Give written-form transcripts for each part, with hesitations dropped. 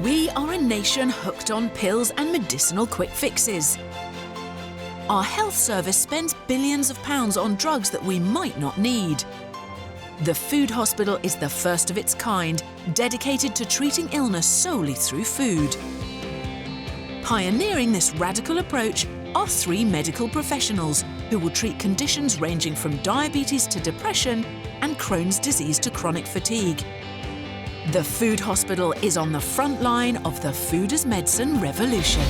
We are a nation hooked on pills and medicinal quick fixes. Our health service spends billions of pounds on drugs that we might not need. The Food Hospital is the first of its kind, dedicated to treating illness solely through food. Pioneering this radical approach are 3 medical professionals who will treat conditions ranging from diabetes to depression and Crohn's disease to chronic fatigue. The Food Hospital is on the front line of the food as medicine revolution.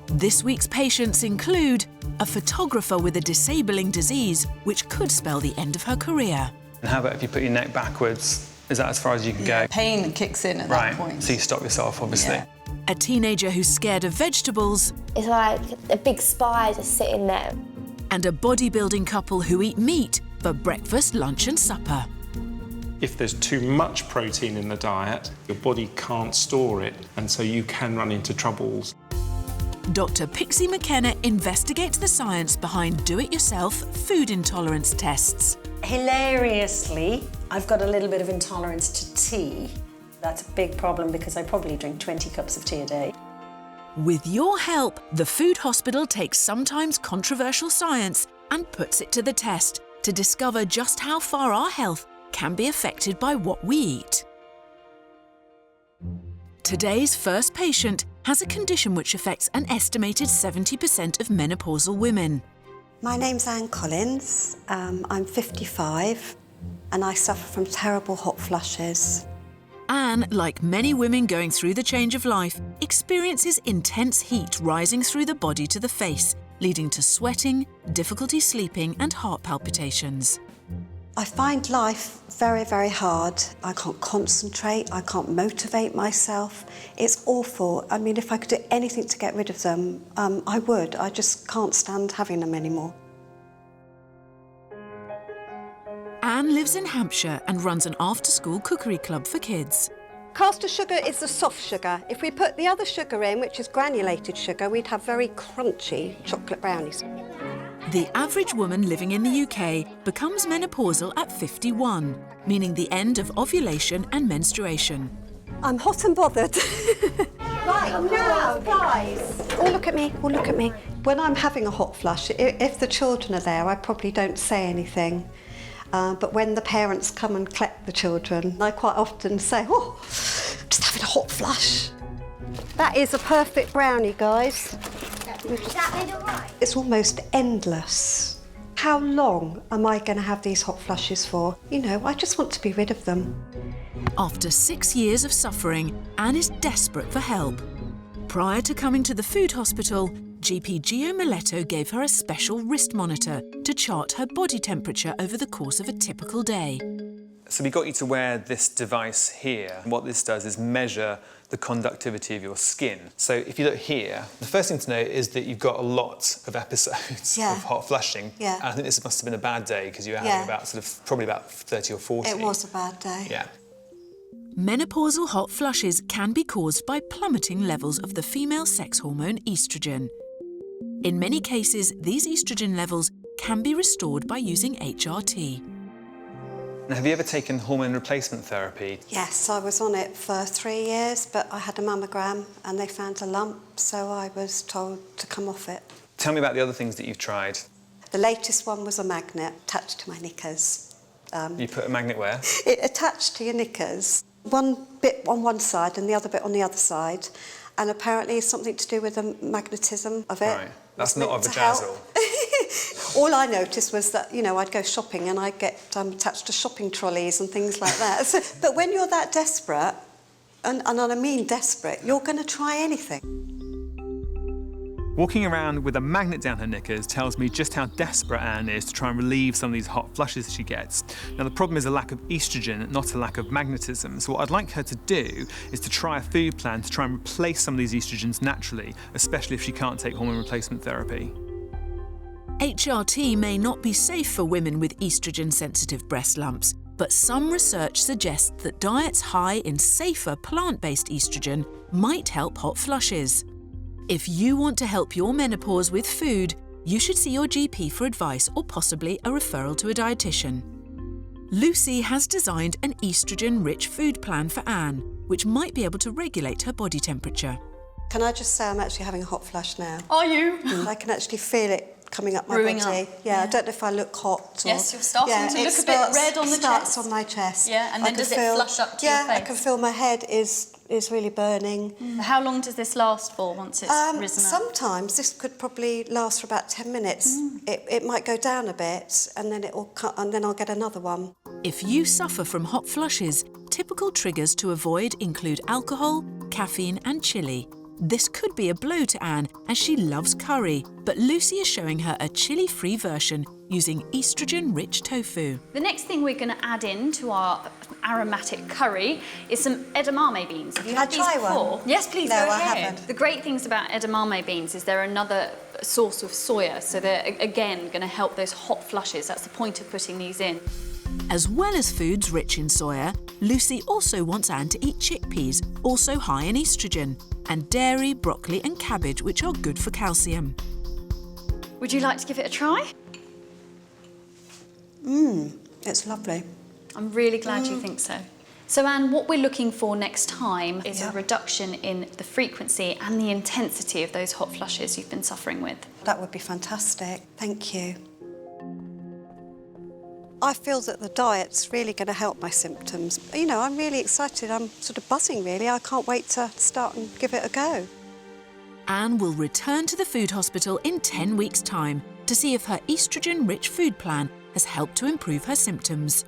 This week's patients include a photographer with a disabling disease which could spell the end of her career. And how about if you put your neck backwards? Is that as far as you can go? Pain kicks in at that point. So you stop yourself, obviously. Yeah. A teenager who's scared of vegetables. It's like a big spider sitting there. And a bodybuilding couple who eat meat for breakfast, lunch and supper. If there's too much protein in the diet, your body can't store it, and so you can run into troubles. Dr. Pixie McKenna investigates the science behind do-it-yourself food intolerance tests. Hilariously, I've got a little bit of intolerance to tea. That's a big problem because I probably drink 20 cups of tea a day. With your help, the Food Hospital takes sometimes controversial science and puts it to the test to discover just how far our health can be affected by what we eat. Today's first patient has a condition which affects an estimated 70% of menopausal women. My name's Anne Collins. I'm 55 and I suffer from terrible hot flushes. Anne, like many women going through the change of life, experiences intense heat rising through the body to the face, leading to sweating, difficulty sleeping and heart palpitations. I find life very, very hard. I can't concentrate, I can't motivate myself. It's awful. I mean, if I could do anything to get rid of them, I would. I just can't stand having them anymore. Anne lives in Hampshire and runs an after-school cookery club for kids. Caster sugar is the soft sugar. If we put the other sugar in, which is granulated sugar, we'd have very crunchy chocolate brownies. The average woman living in the UK becomes menopausal at 51, meaning the end of ovulation and menstruation. I'm hot and bothered. Right, now, guys. Oh, look at me, oh, look at me. When I'm having a hot flush, if the children are there, I probably don't say anything. But when the parents come and collect the children, I quite often say, oh, just having a hot flush. That is a perfect brownie, guys. Is that made all right? It's almost endless. How long am I going to have these hot flushes for? You know, I just want to be rid of them. After 6 years of suffering, Anne is desperate for help. Prior to coming to the Food Hospital, GP Gio Miletto gave her a special wrist monitor to chart her body temperature over the course of a typical day. So we got you to wear this device here. What this does is measure the conductivity of your skin. So if you look here, the first thing to know is that you've got a lot of episodes of hot flushing. Yeah. And I think this must have been a bad day because you were having about probably about 30 or 40. It was a bad day. Yeah. Menopausal hot flushes can be caused by plummeting levels of the female sex hormone estrogen. In many cases, these estrogen levels can be restored by using HRT. Now, have you ever taken hormone replacement therapy? Yes, I was on it for 3 years, but I had a mammogram and they found a lump, so I was told to come off it. Tell me about the other things that you've tried. The latest one was a magnet attached to my knickers. You put a magnet where? It attached to your knickers. One bit on one side and the other bit on the other side. And apparently it's something to do with the magnetism of it. Right. That's not a vajazzle. All I noticed was that, you know, I'd go shopping and I'd get attached to shopping trolleys and things like that. But when you're that desperate, and I mean desperate, you're going to try anything. Walking around with a magnet down her knickers tells me just how desperate Anne is to try and relieve some of these hot flushes she gets. Now, the problem is a lack of estrogen, not a lack of magnetism. So what I'd like her to do is to try a food plan to try and replace some of these estrogens naturally, especially if she can't take hormone replacement therapy. HRT may not be safe for women with estrogen-sensitive breast lumps, But some research suggests that diets high in safer plant-based estrogen might help hot flushes. If you want to help your menopause with food, you should see your GP for advice or possibly a referral to a dietitian. Lucy has designed an estrogen-rich food plan for Anne, which might be able to regulate her body temperature. Can I just say I'm actually having a hot flush now? Are you? I can actually feel it coming up my Brewing body. up. Yeah, I don't know if I look hot or... Yes, you're starting to look a bit red on the It starts chest. on my chest. Yeah, and then does it flush up to your face? Yeah, I can feel my head is really burning. How long does this last for once it's risen up? Sometimes this could probably last for about 10 minutes. It might go down a bit and then I'll get another one. If you suffer from hot flushes, typical triggers to avoid include alcohol, caffeine and chili. This could be a blow to Anne, as she loves curry, but Lucy is showing her a chili-free version using estrogen-rich tofu. The next thing we're going to add in to our aromatic curry is some edamame beans. Have you had these before? One? Yes, please, No, go I ahead. haven't. The great things about edamame beans is they're another source of soya, so they're, again, going to help those hot flushes. That's the point of putting these in. As well as foods rich in soya, Lucy also wants Anne to eat chickpeas, also high in estrogen, and dairy, broccoli and cabbage, which are good for calcium. Would you like to give it a try? It's lovely. I'm really glad you think so. So Anne, what we're looking for next time is a reduction in the frequency and the intensity of those hot flushes you've been suffering with. That would be fantastic. Thank you. I feel that the diet's really going to help my symptoms. You know, I'm really excited. I'm sort of buzzing, really. I can't wait to start and give it a go. Anne will return to the food hospital in 10 weeks' time to see if her estrogen-rich food plan has helped to improve her symptoms.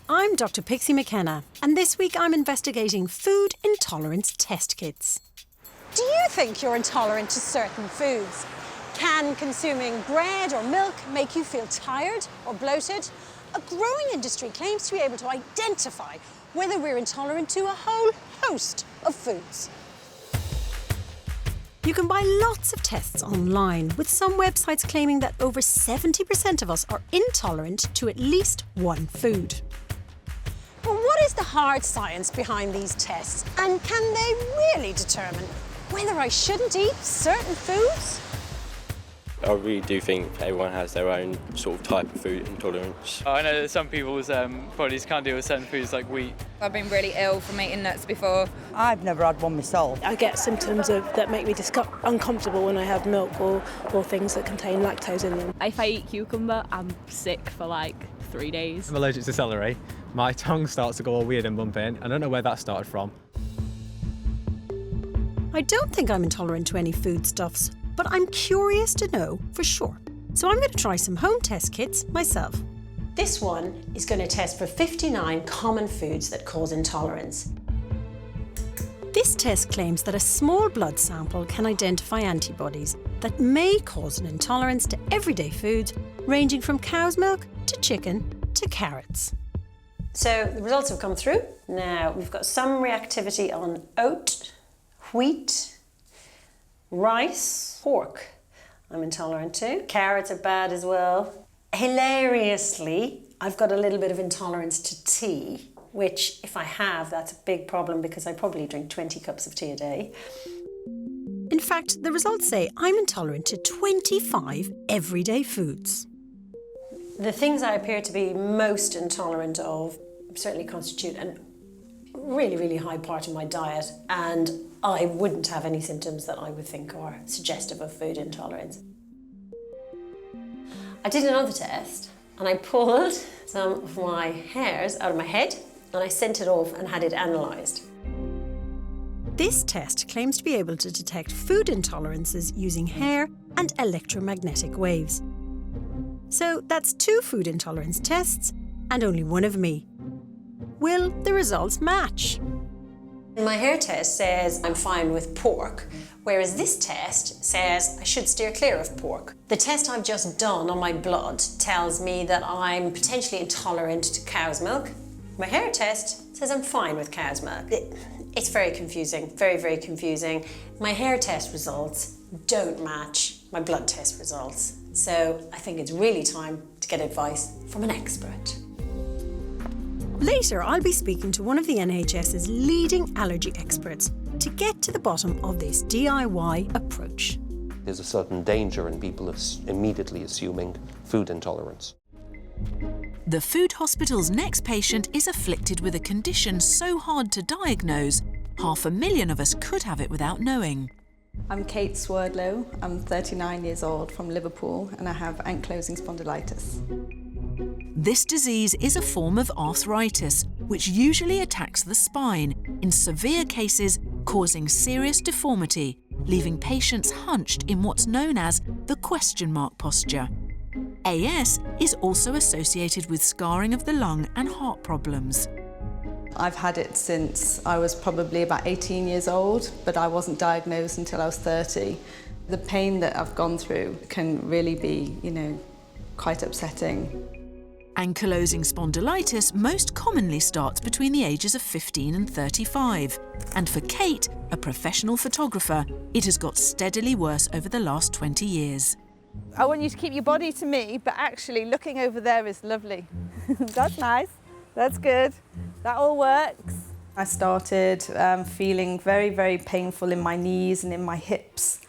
I'm Dr. Pixie McKenna, and this week I'm investigating food intolerance test kits. Do you think you're intolerant to certain foods? Can consuming bread or milk make you feel tired or bloated? A growing industry claims to be able to identify whether we're intolerant to a whole host of foods. You can buy lots of tests online, with some websites claiming that over 70% of us are intolerant to at least one food. But what is the hard science behind these tests? And can they really determine whether I shouldn't eat certain foods? I really do think everyone has their own sort of type of food intolerance. I know that some people's bodies can't deal with certain foods like wheat. I've been really ill from eating nuts before. I've never had one myself. I get symptoms that make me uncomfortable when I have milk or things that contain lactose in them. If I eat cucumber, I'm sick for like 3 days. I'm allergic to celery. My tongue starts to go all weird and bumping. I don't know where that started from. I don't think I'm intolerant to any foodstuffs, but I'm curious to know for sure. So I'm going to try some home test kits myself. This one is going to test for 59 common foods that cause intolerance. This test claims that a small blood sample can identify antibodies that may cause an intolerance to everyday foods, ranging from cow's milk to chicken to carrots. So the results have come through. Now we've got some reactivity on oat, wheat, rice, pork. I'm intolerant to. Carrots are bad as well. Hilariously, I've got a little bit of intolerance to tea, which if I have, that's a big problem because I probably drink 20 cups of tea a day. In fact, the results say I'm intolerant to 25 everyday foods. The things I appear to be most intolerant of certainly constitute a really, really high part of my diet, and I wouldn't have any symptoms that I would think are suggestive of food intolerance. I did another test and I pulled some of my hairs out of my head and I sent it off and had it analysed. This test claims to be able to detect food intolerances using hair and electromagnetic waves. So that's 2 food intolerance tests and only one of me. Will the results match? My hair test says I'm fine with pork, whereas this test says I should steer clear of pork. The test I've just done on my blood tells me that I'm potentially intolerant to cow's milk. My hair test says I'm fine with cow's milk. It's very confusing, very, very confusing. My hair test results don't match my blood test results. So I think it's really time to get advice from an expert. Later, I'll be speaking to one of the NHS's leading allergy experts to get to the bottom of this DIY approach. There's a certain danger in people immediately assuming food intolerance. The food hospital's next patient is afflicted with a condition so hard to diagnose, 500,000 of us could have it without knowing. I'm Kate Swerdlow. I'm 39 years old from Liverpool and I have ankylosing spondylitis. This disease is a form of arthritis, which usually attacks the spine, in severe cases causing serious deformity, leaving patients hunched in what's known as the question mark posture. AS is also associated with scarring of the lung and heart problems. I've had it since I was probably about 18 years old, but I wasn't diagnosed until I was 30. The pain that I've gone through can really be, quite upsetting. Ankylosing spondylitis most commonly starts between the ages of 15 and 35. And for Kate, a professional photographer, it has got steadily worse over the last 20 years. I want you to keep your body to me, but actually looking over there is lovely. That's nice, that's good, that all works. I started feeling very, very painful in my knees and in my hips,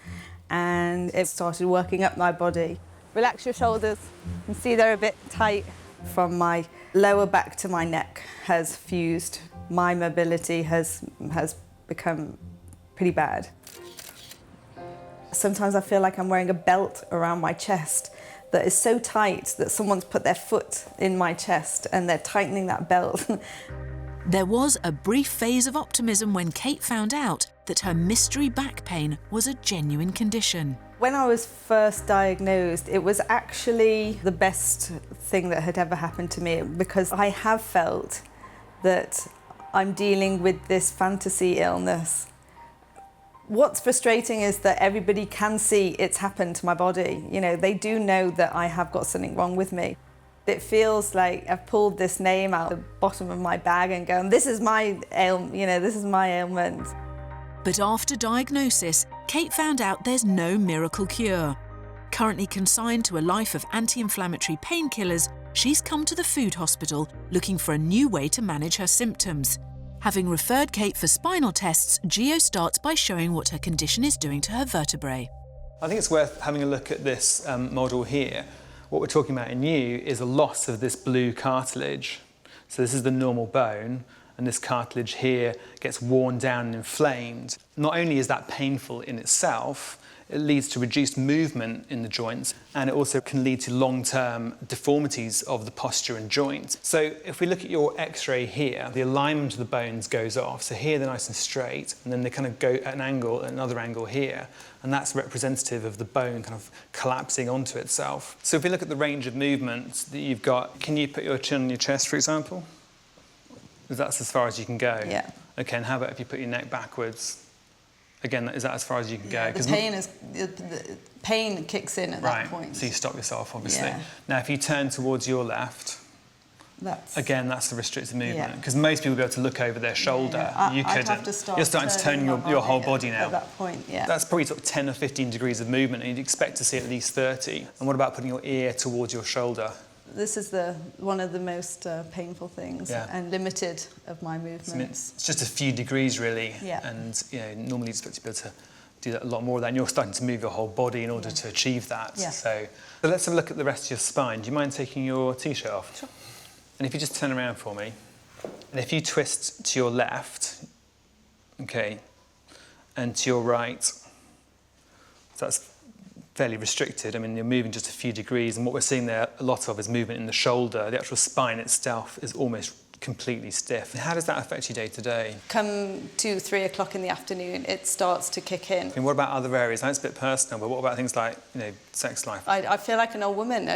and it started working up my body. Relax your shoulders, you can see they're a bit tight. From my lower back to my neck has fused. My mobility has become pretty bad. Sometimes I feel like I'm wearing a belt around my chest that is so tight that someone's put their foot in my chest and they're tightening that belt. There was a brief phase of optimism when Kate found out that her mystery back pain was a genuine condition. When I was first diagnosed, it was actually the best thing that had ever happened to me, because I have felt that I'm dealing with this fantasy illness. What's frustrating is that everybody can see it's happened to my body. They do know that I have got something wrong with me. It feels like I've pulled this name out the bottom of my bag and gone, this is my this is my ailment. But after diagnosis, Kate found out there's no miracle cure. Currently consigned to a life of anti-inflammatory painkillers, she's come to the food hospital looking for a new way to manage her symptoms. Having referred Kate for spinal tests, Geo starts by showing what her condition is doing to her vertebrae. I think it's worth having a look at this model here. What we're talking about in you is a loss of this blue cartilage. So this is the normal bone, and this cartilage here gets worn down and inflamed. Not only is that painful in itself, it leads to reduced movement in the joints, and it also can lead to long-term deformities of the posture and joint. So if we look at your x-ray here, the alignment of the bones goes off. So here they're nice and straight, and then they kind of go at an angle, at another angle here, and that's representative of the bone kind of collapsing onto itself. So if we look at the range of movement that you've got, can you put your chin on your chest, for example? Because that's as far as you can go. Yeah. Okay, and how about if you put your neck backwards? Again, is that as far as you can go? The pain kicks in at that point. So you stop yourself, obviously. Yeah. Now, if you turn towards your left, that's the restricted movement. Because most people will be able to look over their shoulder. Yeah. You couldn't. Have to start You're starting to turn your whole body now. At that point, yeah. That's probably sort of 10 or 15 degrees of movement, and you'd expect to see at least 30. And what about putting your ear towards your shoulder? This is one of the most painful things and limited of my movements. It's just a few degrees, really. Yeah. And normally you'd expect to be able to do that a lot more of that, and you're starting to move your whole body in order to achieve that. Yeah. So let's have a look at the rest of your spine. Do you mind taking your t-shirt off? Sure. And if you just turn around for me, and if you twist to your left, okay, and to your right, so that's fairly restricted. I mean, you're moving just a few degrees, and what we're seeing there a lot of is movement in the shoulder. The actual spine itself is almost completely stiff. How does that affect you day to day? Come to 3 o'clock in the afternoon, it starts to kick in. And what about other areas? I know it's a bit personal, but what about things like, sex life? I feel like an old woman.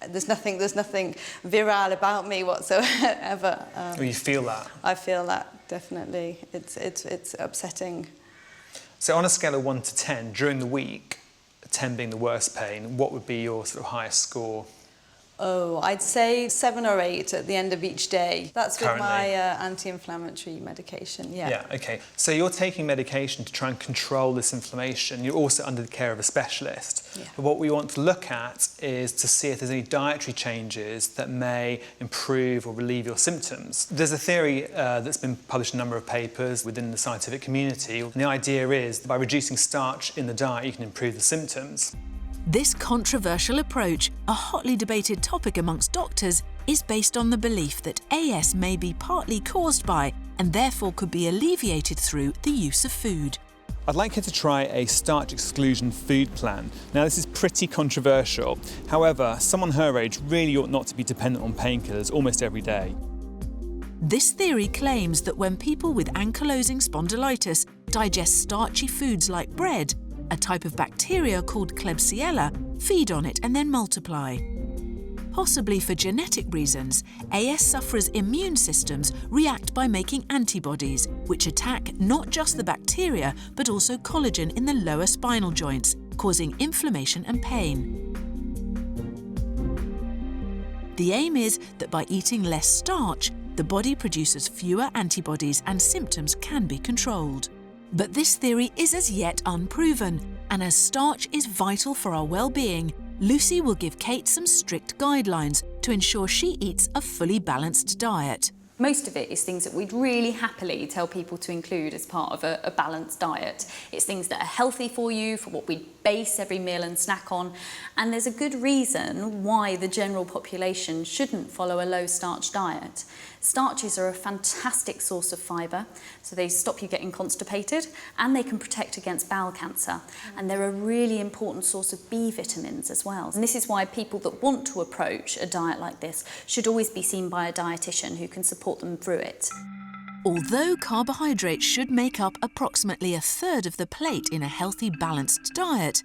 There's nothing virile about me whatsoever. Well, you feel that? I feel that, definitely. It's upsetting. So on a scale of 1 to 10, during the week, 10 being the worst pain, what would be your sort of highest score? Oh, I'd say 7 or 8 at the end of each day. That's with Currently? my anti-inflammatory medication, yeah. Yeah, OK. So you're taking medication to try and control this inflammation. You're also under the care of a specialist. Yeah. But what we want to look at is to see if there's any dietary changes that may improve or relieve your symptoms. There's a theory that's been published in a number of papers within the scientific community. And the idea is that by reducing starch in the diet, you can improve the symptoms. This controversial approach, a hotly debated topic amongst doctors, is based on the belief that AS may be partly caused by and therefore could be alleviated through the use of food. I'd like her to try a starch exclusion food plan. Now, this is pretty controversial. However, someone her age really ought not to be dependent on painkillers almost every day. This theory claims that when people with ankylosing spondylitis digest starchy foods like bread, a type of bacteria called Klebsiella feed on it and then multiply. Possibly for genetic reasons, AS sufferers' immune systems react by making antibodies, which attack not just the bacteria but also collagen in the lower spinal joints, causing inflammation and pain. The aim is that by eating less starch, the body produces fewer antibodies and symptoms can be controlled. But this theory is as yet unproven, and as starch is vital for our well-being, Lucy will give Kate some strict guidelines to ensure she eats a fully balanced diet. Most of it is things that we'd really happily tell people to include as part of a balanced diet. It's things that are healthy for you, for what we base every meal and snack on, and there's a good reason why the general population shouldn't follow a low-starch diet. Starches are a fantastic source of fibre, so they stop you getting constipated and they can protect against bowel cancer. And they're a really important source of B vitamins as well. And this is why people that want to approach a diet like this should always be seen by a dietitian who can support them through it. Although carbohydrates should make up approximately 1/3 of the plate in a healthy, balanced diet,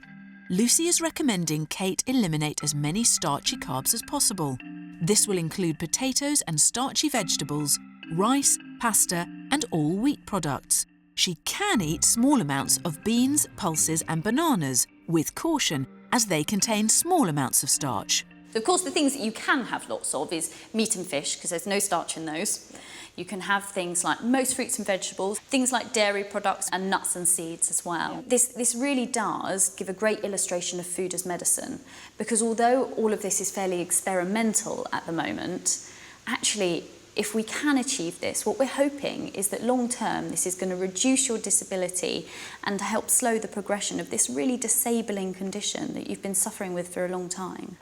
Lucy is recommending Kate eliminate as many starchy carbs as possible. This will include potatoes and starchy vegetables, rice, pasta, and all wheat products. She can eat small amounts of beans, pulses, and bananas, with caution, as they contain small amounts of starch. Of course, the things that you can have lots of is meat and fish, because there's no starch in those. You can have things like most fruits and vegetables, things like dairy products and nuts and seeds as well. This really does give a great illustration of food as medicine, because although all of this is fairly experimental at the moment, actually, if we can achieve this, what we're hoping is that long term this is going to reduce your disability and help slow the progression of this really disabling condition that you've been suffering with for a long time.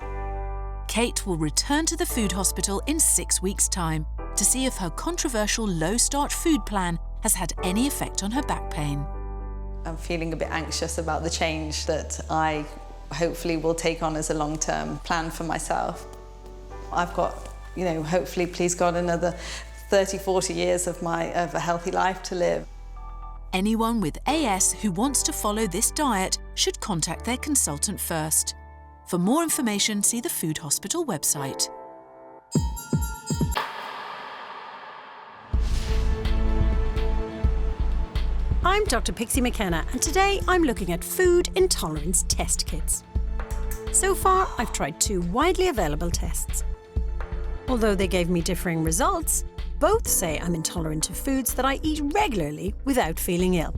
Kate will return to the food hospital in 6 weeks' time to see if her controversial low-starch food plan has had any effect on her back pain. I'm feeling a bit anxious about the change that I hopefully will take on as a long-term plan for myself. I've got, hopefully, please God, another 30, 40 years of a healthy life to live. Anyone with AS who wants to follow this diet should contact their consultant first. For more information, see the Food Hospital website. I'm Dr. Pixie McKenna, and today I'm looking at food intolerance test kits. So far, I've tried 2 widely available tests. Although they gave me differing results, both say I'm intolerant to foods that I eat regularly without feeling ill.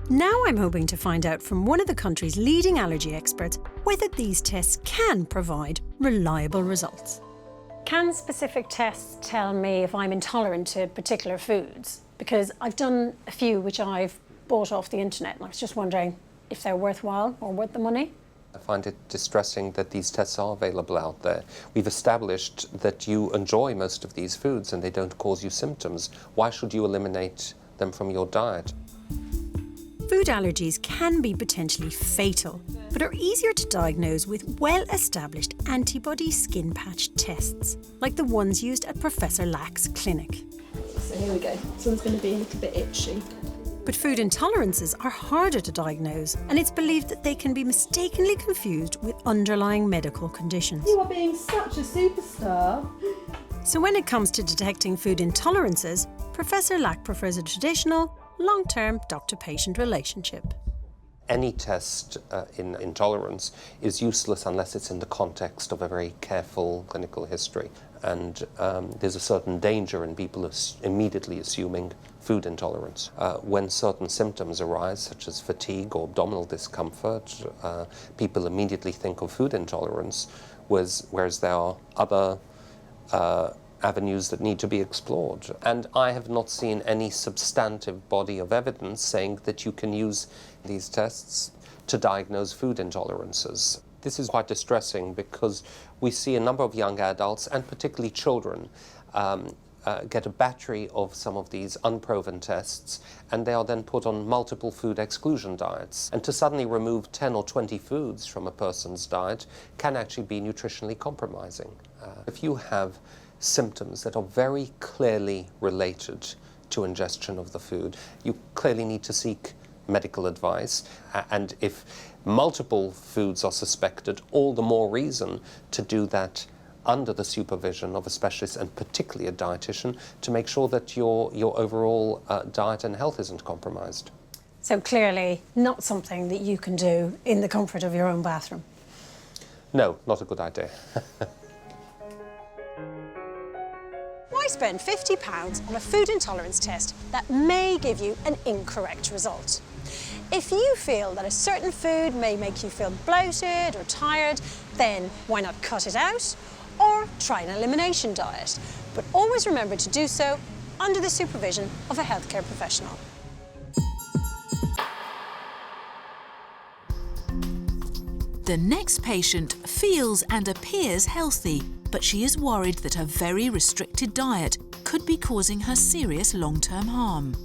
Now I'm hoping to find out from one of the country's leading allergy experts whether these tests can provide reliable results. Can specific tests tell me if I'm intolerant to particular foods? Because I've done a few which I've bought off the internet, and I was just wondering if they're worthwhile or worth the money. I find it distressing that these tests are available out there. We've established that you enjoy most of these foods and they don't cause you symptoms. Why should you eliminate them from your diet? Food allergies can be potentially fatal, but are easier to diagnose with well-established antibody skin patch tests, like the ones used at Professor Lack's clinic. So here we go. This one's going to be a little bit itchy. But food intolerances are harder to diagnose, and it's believed that they can be mistakenly confused with underlying medical conditions. You are being such a superstar. So when it comes to detecting food intolerances, Professor Lack prefers a traditional, long-term doctor-patient relationship. any test in intolerance is useless unless it's in the context of a very careful clinical history. And there's a certain danger in people immediately assuming food intolerance. When certain symptoms arise, such as fatigue or abdominal discomfort, people immediately think of food intolerance, whereas there are other avenues that need to be explored. And I have not seen any substantive body of evidence saying that you can use these tests to diagnose food intolerances. This is quite distressing because we see a number of young adults, and particularly children, get a battery of some of these unproven tests, and they are then put on multiple food exclusion diets. And to suddenly remove 10 or 20 foods from a person's diet can actually be nutritionally compromising. If you have symptoms that are very clearly related to ingestion of the food, you clearly need to seek medical advice. And if multiple foods are suspected, all the more reason to do that under the supervision of a specialist, and particularly a dietitian, to make sure that your overall diet and health isn't compromised. So clearly not something that you can do in the comfort of your own bathroom. No, not a good idea. Why spend £50 on a food intolerance test that may give you an incorrect result? If you feel that a certain food may make you feel bloated or tired, then why not cut it out or try an elimination diet? But always remember to do so under the supervision of a healthcare professional. The next patient feels and appears healthy, but she is worried that her very restricted diet could be causing her serious long-term harm.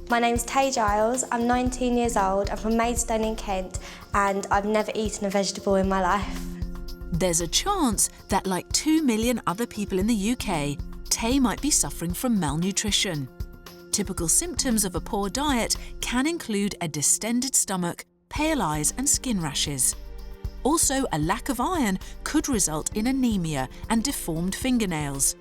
My name's Tay Giles, I'm 19 years old, I'm from Maidstone in Kent, and I've never eaten a vegetable in my life. There's a chance that, like 2 million other people in the UK, Tay might be suffering from malnutrition. Typical symptoms of a poor diet can include a distended stomach, pale eyes and skin rashes. Also, a lack of iron could result in anemia and deformed fingernails.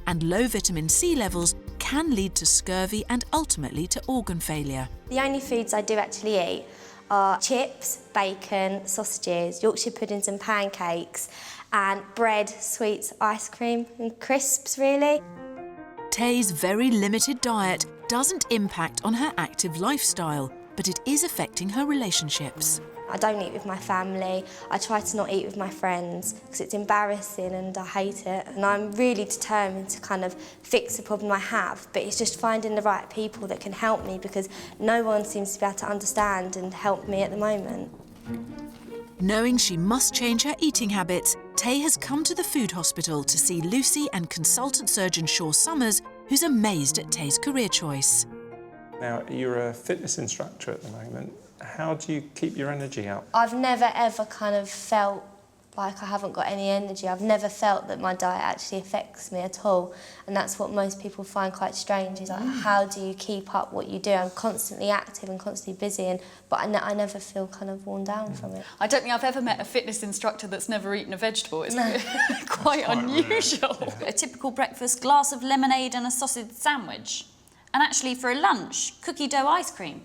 And low vitamin C levels can lead to scurvy and ultimately to organ failure. The only foods I do actually eat are chips, bacon, sausages, Yorkshire puddings and pancakes, and bread, sweets, ice cream and crisps, really. Tay's very limited diet doesn't impact on her active lifestyle, but it is affecting her relationships. I don't eat with my family, I try to not eat with my friends because it's embarrassing and I hate it. And I'm really determined to kind of fix the problem I have, but it's just finding the right people that can help me because no one seems to be able to understand and help me at the moment. Knowing she must change her eating habits, Tay has come to the food hospital to see Lucy and consultant surgeon Shaw Summers, who's amazed at Tay's career choice. Now, you're a fitness instructor at the moment. How do you keep your energy up? I've never ever kind of felt like I haven't got any energy. I've never felt that my diet actually affects me at all. And that's what most people find quite strange, is like, how do you keep up what you do? I'm constantly active and constantly busy, but I never feel kind of worn down from it. I don't think I've ever met a fitness instructor that's never eaten a vegetable. It's quite unusual. Yeah. A typical breakfast, glass of lemonade and a sausage sandwich. And actually for a lunch, cookie dough ice cream.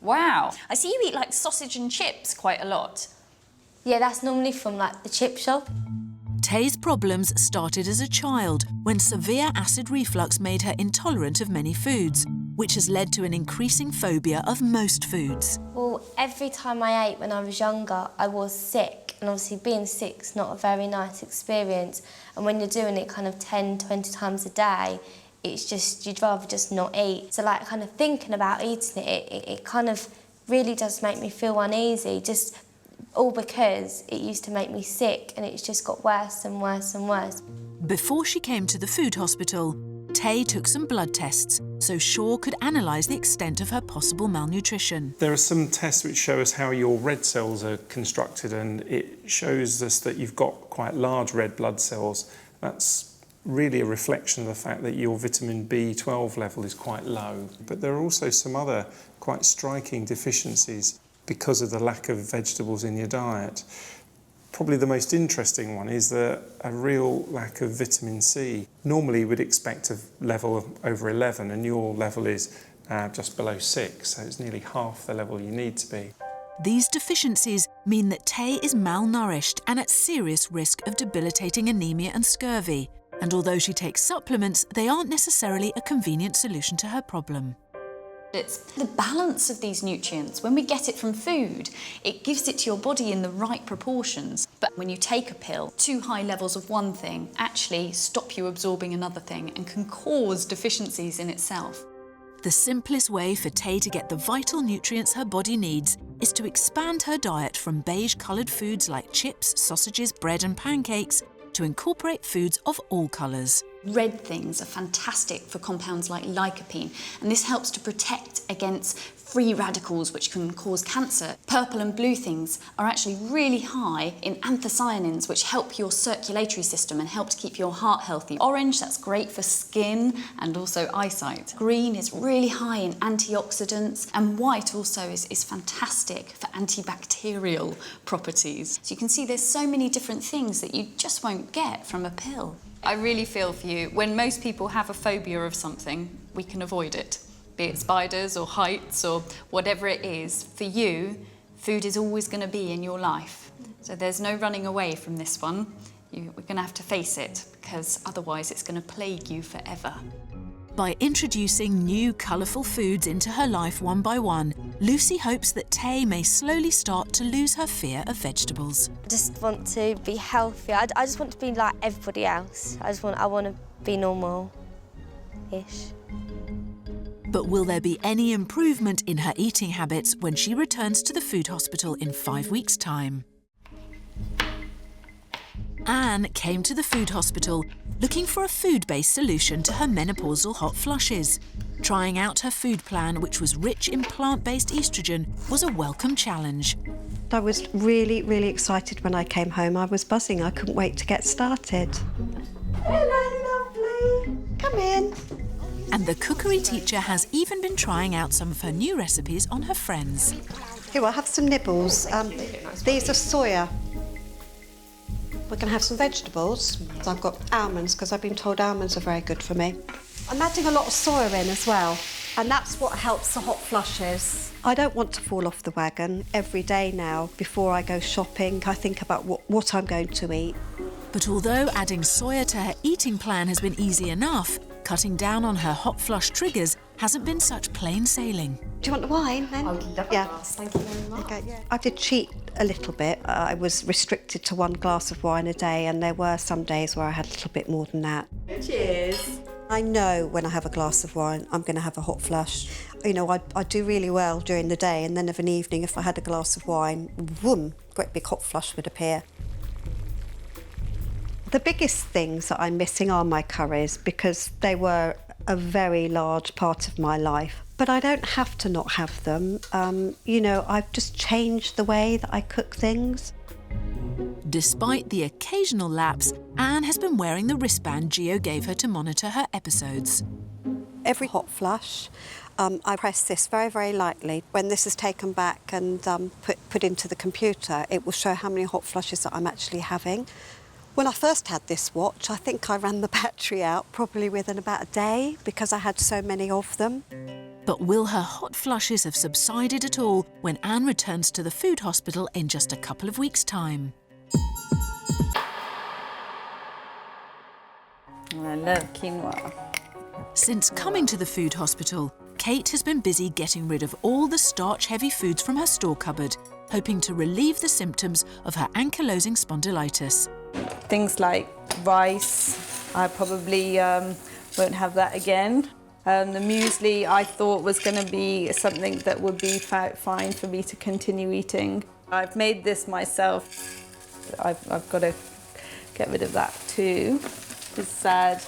Wow. I see you eat like sausage and chips quite a lot. Yeah, that's normally from like the chip shop. Tay's problems started as a child when severe acid reflux made her intolerant of many foods, which has led to an increasing phobia of most foods. Well, every time I ate when I was younger, I was sick. And obviously being sick's not a very nice experience. And when you're doing it kind of 10, 20 times a day, it's just, you'd rather just not eat. So like kind of thinking about eating it kind of really does make me feel uneasy, just all because it used to make me sick and it's just got worse and worse and worse. Before she came to the food hospital, Tay took some blood tests so Shaw could analyse the extent of her possible malnutrition. There are some tests which show us how your red cells are constructed, and it shows us that you've got quite large red blood cells. That's really a reflection of the fact that your vitamin B12 level is quite low. But there are also some other quite striking deficiencies because of the lack of vegetables in your diet. Probably the most interesting one is a real lack of vitamin C. Normally we'd expect a level of over 11 and your level is just below 6, so it's nearly half the level you need to be. These deficiencies mean that Tay is malnourished and at serious risk of debilitating anemia and scurvy. And although she takes supplements, they aren't necessarily a convenient solution to her problem. It's the balance of these nutrients. When we get it from food, it gives it to your body in the right proportions. But when you take a pill, too high levels of one thing actually stop you absorbing another thing and can cause deficiencies in itself. The simplest way for Tay to get the vital nutrients her body needs is to expand her diet from beige-coloured foods like chips, sausages, bread and pancakes to incorporate foods of all colours. Red things are fantastic for compounds like lycopene, and this helps to protect against free radicals which can cause cancer. Purple and blue things are actually really high in anthocyanins, which help your circulatory system and help to keep your heart healthy. Orange, that's great for skin and also eyesight. Green is really high in antioxidants, and white also is fantastic for antibacterial properties. So you can see there's so many different things that you just won't get from a pill. I really feel for you. When most people have a phobia of something, we can avoid it. Be it spiders or heights or whatever it is, for you, food is always going to be in your life. So there's no running away from this one. We're going to have to face it, because otherwise it's going to plague you forever. By introducing new colourful foods into her life one by one, Lucy hopes that Tay may slowly start to lose her fear of vegetables. I just want to be healthier. I just want to be like everybody else. I want to be normal-ish. But will there be any improvement in her eating habits when she returns to the food hospital in 5 weeks' time? Anne came to the food hospital looking for a food-based solution to her menopausal hot flushes. Trying out her food plan, which was rich in plant-based oestrogen, was a welcome challenge. I was really, really excited when I came home. I was buzzing. I couldn't wait to get started. Hello, lovely. Come in. And the cookery teacher has even been trying out some of her new recipes on her friends. Here, I'll have some nibbles. These are soya. We're going to have some vegetables. I've got almonds, because I've been told almonds are very good for me. I'm adding a lot of soya in as well, and that's what helps the hot flushes. I don't want to fall off the wagon. Every day now, before I go shopping, I think about what I'm going to eat. But although adding soya to her eating plan has been easy enough, cutting down on her hot flush triggers hasn't been such plain sailing. Do you want the wine then? I would love a glass, thank you very much. Okay, yeah. I did cheat a little bit. I was restricted to 1 glass of wine a day, and there were some days where I had a little bit more than that. Cheers. I know when I have a glass of wine, I'm going to have a hot flush. You know, I do really well during the day, and then of an evening, if I had a glass of wine, boom, great big hot flush would appear. The biggest things that I'm missing are my curries, because they were a very large part of my life. But I don't have to not have them. You know, I've just changed the way that I cook things. Despite the occasional lapse, Anne has been wearing the wristband Gio gave her to monitor her episodes. Every hot flush, I press this very, very lightly. When this is taken back and put into the computer, it will show how many hot flushes that I'm actually having. When I first had this watch, I think I ran the battery out probably within about a day, because I had so many of them. But will her hot flushes have subsided at all when Anne returns to the food hospital in just a couple of weeks' time? I love quinoa. Since coming to the food hospital, Kate has been busy getting rid of all the starch-heavy foods from her store cupboard, hoping to relieve the symptoms of her ankylosing spondylitis. Things like rice, I probably won't have that again. The muesli I thought was going to be something that would be fine for me to continue eating. I've made this myself. I've got to get rid of that too. It's sad.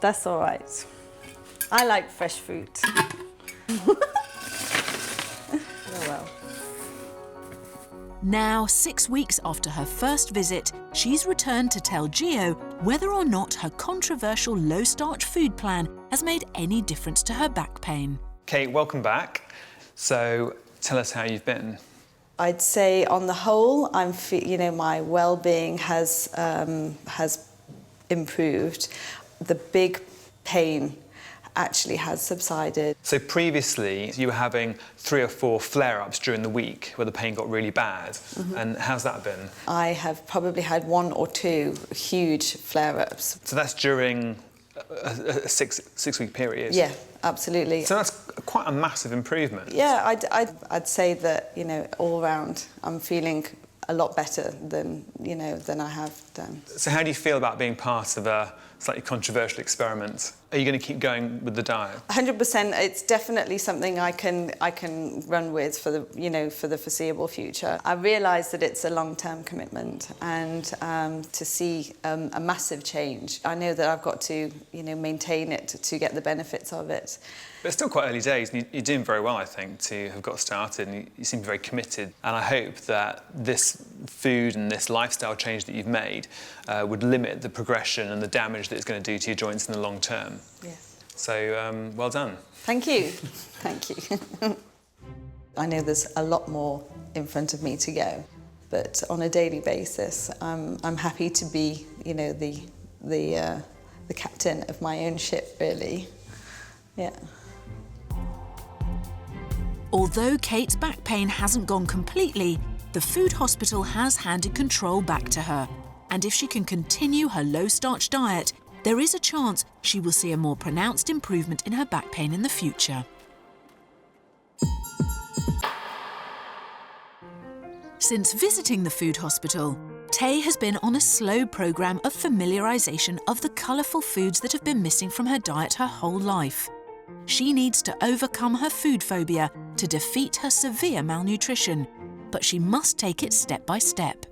That's all right. I like fresh fruit. Oh well. Now, 6 weeks after her first visit, she's returned to tell Gio whether or not her controversial low-starch food plan has made any difference to her back pain. Kate, welcome back. So, tell us how you've been. I'd say, on the whole, my well-being has improved. The big pain actually has subsided. So previously you were having 3 or 4 flare-ups during the week where the pain got really bad. And how's that been? I have probably had 1 or 2 huge flare-ups. So that's during a six-week period? Yeah, absolutely. So that's quite a massive improvement. Yeah, I'd say that, you know, all round I'm feeling a lot better than, you know, than I have done. So how do you feel about being part of a slightly controversial experiment? Are you going to keep going with the diet? 100%. It's definitely something I can run with for the, you know, for the foreseeable future. I realise that it's a long-term commitment, and to see a massive change, I know that I've got to, you know, maintain it to get the benefits of it. But it's still quite early days, and you're doing very well, I think, to have got started, and you seem very committed. And I hope that this food and this lifestyle change that you've made would limit the progression and the damage that it's going to do to your joints in the long term. Yeah. So, well done. Thank you. Thank you. I know there's a lot more in front of me to go, but on a daily basis, I'm happy to be, you know, the captain of my own ship, really. Yeah. Although Kate's back pain hasn't gone completely, the food hospital has handed control back to her. And if she can continue her low-starch diet, there is a chance she will see a more pronounced improvement in her back pain in the future. Since visiting the food hospital, Tay has been on a slow programme of familiarisation of the colourful foods that have been missing from her diet her whole life. She needs to overcome her food phobia to defeat her severe malnutrition, but she must take it step by step.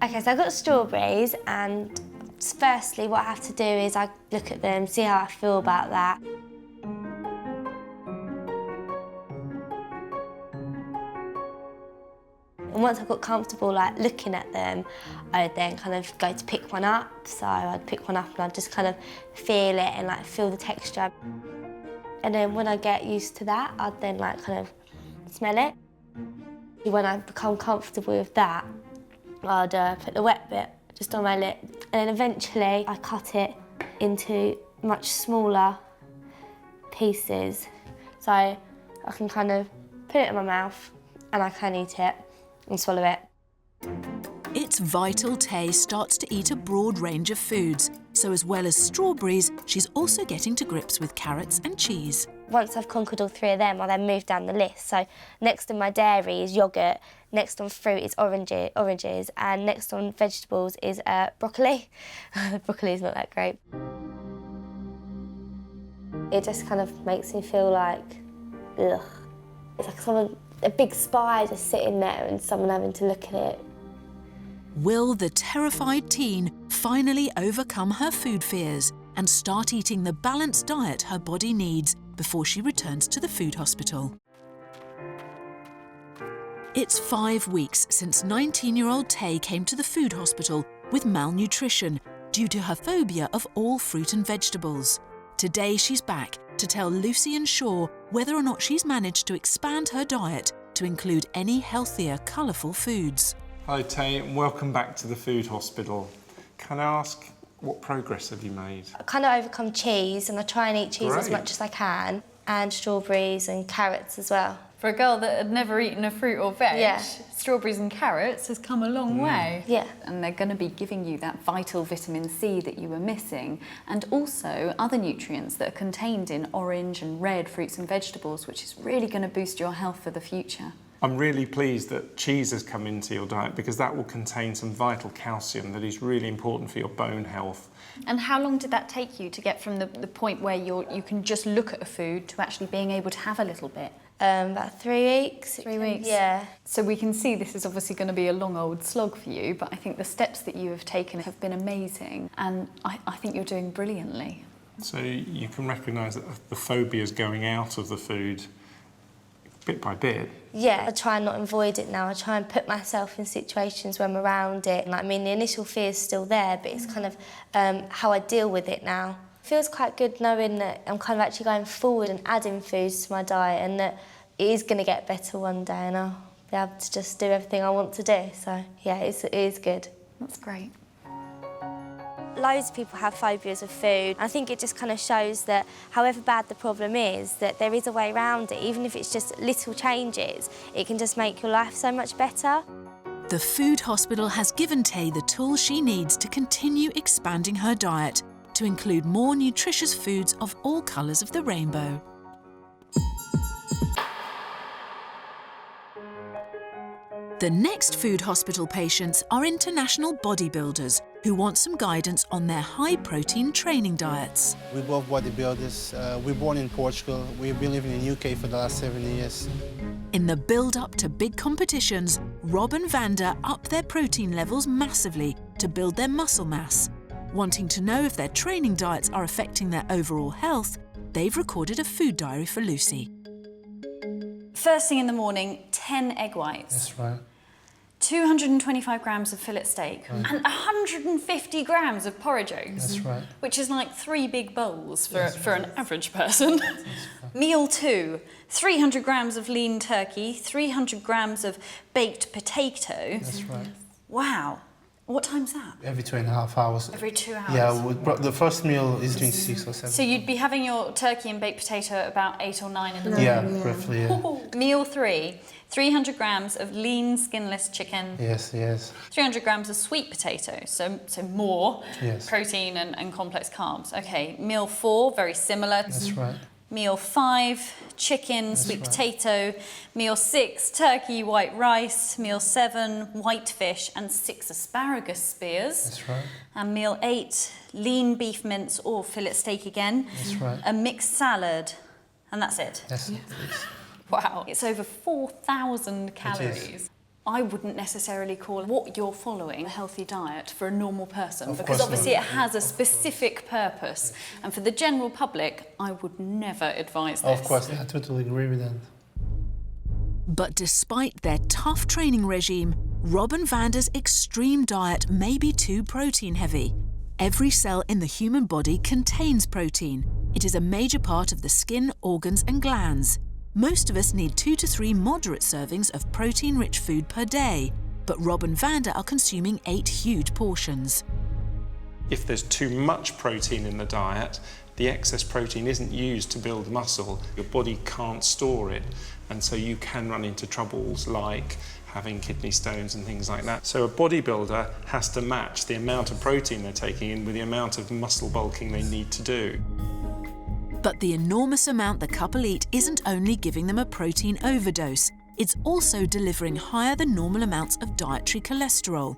Okay, so I've got strawberries, and firstly what I have to do is I look at them, see how I feel about that. And once I got comfortable like looking at them, I would then kind of go to pick one up. So I'd pick one up and I'd just kind of feel it and like feel the texture. And then when I get used to that, I'd then like kind of smell it. When I become comfortable with that, I'd put the wet bit just on my lip. And then eventually I cut it into much smaller pieces. So I can kind of put it in my mouth and I can eat it and swallow it. It's vital Tay starts to eat a broad range of foods, so as well as strawberries, she's also getting to grips with carrots and cheese. Once I've conquered all 3 of them, I'll then move down the list. So next on my dairy is yoghurt, next on fruit is oranges, and next on vegetables is broccoli. Broccoli's not that great. It just kind of makes me feel like, ugh. It's like a big spider sitting there and someone having to look at it. Will the terrified teen finally overcome her food fears and start eating the balanced diet her body needs before she returns to the food hospital? It's 5 weeks since 19-year-old Tay came to the food hospital with malnutrition due to her phobia of all fruit and vegetables. Today she's back to tell Lucy and Shaw whether or not she's managed to expand her diet to include any healthier, colourful foods. Hi Tay, and welcome back to the food hospital. Can I ask, what progress have you made? I kind of overcome cheese, and I try and eat cheese as much as I can, and strawberries and carrots as well. For a girl that had never eaten a fruit or veg, strawberries and carrots has come a long way. Yeah. And they're going to be giving you that vital vitamin C that you were missing, and also other nutrients that are contained in orange and red fruits and vegetables, which is really going to boost your health for the future. I'm really pleased that cheese has come into your diet because that will contain some vital calcium that is really important for your bone health. And how long did that take you to get from the point where you can just look at a food to actually being able to have a little bit? About 3 weeks. 3 weeks? Yeah. So we can see this is obviously going to be a long old slog for you, but I think the steps that you have taken have been amazing, and I think you're doing brilliantly. So you can recognise that the phobia is going out of the food bit by bit. Yeah, I try and not avoid it now. I try and put myself in situations when I'm around it. Like, I mean, the initial fear is still there, but it's kind of how I deal with it now. It feels quite good knowing that I'm kind of actually going forward and adding foods to my diet, and that it is going to get better one day, and I'll be able to just do everything I want to do. So, yeah, it is good. That's great. Loads of people have phobias of food. I think it just kind of shows that however bad the problem is, that there is a way around it. Even if it's just little changes, it can just make your life so much better. The food hospital has given Tay the tools she needs to continue expanding her diet to include more nutritious foods of all colours of the rainbow. The next food hospital patients are international bodybuilders who want some guidance on their high-protein training diets. We're both bodybuilders. We're born in Portugal. We've been living in the UK for the last 7 years. In the build-up to big competitions, Rob and Vander up their protein levels massively to build their muscle mass. Wanting to know if their training diets are affecting their overall health, they've recorded a food diary for Lucy. First thing in the morning, 10 egg whites. That's right. 225 grams of fillet steak and 150 grams of porridge oats. That's right. Which is like 3 big bowls for an average person. Meal 2, 300 grams of lean turkey, 300 grams of baked potato. That's right. Wow. What time's that? Every 2.5 hours. Every 2 hours? Yeah, the first meal is between 6 or 7. So you'd be having your turkey and baked potato at about 8 or 9 in the morning? Yeah, roughly, yeah. Meal 3, 300 grams of lean skinless chicken. Yes, yes. 300 grams of sweet potato, so more Yes. protein and complex carbs. Okay, meal 4, very similar. That's right. Meal 5, chicken, sweet potato. Meal 6, turkey, white rice. Meal 7, white fish and 6 asparagus spears. That's right. And meal 8, lean beef mince or fillet steak again. That's right. A mixed salad. And that's it. That's it. Wow, it's over 4,000 calories. I wouldn't necessarily call what you're following a healthy diet for a normal person, because obviously it has a specific purpose. And for the general public, I would never advise this. Of course, I totally agree with that. But despite their tough training regime, Rob and Vander's extreme diet may be too protein heavy. Every cell in the human body contains protein. It is a major part of the skin, organs and glands. Most of us need 2 to 3 moderate servings of protein-rich food per day, but Rob and Vander are consuming 8 huge portions. If there's too much protein in the diet, the excess protein isn't used to build muscle. Your body can't store it, and so you can run into troubles like having kidney stones and things like that. So a bodybuilder has to match the amount of protein they're taking in with the amount of muscle bulking they need to do. But the enormous amount the couple eat isn't only giving them a protein overdose, it's also delivering higher than normal amounts of dietary cholesterol.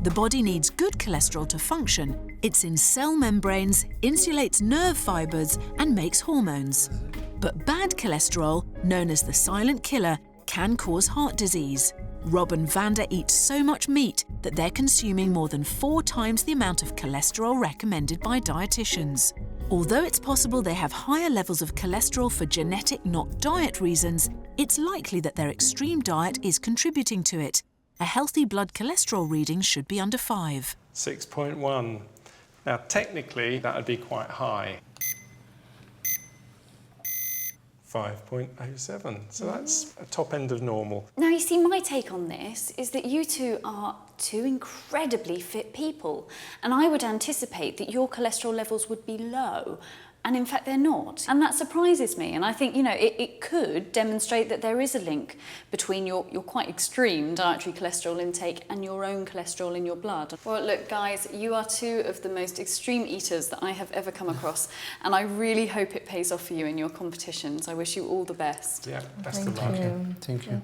The body needs good cholesterol to function. It's in cell membranes, insulates nerve fibres and makes hormones. But bad cholesterol, known as the silent killer, can cause heart disease. Rob and Vander eat so much meat that they're consuming more than 4 times the amount of cholesterol recommended by dietitians. Although it's possible they have higher levels of cholesterol for genetic, not diet reasons, it's likely that their extreme diet is contributing to it. A healthy blood cholesterol reading should be under 5. 6.1. Now, technically, that would be quite high. 5.07, so that's a top end of normal. Now, you see, my take on this is that you two are 2 incredibly fit people, and I would anticipate that your cholesterol levels would be low, and in fact they're not. And that surprises me, and I think, you know, it could demonstrate that there is a link between your quite extreme dietary cholesterol intake and your own cholesterol in your blood. Well, look, guys, you are 2 of the most extreme eaters that I have ever come across, and I really hope it pays off for you in your competitions. I wish you all the best. Yeah, best of luck. Thank you.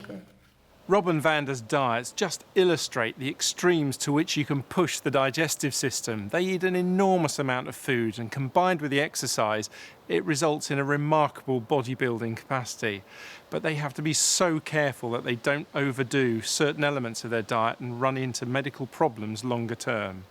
Rob and Vander's diets just illustrate the extremes to which you can push the digestive system. They eat an enormous amount of food, and combined with the exercise, it results in a remarkable bodybuilding capacity. But they have to be so careful that they don't overdo certain elements of their diet and run into medical problems longer term.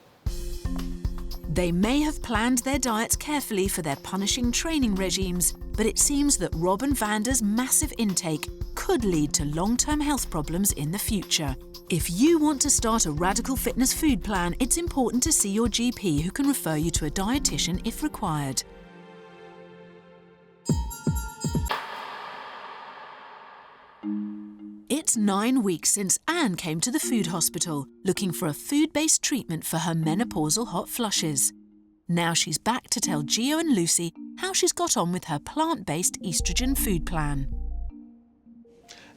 They may have planned their diets carefully for their punishing training regimes, but it seems that Rob and Vander's massive intake could lead to long-term health problems in the future. If you want to start a radical fitness food plan, it's important to see your GP, who can refer you to a dietitian if required. It's 9 weeks since Anne came to the food hospital looking for a food-based treatment for her menopausal hot flushes. Now she's back to tell Gio and Lucy how she's got on with her plant-based oestrogen food plan.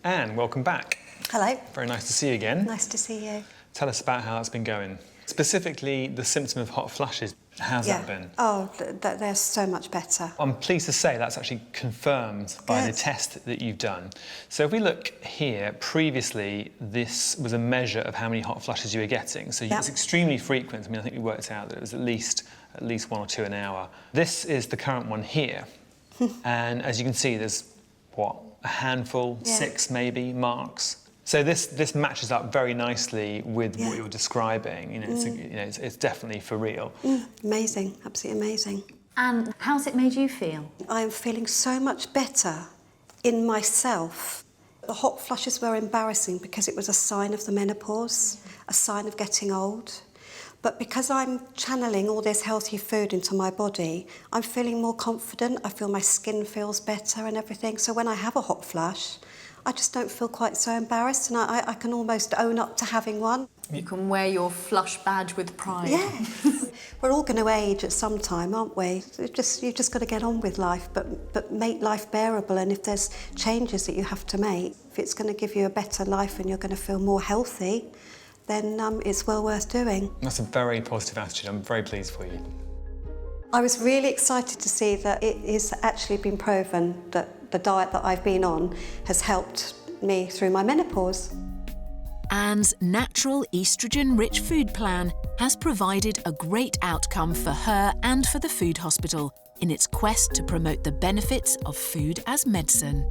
Anne, welcome back. Hello. Very nice to see you again. Nice to see you. Tell us about how that's been going. Specifically, the symptom of hot flushes. How's that been? Oh, they're so much better. I'm pleased to say that's actually confirmed by the test that you've done. So if we look here, previously this was a measure of how many hot flushes you were getting. So it's extremely frequent. I mean, I think we worked out that it was at least 1 or 2 an hour. This is the current one here. And as you can see, there's, what, a handful, 6 maybe, marks. So this matches up very nicely with what you're describing. You know, it's definitely for real. Amazing, absolutely amazing. And how's it made you feel? I'm feeling so much better in myself. The hot flushes were embarrassing because it was a sign of the menopause, a sign of getting old. But because I'm channeling all this healthy food into my body, I'm feeling more confident. I feel my skin feels better and everything. So when I have a hot flush, I just don't feel quite so embarrassed, and I can almost own up to having one. You can wear your flush badge with pride. Yes. We're all going to age at some time, aren't we? You've just got to get on with life, but make life bearable. And if there's changes that you have to make, if it's going to give you a better life and you're going to feel more healthy, then it's well worth doing. That's a very positive attitude. I'm very pleased for you. I was really excited to see that it is actually been proven that the diet that I've been on has helped me through my menopause. Anne's natural oestrogen-rich food plan has provided a great outcome for her and for the food hospital in its quest to promote the benefits of food as medicine.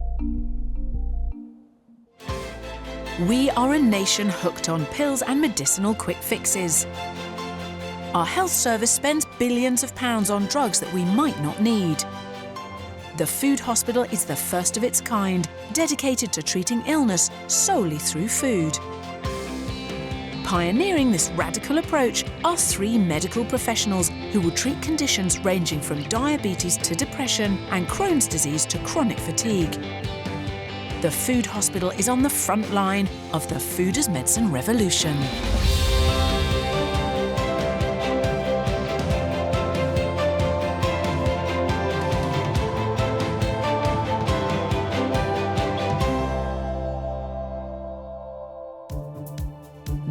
We are a nation hooked on pills and medicinal quick fixes. Our health service spends billions of pounds on drugs that we might not need. The food hospital is the first of its kind, dedicated to treating illness solely through food. Pioneering this radical approach are 3 medical professionals who will treat conditions ranging from diabetes to depression and Crohn's disease to chronic fatigue. The food hospital is on the front line of the food as medicine revolution.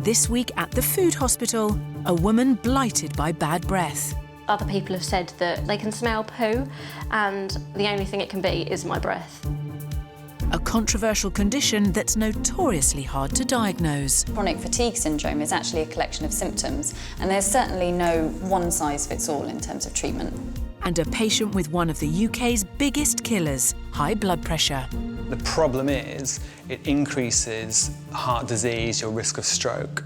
This week at the food hospital, a woman blighted by bad breath. Other people have said that they can smell poo and the only thing it can be is my breath. A controversial condition that's notoriously hard to diagnose. Chronic fatigue syndrome is actually a collection of symptoms, and there's certainly no one-size-fits-all in terms of treatment. And a patient with one of the UK's biggest killers, high blood pressure. The problem is it increases heart disease, your risk of stroke.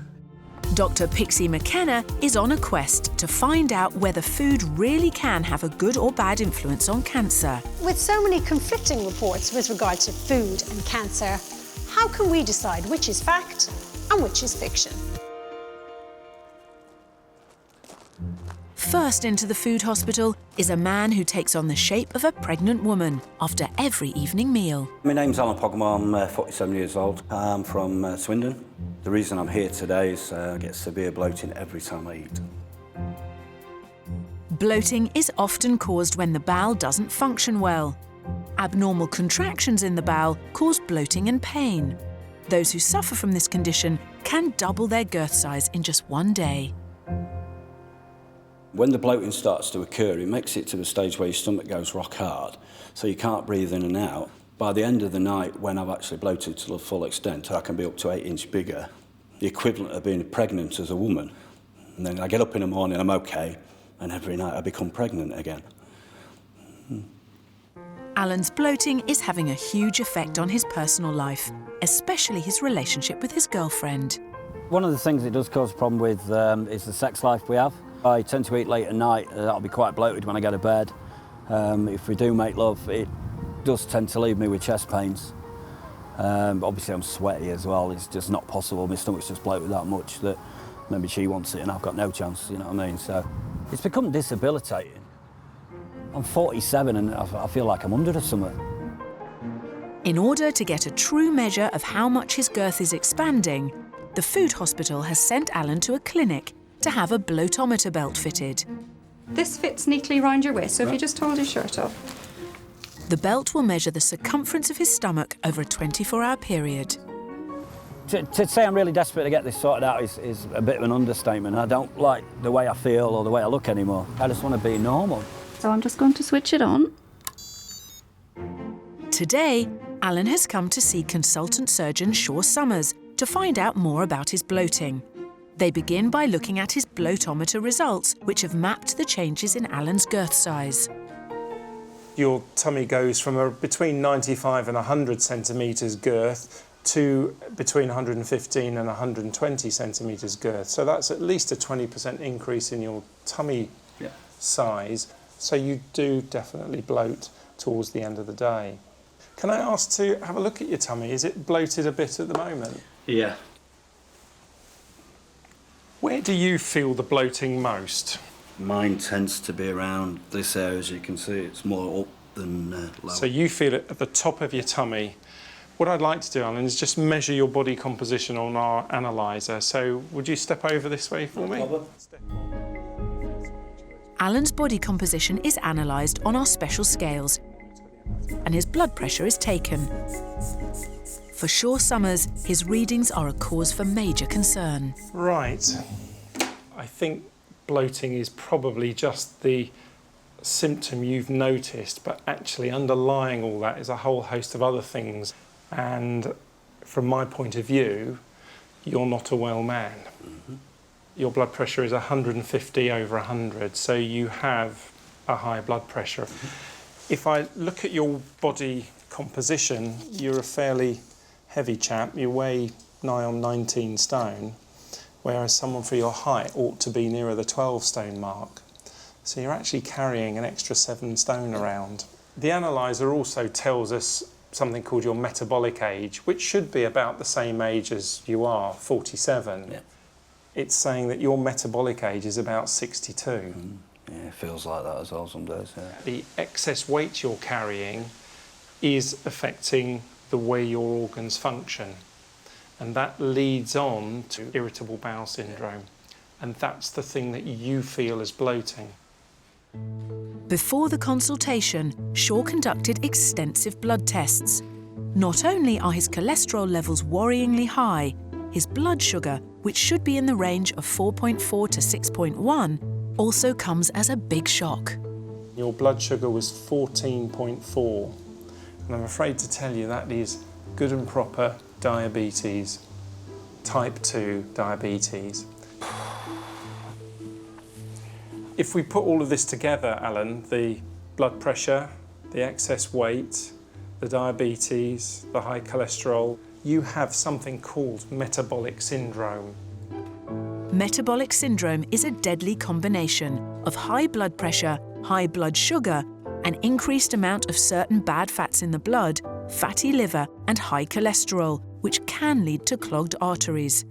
Dr. Pixie McKenna is on a quest to find out whether food really can have a good or bad influence on cancer. With so many conflicting reports with regard to food and cancer, how can we decide which is fact and which is fiction? First into the food hospital is a man who takes on the shape of a pregnant woman after every evening meal. My name's Alan Pogmore, I'm 47 years old. I'm from Swindon. The reason I'm here today is I get severe bloating every time I eat. Bloating is often caused when the bowel doesn't function well. Abnormal contractions in the bowel cause bloating and pain. Those who suffer from this condition can double their girth size in just one day. When the bloating starts to occur, it makes it to the stage where your stomach goes rock hard, so you can't breathe in and out. By the end of the night, when I've actually bloated to the full extent, I can be up to 8 inches bigger, the equivalent of being pregnant as a woman. And then I get up in the morning, I'm okay, and every night I become pregnant again. Alan's bloating is having a huge effect on his personal life, especially his relationship with his girlfriend. One of the things it does cause a problem with is the sex life we have. I tend to eat late at night. I'll be quite bloated when I go to bed. If we do make love, it does tend to leave me with chest pains. But obviously I'm sweaty as well. It's just not possible. My stomach's just bloated that much that maybe she wants it and I've got no chance, you know what I mean? So it's become debilitating. I'm 47 and I feel like I'm under something. In order to get a true measure of how much his girth is expanding, the food hospital has sent Alan to a clinic to have a bloatometer belt fitted. This fits neatly round your waist, so if you just hold your shirt up. The belt will measure the circumference of his stomach over a 24-hour period. To say I'm really desperate to get this sorted out is a bit of an understatement. I don't like the way I feel or the way I look anymore. I just want to be normal. So I'm just going to switch it on. Today, Alan has come to see consultant surgeon Shaw Summers to find out more about his bloating. They begin by looking at his bloatometer results, which have mapped the changes in Alan's girth size. Your tummy goes from between 95 and 100 centimetres girth to between 115 and 120 centimetres girth. So that's at least a 20% increase in your tummy size. So you do definitely bloat towards the end of the day. Can I ask to have a look at your tummy? Is it bloated a bit at the moment? Yeah. Where do you feel the bloating most? Mine tends to be around this area, as you can see. It's more up than lower. So you feel it at the top of your tummy. What I'd like to do, Alan, is just measure your body composition on our analyser. So would you step over this way for me? Alan's body composition is analysed on our special scales, and his blood pressure is taken. For Shaw Summers, his readings are a cause for major concern. Right. I think bloating is probably just the symptom you've noticed, but actually underlying all that is a whole host of other things. And from my point of view, you're not a well man. Mm-hmm. Your blood pressure is 150 over 100, so you have a high blood pressure. Mm-hmm. If I look at your body composition, you're a fairly heavy chap. You weigh nigh on 19 stone, whereas someone for your height ought to be nearer the 12 stone mark. So you're actually carrying an extra 7 stone around. The analyser also tells us something called your metabolic age, which should be about the same age as you are, 47. Yeah. It's saying that your metabolic age is about 62. Mm. Yeah, it feels like that as well some days, yeah. The excess weight you're carrying is affecting the way your organs function, and that leads on to irritable bowel syndrome, and that's the thing that you feel as bloating. Before the consultation, Shaw conducted extensive blood tests. Not only are his cholesterol levels worryingly high, his blood sugar, which should be in the range of 4.4 to 6.1, also comes as a big shock. Your blood sugar was 14.4. And I'm afraid to tell you that is good and proper diabetes, type 2 diabetes. If we put all of this together, Alan, the blood pressure, the excess weight, the diabetes, the high cholesterol, you have something called metabolic syndrome. Metabolic syndrome is a deadly combination of high blood pressure, high blood sugar, an increased amount of certain bad fats in the blood, fatty liver and high cholesterol, which can lead to clogged arteries.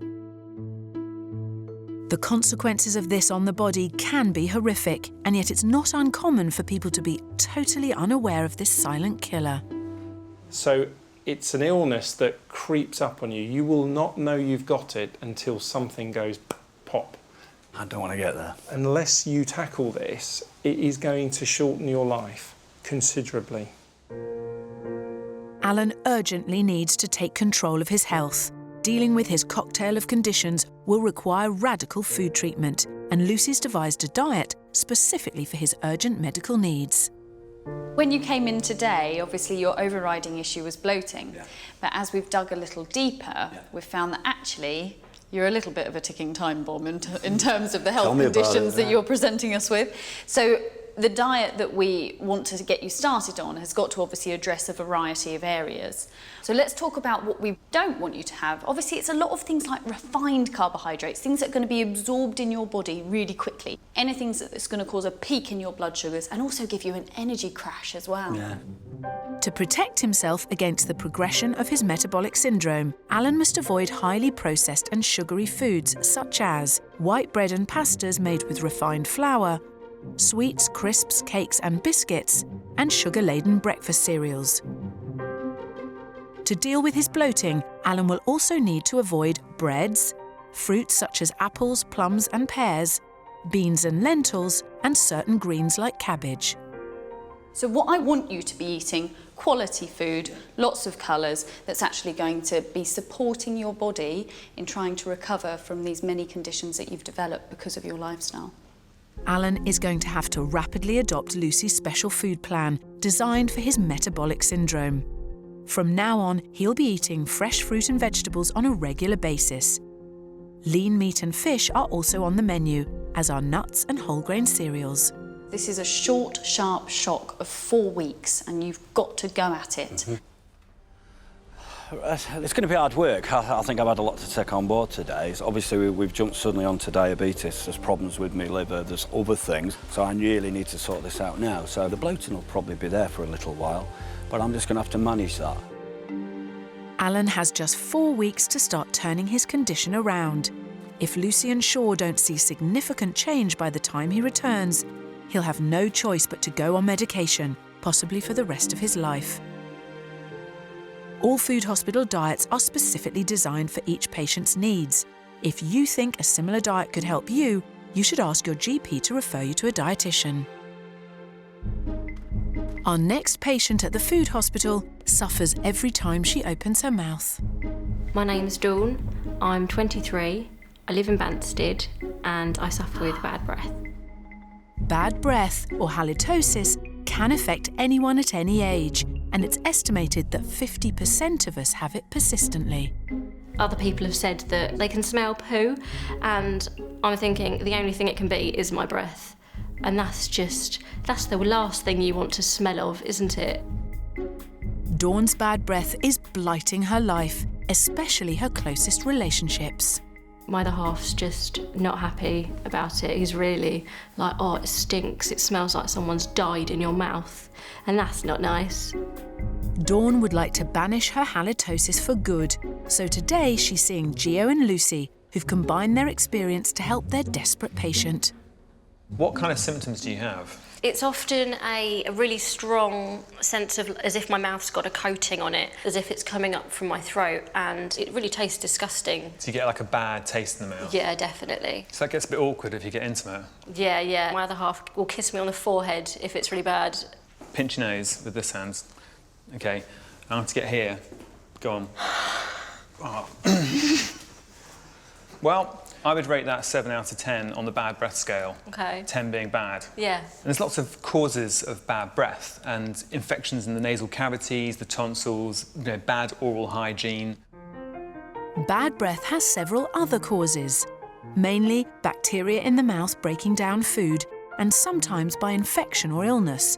The consequences of this on the body can be horrific, and yet it's not uncommon for people to be totally unaware of this silent killer. So it's an illness that creeps up on you. You will not know you've got it until something goes pop. I don't want to get there. Unless you tackle this, it is going to shorten your life considerably. Alan urgently needs to take control of his health. Dealing with his cocktail of conditions will require radical food treatment, and Lucy's devised a diet specifically for his urgent medical needs. When you came in today, obviously your overriding issue was bloating. Yeah. But as we've dug a little deeper, we've found that actually you're a little bit of a ticking time bomb in terms of the health conditions that you're presenting us with. So the diet that we want to get you started on has got to obviously address a variety of areas. So let's talk about what we don't want you to have. Obviously, it's a lot of things like refined carbohydrates, things that are going to be absorbed in your body really quickly. Anything that's going to cause a peak in your blood sugars and also give you an energy crash as well. Yeah. To protect himself against the progression of his metabolic syndrome, Alan must avoid highly processed and sugary foods such as white bread and pastas made with refined flour, sweets, crisps, cakes and biscuits, and sugar-laden breakfast cereals. To deal with his bloating, Alan will also need to avoid breads, fruits such as apples, plums and pears, beans and lentils, and certain greens like cabbage. So what I want you to be eating, quality food, lots of colours, that's actually going to be supporting your body in trying to recover from these many conditions that you've developed because of your lifestyle. Alan is going to have to rapidly adopt Lucy's special food plan, designed for his metabolic syndrome. From now on, he'll be eating fresh fruit and vegetables on a regular basis. Lean meat and fish are also on the menu, as are nuts and whole grain cereals. This is a short, sharp shock of 4 weeks, and you've got to go at it. It's going to be hard work. I think I've had a lot to take on board today. Obviously, we've jumped suddenly onto diabetes. There's problems with my liver, there's other things, so I really need to sort this out now. So the bloating will probably be there for a little while, but I'm just going to have to manage that. Alan has just 4 weeks to start turning his condition around. If Lucy and Shaw don't see significant change by the time he returns, he'll have no choice but to go on medication, possibly for the rest of his life. All food hospital diets are specifically designed for each patient's needs. If you think a similar diet could help you, you should ask your GP to refer you to a dietitian. Our next patient at the food hospital suffers every time she opens her mouth. My name's Dawn, I'm 23, I live in Banstead and I suffer with bad breath. Bad breath, or halitosis, can affect anyone at any age, and it's estimated that 50% of us have it persistently. Other people have said that they can smell poo, and I'm thinking the only thing it can be is my breath. And that's the last thing you want to smell of, isn't it? Dawn's bad breath is blighting her life, especially her closest relationships. My other half's just not happy about it. He's really like, oh, it stinks. It smells like someone's died in your mouth. And that's not nice. Dawn would like to banish her halitosis for good. So today she's seeing Gio and Lucy, who've combined their experience to help their desperate patient. What kind of symptoms do you have? It's often a really strong sense of as if my mouth's got a coating on it, as if it's coming up from my throat, and it really tastes disgusting. So you get like a bad taste in the mouth? Yeah, definitely. So that gets a bit awkward if you get intimate? Yeah. My other half will kiss me on the forehead if it's really bad. Pinch your nose with this hand. OK, I have to get here. Go on. Oh. Well, I would rate that 7 out of 10 on the bad breath scale. OK. 10 being bad. Yeah. And there's lots of causes of bad breath, and infections in the nasal cavities, the tonsils, bad oral hygiene. Bad breath has several other causes, mainly bacteria in the mouth breaking down food, and sometimes by infection or illness.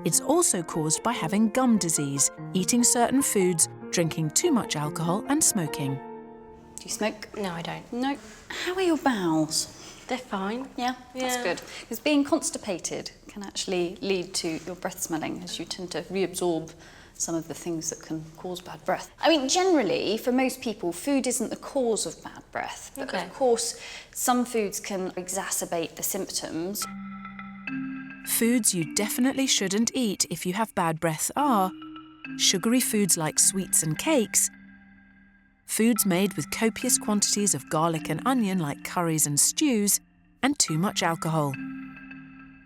It's also caused by having gum disease, eating certain foods, drinking too much alcohol, and smoking. Do you smoke? No, I don't. No. How are your bowels? They're fine. Yeah, that's good. Because being constipated can actually lead to your breath smelling, as you tend to reabsorb some of the things that can cause bad breath. I mean, generally, for most people, food isn't the cause of bad breath. But of course, some foods can exacerbate the symptoms. Foods you definitely shouldn't eat if you have bad breath are sugary foods like sweets and cakes, foods made with copious quantities of garlic and onion like curries and stews, and too much alcohol.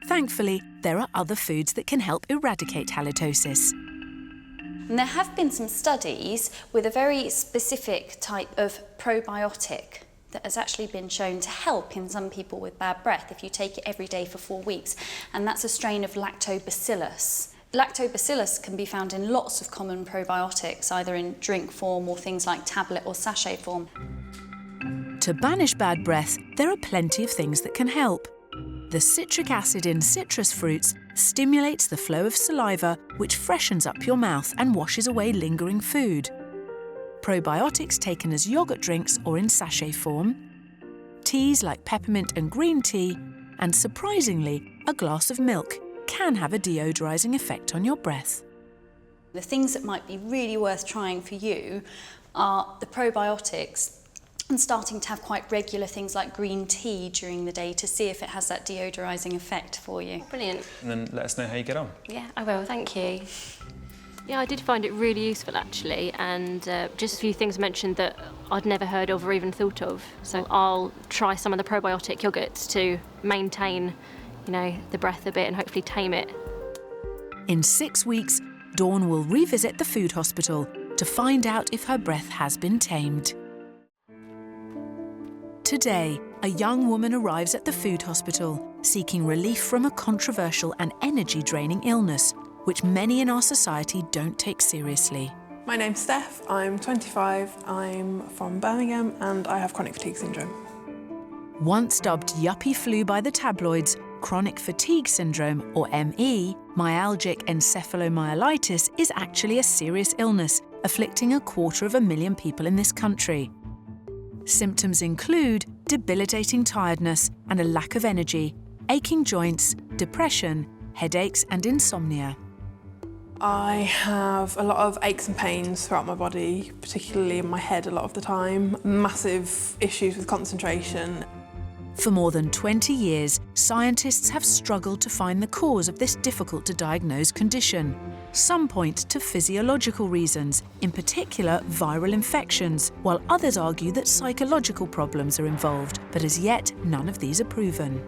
Thankfully, there are other foods that can help eradicate halitosis. And there have been some studies with a very specific type of probiotic that has actually been shown to help in some people with bad breath if you take it every day for 4 weeks, and that's a strain of lactobacillus. Lactobacillus can be found in lots of common probiotics, either in drink form or things like tablet or sachet form. To banish bad breath, there are plenty of things that can help. The citric acid in citrus fruits stimulates the flow of saliva, which freshens up your mouth and washes away lingering food. Probiotics taken as yogurt drinks or in sachet form, teas like peppermint and green tea, and surprisingly, a glass of milk can have a deodorising effect on your breath. The things that might be really worth trying for you are the probiotics and starting to have quite regular things like green tea during the day to see if it has that deodorising effect for you. Brilliant. And then let us know how you get on. Yeah, I will, thank you. Yeah, I did find it really useful actually, and just a few things mentioned that I'd never heard of or even thought of. So I'll try some of the probiotic yogurts to maintain, the breath a bit and hopefully tame it. In 6 weeks, Dawn will revisit the food hospital to find out if her breath has been tamed. Today, a young woman arrives at the food hospital seeking relief from a controversial and energy-draining illness, which many in our society don't take seriously. My name's Steph, I'm 25, I'm from Birmingham and I have chronic fatigue syndrome. Once dubbed yuppie flu by the tabloids, chronic fatigue syndrome, or ME, myalgic encephalomyelitis, is actually a serious illness afflicting 250,000 people in this country. Symptoms include debilitating tiredness and a lack of energy, aching joints, depression, headaches and insomnia. I have a lot of aches and pains throughout my body, particularly in my head a lot of the time, massive issues with concentration. For more than 20 years, scientists have struggled to find the cause of this difficult-to-diagnose condition. Some point to physiological reasons, in particular viral infections, while others argue that psychological problems are involved, but as yet none of these are proven.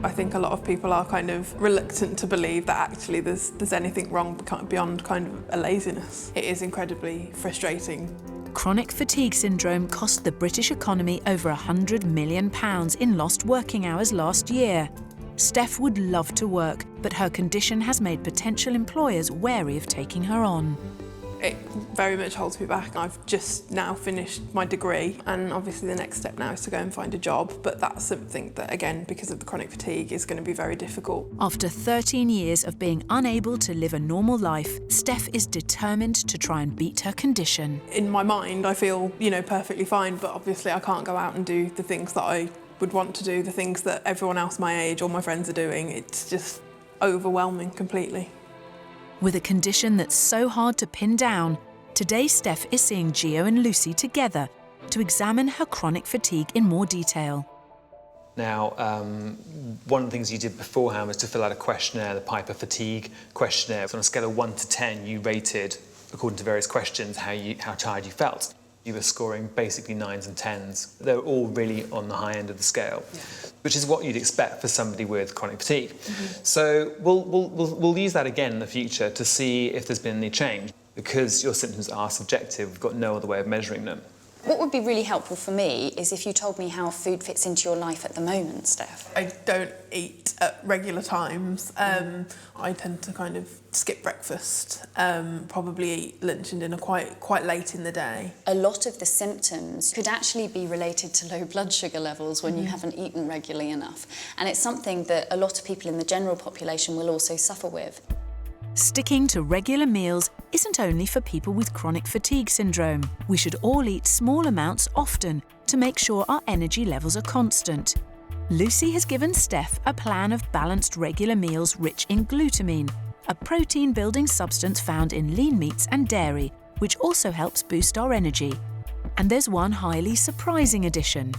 I think a lot of people are kind of reluctant to believe that actually there's anything wrong beyond kind of a laziness. It is incredibly frustrating. Chronic fatigue syndrome cost the British economy over £100 million in lost working hours last year. Steph would love to work, but her condition has made potential employers wary of taking her on. It very much holds me back. I've just now finished my degree and obviously the next step now is to go and find a job, but that's something that, again, because of the chronic fatigue, is going to be very difficult. After 13 years of being unable to live a normal life, Steph is determined to try and beat her condition. In my mind, I feel, perfectly fine, but obviously I can't go out and do the things that I would want to do, the things that everyone else my age or my friends are doing. It's just overwhelming completely. With a condition that's so hard to pin down, today Steph is seeing Gio and Lucy together to examine her chronic fatigue in more detail. Now, one of the things you did beforehand was to fill out a questionnaire, the Piper Fatigue Questionnaire. So on a scale of 1 to 10, you rated, according to various questions, how tired you felt. You were scoring basically 9s and 10s. They were all really on the high end of the scale, which is what you'd expect for somebody with chronic fatigue. So we'll use that again in the future to see if there's been any change. Because your symptoms are subjective, we've got no other way of measuring them. What would be really helpful for me is if you told me how food fits into your life at the moment, Steph. I don't eat at regular times. I tend to kind of skip breakfast, probably eat lunch and dinner quite late in the day. A lot of the symptoms could actually be related to low blood sugar levels when you haven't eaten regularly enough. And it's something that a lot of people in the general population will also suffer with. Sticking to regular meals isn't only for people with chronic fatigue syndrome. We should all eat small amounts often to make sure our energy levels are constant. Lucy has given Steph a plan of balanced regular meals rich in glutamine, a protein-building substance found in lean meats and dairy, which also helps boost our energy. And there's one highly surprising addition.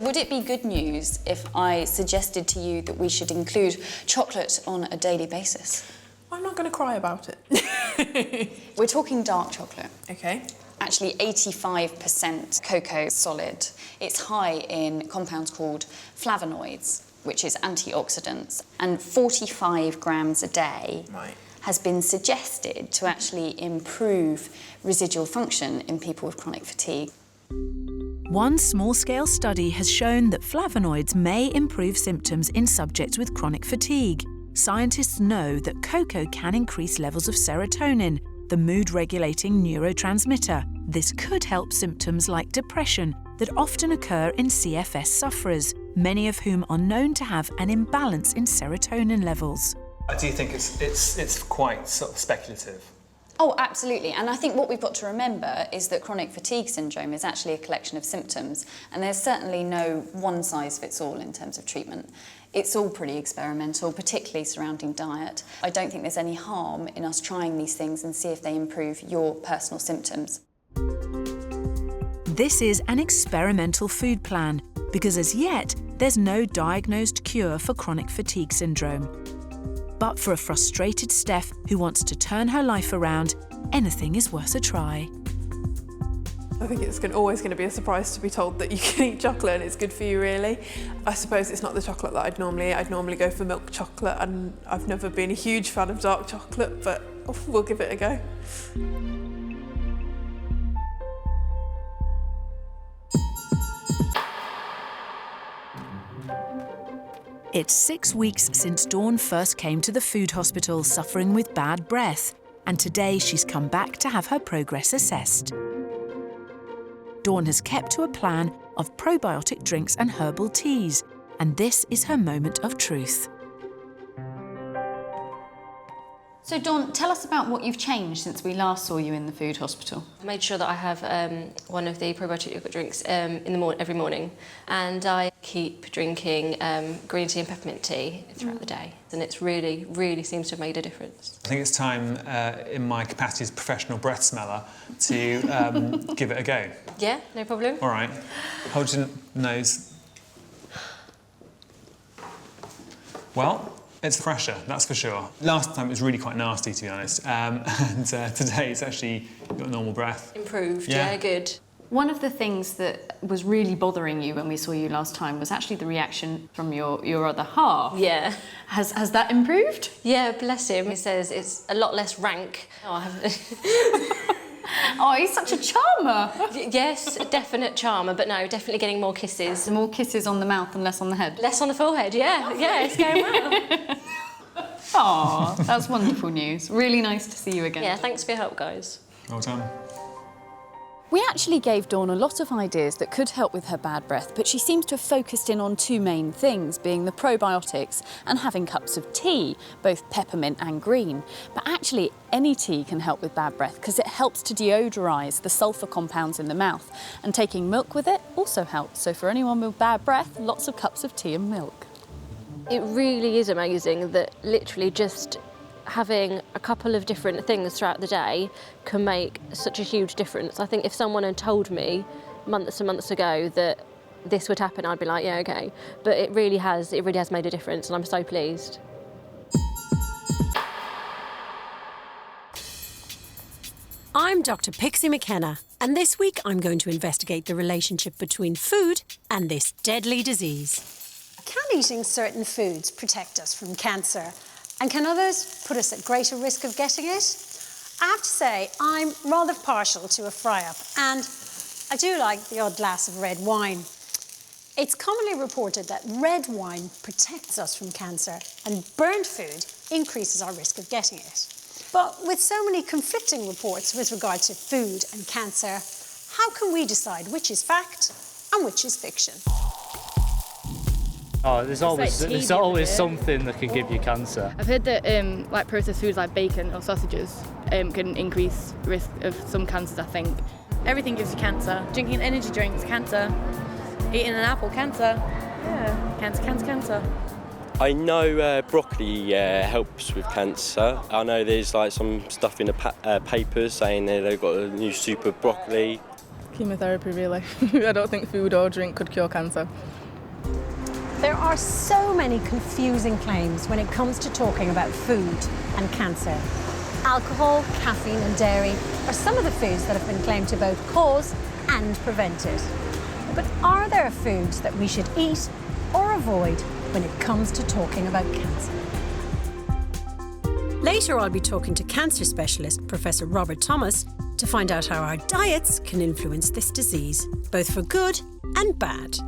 Would it be good news if I suggested to you that we should include chocolate on a daily basis? I'm not going to cry about it. We're talking dark chocolate. Okay. Actually 85% cocoa solid. It's high in compounds called flavonoids, which is antioxidants, and 45 grams a day has been suggested to actually improve residual function in people with chronic fatigue. One small-scale study has shown that flavonoids may improve symptoms in subjects with chronic fatigue. Scientists know that cocoa can increase levels of serotonin, the mood-regulating neurotransmitter. This could help symptoms like depression that often occur in CFS sufferers, many of whom are known to have an imbalance in serotonin levels. I do think it's quite sort of speculative. Oh, absolutely. And I think what we've got to remember is that chronic fatigue syndrome is actually a collection of symptoms, and there's certainly no one-size-fits-all in terms of treatment. It's all pretty experimental, particularly surrounding diet. I don't think there's any harm in us trying these things and see if they improve your personal symptoms. This is an experimental food plan because as yet, there's no diagnosed cure for chronic fatigue syndrome. But for a frustrated Steph who wants to turn her life around, anything is worth a try. I think it's always going to be a surprise to be told that you can eat chocolate and it's good for you, really. I suppose it's not the chocolate that I'd normally eat. I'd normally go for milk chocolate, and I've never been a huge fan of dark chocolate, but we'll give it a go. It's 6 weeks since Dawn first came to the food hospital suffering with bad breath, and today she's come back to have her progress assessed. Dawn has kept to a plan of probiotic drinks and herbal teas, and this is her moment of truth. So Dawn, tell us about what you've changed since we last saw you in the food hospital. I made sure that I have one of the probiotic yogurt drinks every morning, and I keep drinking green tea and peppermint tea throughout the day, and it's really seems to have made a difference. I think it's time, in my capacity as professional breath smeller, to give it a go. Yeah, no problem. All right, hold your nose. Well, it's fresher, that's for sure. Last time it was really quite nasty, to be honest, and today it's actually got normal breath. Improved, yeah, good. One of the things that was really bothering you when we saw you last time was actually the reaction from your other half. Yeah. Has that improved? Yeah, bless him. He says it's a lot less rank. Oh, I haven't. Oh, he's such a charmer. Yes, a definite charmer, but no, definitely getting more kisses. More kisses on the mouth and less on the head? Less on the forehead, yeah. Yeah, it's going well. Aw, that's wonderful news. Really nice to see you again. Yeah, thanks for your help, guys. Well done. We actually gave Dawn a lot of ideas that could help with her bad breath, but she seems to have focused in on two main things, being the probiotics and having cups of tea, both peppermint and green. But actually, any tea can help with bad breath because it helps to deodorise the sulphur compounds in the mouth, and taking milk with it also helps. So for anyone with bad breath, lots of cups of tea and milk. It really is amazing that literally just having a couple of different things throughout the day can make such a huge difference. I think if someone had told me months and months ago that this would happen, I'd be like, yeah, okay. But it really has made a difference, and I'm so pleased. I'm Dr. Pixie McKenna, and this week I'm going to investigate the relationship between food and this deadly disease. Can eating certain foods protect us from cancer? And can others put us at greater risk of getting it? I have to say, I'm rather partial to a fry-up, and I do like the odd glass of red wine. It's commonly reported that red wine protects us from cancer, and burnt food increases our risk of getting it. But with so many conflicting reports with regard to food and cancer, how can we decide which is fact and which is fiction? Oh, there's always something that can give you cancer. I've heard that like processed foods like bacon or sausages can increase risk of some cancers, I think. Everything gives you cancer. Drinking energy drinks, cancer. Eating an apple, cancer. Yeah, cancer. I know broccoli helps with cancer. I know there's like some stuff in the papers saying that they've got a new super broccoli. Chemotherapy, really. I don't think food or drink could cure cancer. There are so many confusing claims when it comes to talking about food and cancer. Alcohol, caffeine and dairy are some of the foods that have been claimed to both cause and prevent it. But are there foods that we should eat or avoid when it comes to talking about cancer? Later, I'll be talking to cancer specialist Professor Robert Thomas to find out how our diets can influence this disease, both for good and bad.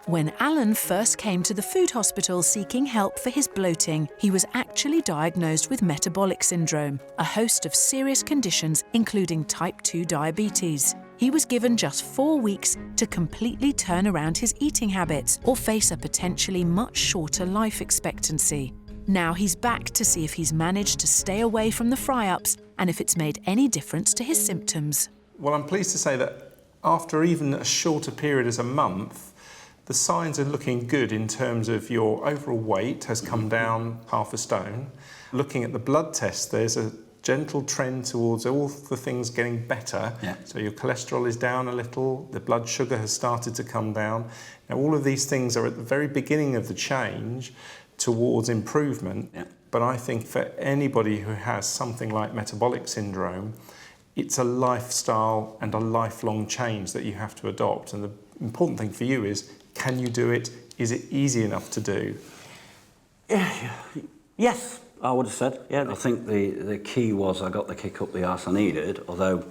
When Alan first came to the food hospital seeking help for his bloating, he was actually diagnosed with metabolic syndrome, a host of serious conditions including type 2 diabetes. He was given just 4 weeks to completely turn around his eating habits or face a potentially much shorter life expectancy. Now he's back to see if he's managed to stay away from the fry-ups and if it's made any difference to his symptoms. Well, I'm pleased to say that after even a shorter period as a month, the signs are looking good in terms of your overall weight has come down 0.5 stone. Looking at the blood test, there's a gentle trend towards all the things getting better. Yeah. So your cholesterol is down a little, the blood sugar has started to come down. Now all of these things are at the very beginning of the change towards improvement. Yeah. But I think for anybody who has something like metabolic syndrome, it's a lifestyle and a lifelong change that you have to adopt. And the important thing for you is, can you do it? Is it easy enough to do? Yes, I would have said. Yeah, I think the key was I got the kick up the arse I needed, although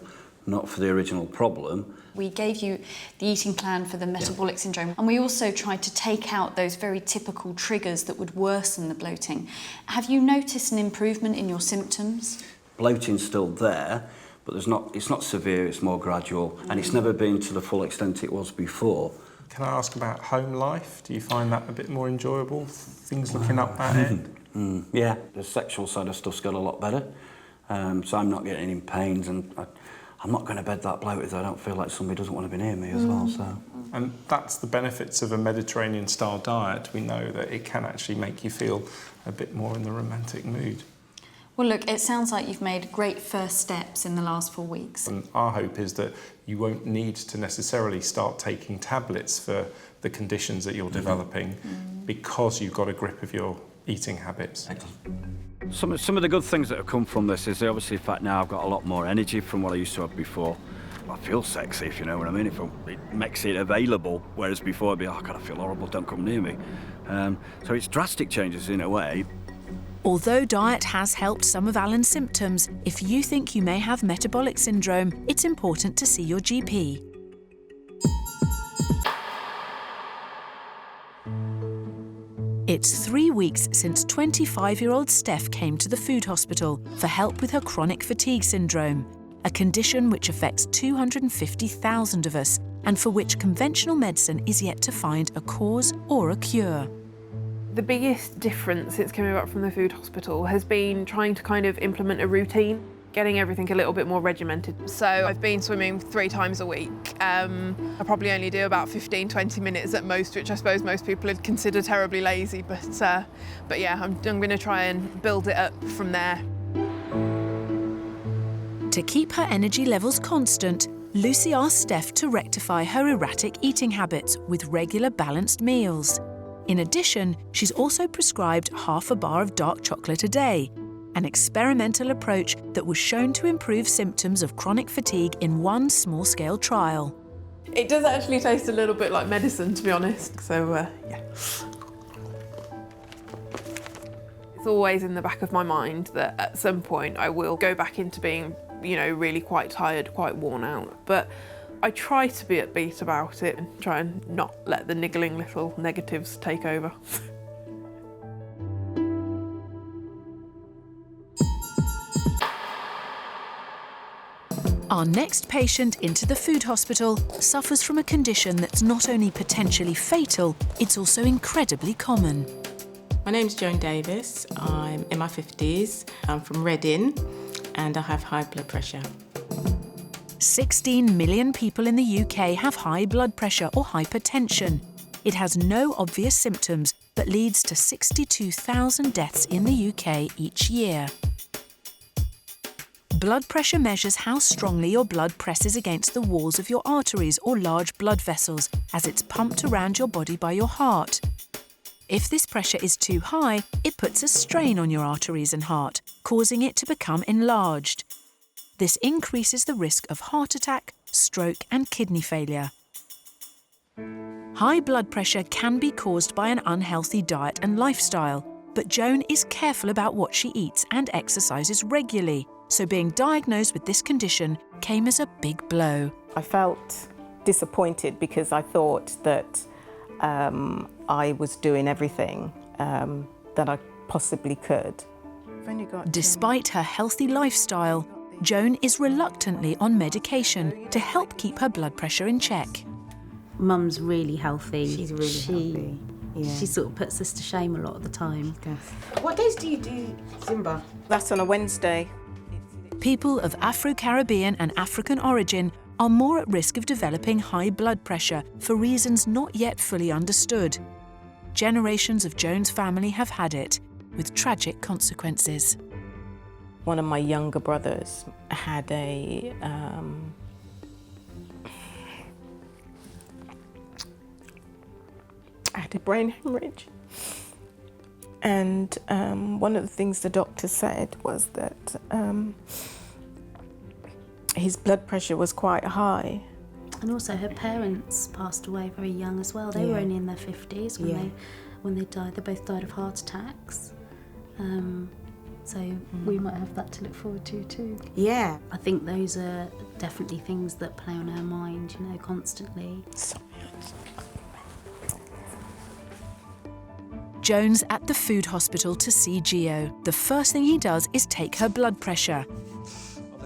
not for the original problem. We gave you the eating plan for the metabolic syndrome, and we also tried to take out those very typical triggers that would worsen the bloating. Have you noticed an improvement in your symptoms? Bloating's still there, but it's not severe, it's more gradual, and it's never been to the full extent it was before. Can I ask about home life? Do you find that a bit more enjoyable? Things looking up that end? Yeah, the sexual side of stuff's got a lot better, so I'm not getting any pains, and I'm not going to bed that bloated. I don't feel like somebody doesn't want to be near me as well. So, and that's the benefits of a Mediterranean-style diet. We know that it can actually make you feel a bit more in the romantic mood. Well, look, it sounds like you've made great first steps in the last 4 weeks. And our hope is that you won't need to necessarily start taking tablets for the conditions that you're developing because you've got a grip of your eating habits. some of the good things that have come from this is obviously the fact now I've got a lot more energy from what I used to have before. I feel sexy, if you know what I mean. It makes it available, whereas before I'd be, oh God, I feel horrible, don't come near me. So it's drastic changes in a way. Although diet has helped some of Alan's symptoms, if you think you may have metabolic syndrome, it's important to see your GP. It's 3 weeks since 25-year-old Steph came to the food hospital for help with her chronic fatigue syndrome, a condition which affects 250,000 of us and for which conventional medicine is yet to find a cause or a cure. The biggest difference since coming back from the food hospital has been trying to kind of implement a routine, getting everything a little bit more regimented. So I've been swimming 3 times a week. I probably only do about 15-20 minutes at most, which I suppose most people would consider terribly lazy, but yeah, I'm going to try and build it up from there. To keep her energy levels constant, Lucy asked Steph to rectify her erratic eating habits with regular balanced meals. In addition, she's also prescribed half a bar of dark chocolate a day, an experimental approach that was shown to improve symptoms of chronic fatigue in one small-scale trial. It does actually taste a little bit like medicine, to be honest, so yeah. It's always in the back of my mind that at some point I will go back into being, you know, really quite tired, quite worn out, but I try to be upbeat about it and try and not let the niggling little negatives take over. Our next patient into the food hospital suffers from a condition that's not only potentially fatal, it's also incredibly common. My name's Joan Davis. I'm in my 50s. I'm from Reading and I have high blood pressure. 16 million people in the UK have high blood pressure or hypertension. It has no obvious symptoms, but leads to 62,000 deaths in the UK each year. Blood pressure measures how strongly your blood presses against the walls of your arteries or large blood vessels as it's pumped around your body by your heart. If this pressure is too high, it puts a strain on your arteries and heart, causing it to become enlarged. This increases the risk of heart attack, stroke and kidney failure. High blood pressure can be caused by an unhealthy diet and lifestyle, but Joan is careful about what she eats and exercises regularly, so being diagnosed with this condition came as a big blow. I felt disappointed because I thought that I was doing everything that I possibly could. Despite her healthy lifestyle, Joan is reluctantly on medication to help keep her blood pressure in check. Mum's really healthy. She's really healthy. Yeah. She sort of puts us to shame a lot of the time. What days do you do Zumba? That's on a Wednesday. People of Afro-Caribbean and African origin are more at risk of developing high blood pressure for reasons not yet fully understood. Generations of Joan's family have had it, with tragic consequences. One of my younger brothers had a brain hemorrhage. And one of the things the doctor said was that his blood pressure was quite high. And also her parents passed away very young as well. They were only in their 50s when they died. They both died of heart attacks. So we might have that to look forward to too. Yeah. I think those are definitely things that play on her mind, you know, constantly. Joan's at the food hospital to see Gio. The first thing he does is take her blood pressure.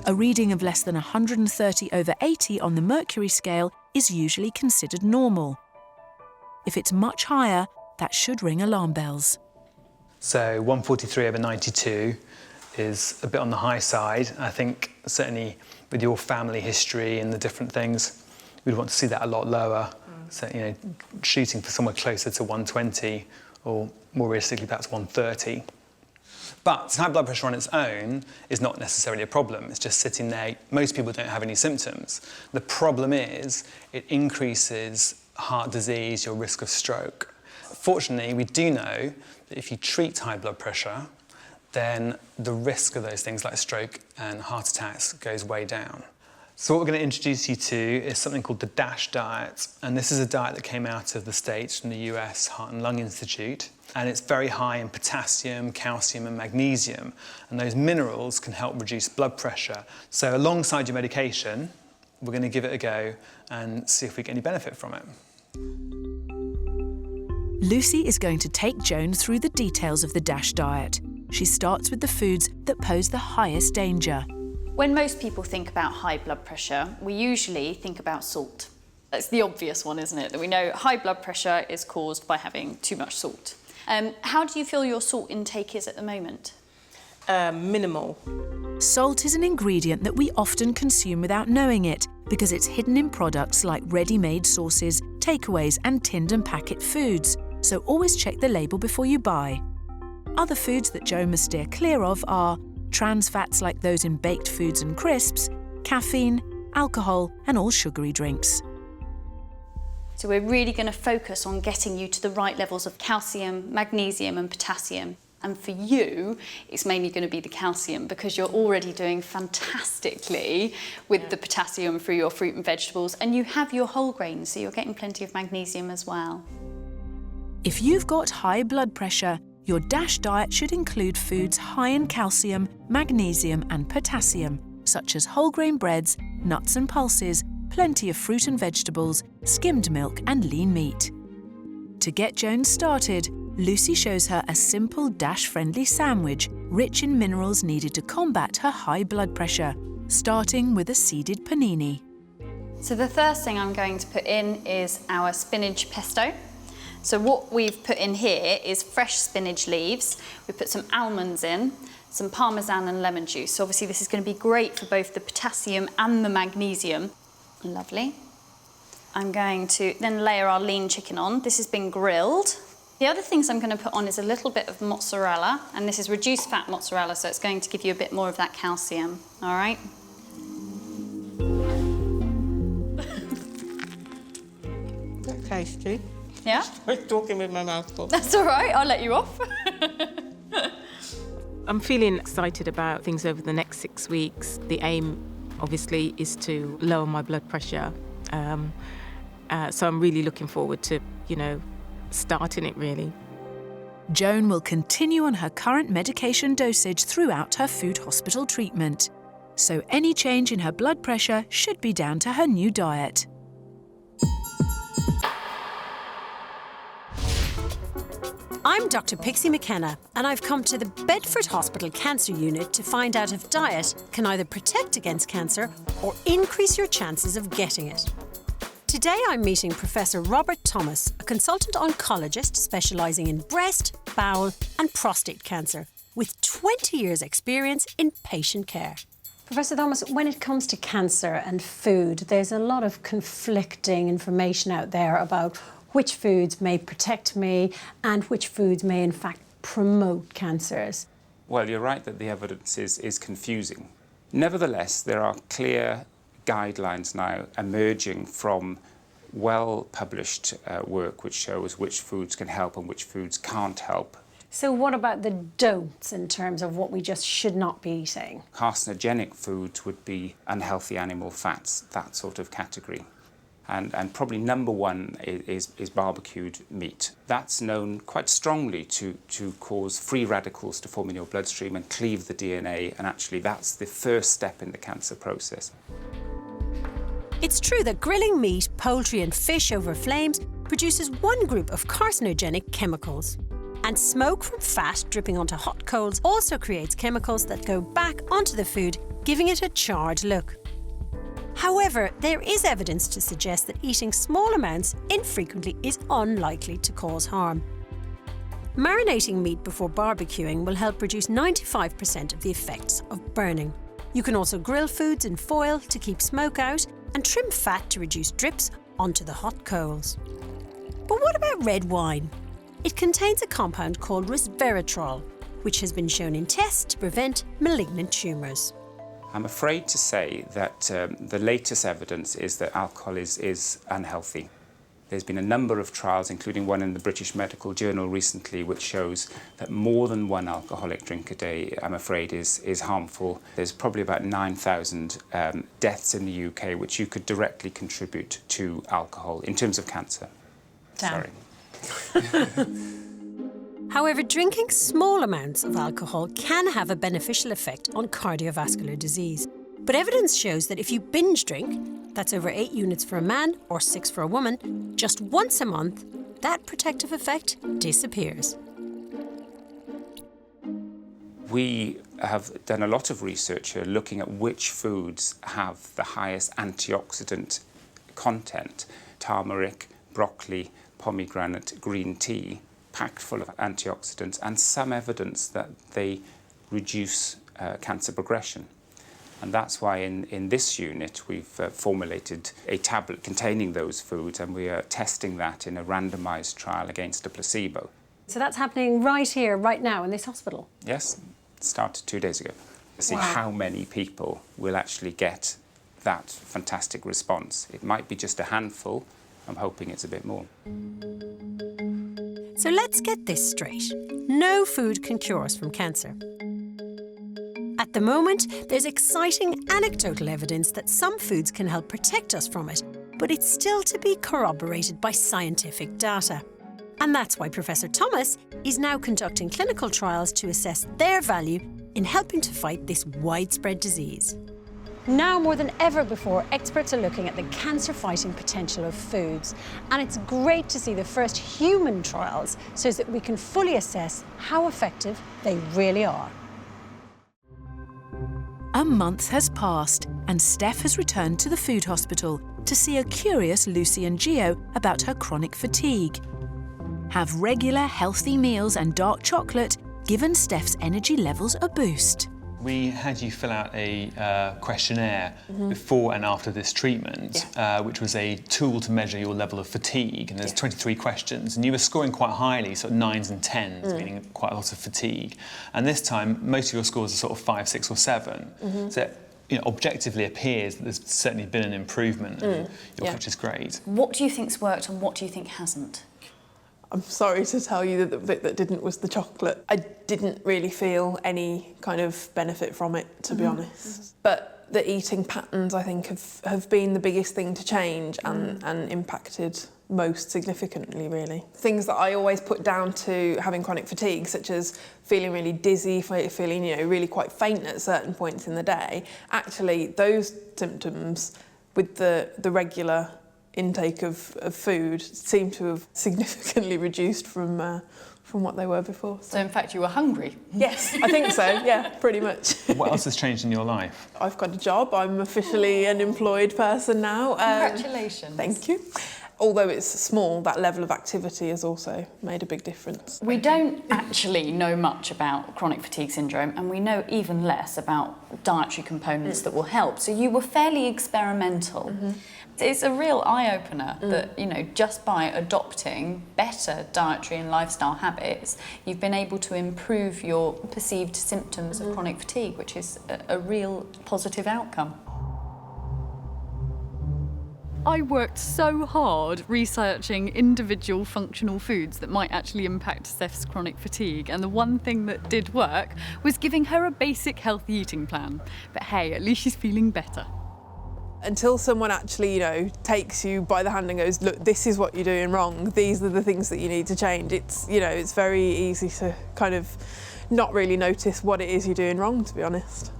A reading of less than 130/80 on the mercury scale is usually considered normal. If it's much higher, that should ring alarm bells. So 143/92 is a bit on the high side. I think certainly with your family history and the different things, we'd want to see that a lot lower. So, you know, shooting for somewhere closer to 120 or more realistically perhaps 130. But high blood pressure on its own is not necessarily a problem. It's just sitting there. Most people don't have any symptoms. The problem is it increases heart disease, your risk of stroke. Fortunately, we do know that if you treat high blood pressure, then the risk of those things like stroke and heart attacks goes way down. So what we're going to introduce you to is something called the DASH diet. And this is a diet that came out of the States from the US Heart and Lung Institute. And it's very high in potassium, calcium and magnesium. And those minerals can help reduce blood pressure. So alongside your medication, we're going to give it a go and see if we get any benefit from it. Lucy is going to take Joan through the details of the DASH diet. She starts with the foods that pose the highest danger. When most people think about high blood pressure, we usually think about salt. That's the obvious one, isn't it? That we know high blood pressure is caused by having too much salt. How do you feel your salt intake is at the moment? Minimal. Salt is an ingredient that we often consume without knowing it because it's hidden in products like ready-made sauces, takeaways and tinned and packet foods. So always check the label before you buy. Other foods that Joan must steer clear of are trans fats like those in baked foods and crisps, caffeine, alcohol and all sugary drinks. So we're really going to focus on getting you to the right levels of calcium, magnesium and potassium. And for you, it's mainly going to be the calcium because you're already doing fantastically with the potassium through your fruit and vegetables, and you have your whole grains, so you're getting plenty of magnesium as well. If you've got high blood pressure, your DASH diet should include foods high in calcium, magnesium and potassium, such as whole grain breads, nuts and pulses, plenty of fruit and vegetables, skimmed milk and lean meat. To get Joan started, Lucy shows her a simple DASH-friendly sandwich rich in minerals needed to combat her high blood pressure, starting with a seeded panini. So the first thing I'm going to put in is our spinach pesto. So what we've put in here is fresh spinach leaves. We put some almonds in, some parmesan and lemon juice. So obviously this is going to be great for both the potassium and the magnesium. Lovely. I'm going to then layer our lean chicken on. This has been grilled. The other things I'm going to put on is a little bit of mozzarella, and this is reduced fat mozzarella, so it's going to give you a bit more of that calcium, all right? That's tasty. Yeah? I'm talking with my mouth full. That's all right, I'll let you off. I'm feeling excited about things over the next 6 weeks. The aim, obviously, is to lower my blood pressure. So I'm really looking forward to, starting it, really. Joan will continue on her current medication dosage throughout her food hospital treatment. So any change in her blood pressure should be down to her new diet. I'm Dr. Pixie McKenna, and I've come to the Bedford Hospital Cancer Unit to find out if diet can either protect against cancer or increase your chances of getting it. Today I'm meeting Professor Robert Thomas, a consultant oncologist specialising in breast, bowel and prostate cancer, with 20 years' experience in patient care. Professor Thomas, when it comes to cancer and food, there's a lot of conflicting information out there about which foods may protect me and which foods may in fact promote cancers. Well, you're right that the evidence is confusing. Nevertheless, there are clear guidelines now emerging from well-published work which shows which foods can help and which foods can't help. So what about the don'ts in terms of what we just should not be eating? Carcinogenic foods would be unhealthy animal fats, that sort of category. And probably number one is barbecued meat. That's known quite strongly to cause free radicals to form in your bloodstream and cleave the DNA, and actually that's the first step in the cancer process. It's true that grilling meat, poultry and fish over flames produces one group of carcinogenic chemicals. And smoke from fat dripping onto hot coals also creates chemicals that go back onto the food, giving it a charred look. However, there is evidence to suggest that eating small amounts infrequently is unlikely to cause harm. Marinating meat before barbecuing will help reduce 95% of the effects of burning. You can also grill foods in foil to keep smoke out and trim fat to reduce drips onto the hot coals. But what about red wine? It contains a compound called resveratrol, which has been shown in tests to prevent malignant tumours. I'm afraid to say that the latest evidence is that alcohol is unhealthy. There's been a number of trials, including one in the British Medical Journal recently, which shows that more than one alcoholic drink a day, I'm afraid, is harmful. There's probably about 9,000 deaths in the UK, which you could directly contribute to alcohol in terms of cancer. Damn. Sorry. However, drinking small amounts of alcohol can have a beneficial effect on cardiovascular disease. But evidence shows that if you binge drink, that's over 8 units for a man or 6 for a woman, just once a month, that protective effect disappears. We have done a lot of research here looking at which foods have the highest antioxidant content. Turmeric, broccoli, pomegranate, green tea, packed full of antioxidants, and some evidence that they reduce cancer progression. And that's why in this unit we've formulated a tablet containing those foods, and we are testing that in a randomised trial against a placebo. So that's happening right here, right now in this hospital? Yes, it started 2 days ago. To see Wow. how many people will actually get that fantastic response. It might be just a handful. I'm hoping it's a bit more. So let's get this straight. No food can cure us from cancer. At the moment, there's exciting anecdotal evidence that some foods can help protect us from it, but it's still to be corroborated by scientific data. And that's why Professor Thomas is now conducting clinical trials to assess their value in helping to fight this widespread disease. Now more than ever before, experts are looking at the cancer-fighting potential of foods. And it's great to see the first human trials so that we can fully assess how effective they really are. A month has passed and Steph has returned to the food hospital to see a curious Lucy and Gio about her chronic fatigue. Have regular, healthy meals and dark chocolate given Steph's energy levels a boost? We had you fill out a questionnaire before and after this treatment, which was a tool to measure your level of fatigue. And there's 23 questions, and you were scoring quite highly, sort of 9s and 10s, meaning quite a lot of fatigue. And this time, most of your scores are sort of 5, 6 or 7. So it objectively appears that there's certainly been an improvement, and which is great. What do you think's worked and what do you think hasn't? I'm sorry to tell you that the bit that didn't was the chocolate. I didn't really feel any kind of benefit from it, to be honest. But the eating patterns, I think, have been the biggest thing to change and impacted most significantly, really. Things that I always put down to having chronic fatigue, such as feeling really dizzy, feeling, really quite faint at certain points in the day, actually those symptoms with the regular intake of food seem to have significantly reduced from what they were before. So in fact you were hungry? Yes, I think so, yeah, pretty much. What else has changed in your life? I've got a job, I'm officially an employed person now. Congratulations. Thank you. although it's small, that level of activity has also made a big difference. We don't actually know much about chronic fatigue syndrome, and we know even less about dietary components that will help. So you were fairly experimental. It's a real eye-opener that, you know, just by adopting better dietary and lifestyle habits, you've been able to improve your perceived symptoms of chronic fatigue, which is a real positive outcome. I worked so hard researching individual functional foods that might actually impact Steph's chronic fatigue, and the one thing that did work was giving her a basic healthy eating plan. But hey, at least she's feeling better. Until someone actually, you know, takes you by the hand and goes, look, this is what you're doing wrong, these are the things that you need to change, it's, you know, it's very easy to kind of not really notice what it is you're doing wrong, to be honest.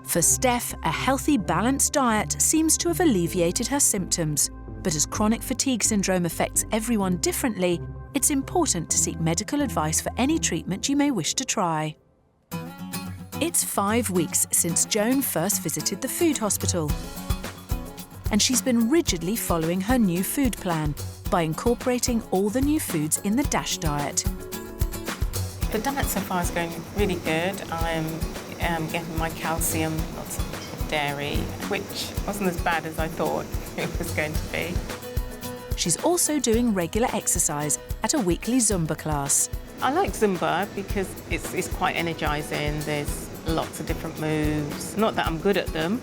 For Steph, a healthy, balanced diet seems to have alleviated her symptoms. But as chronic fatigue syndrome affects everyone differently, it's important to seek medical advice for any treatment you may wish to try. It's 5 weeks since Joan first visited the food hospital. And she's been rigidly following her new food plan by incorporating all the new foods in the DASH diet. The diet so far is going really good. I'm getting my calcium, lots of dairy, which wasn't as bad as I thought it was going to be. She's also doing regular exercise at a weekly Zumba class. I like Zumba because it's quite energising. There's lots of different moves. Not that I'm good at them.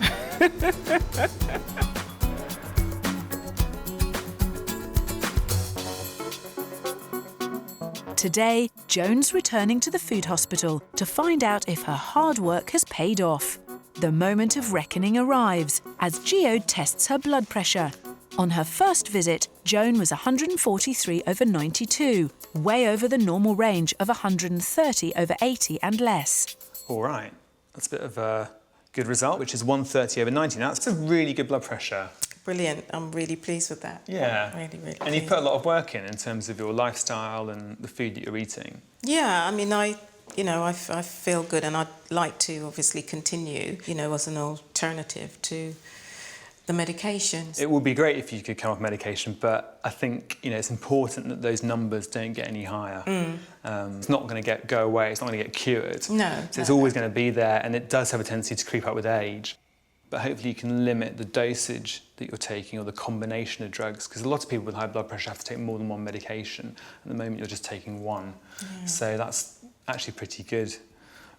Today, Joan's returning to the food hospital to find out if her hard work has paid off. The moment of reckoning arrives as Geode tests her blood pressure. On her first visit, Joan was 143/92, way over the normal range of 130/80 and less. All right, that's a bit of a good result, which is 130/90. Now, that's a really good blood pressure. Brilliant. I'm really pleased with that. Yeah. Really, really And you've put a lot of work in terms of your lifestyle and the food that you're eating. Yeah, I mean, I feel good, and I'd like to obviously continue, you know, as an alternative to the medications. It would be great if you could come off medication, but I think, you know, it's important that those numbers don't get any higher. It's not going to go away, it's not going to get cured. No. So it's always going to be there, and it does have a tendency to creep up with age. But hopefully you can limit the dosage that you're taking or the combination of drugs, because a lot of people with high blood pressure have to take more than one medication. At the moment, you're just taking one. Yeah. So that's actually pretty good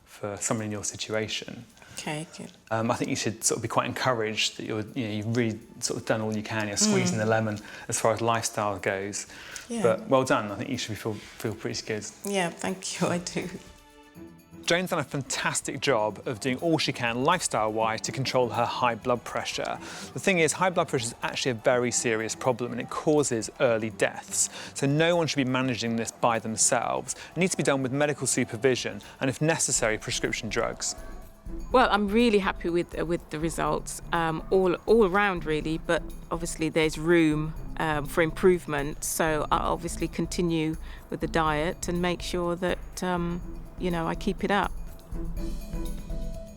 for someone in your situation. Okay, good. I think you should sort of be quite encouraged that you've really sort of done all you can. You're squeezing the lemon as far as lifestyle goes. Yeah. But well done. I think you should feel pretty good. Yeah, thank you. I do. Joan's done a fantastic job of doing all she can lifestyle-wise to control her high blood pressure. The thing is, high blood pressure is actually a very serious problem and it causes early deaths. So no one should be managing this by themselves. It needs to be done with medical supervision and, if necessary, prescription drugs. Well, I'm really happy with the results, all around really, but obviously there's room for improvement. So I'll obviously continue with the diet and make sure that I keep it up.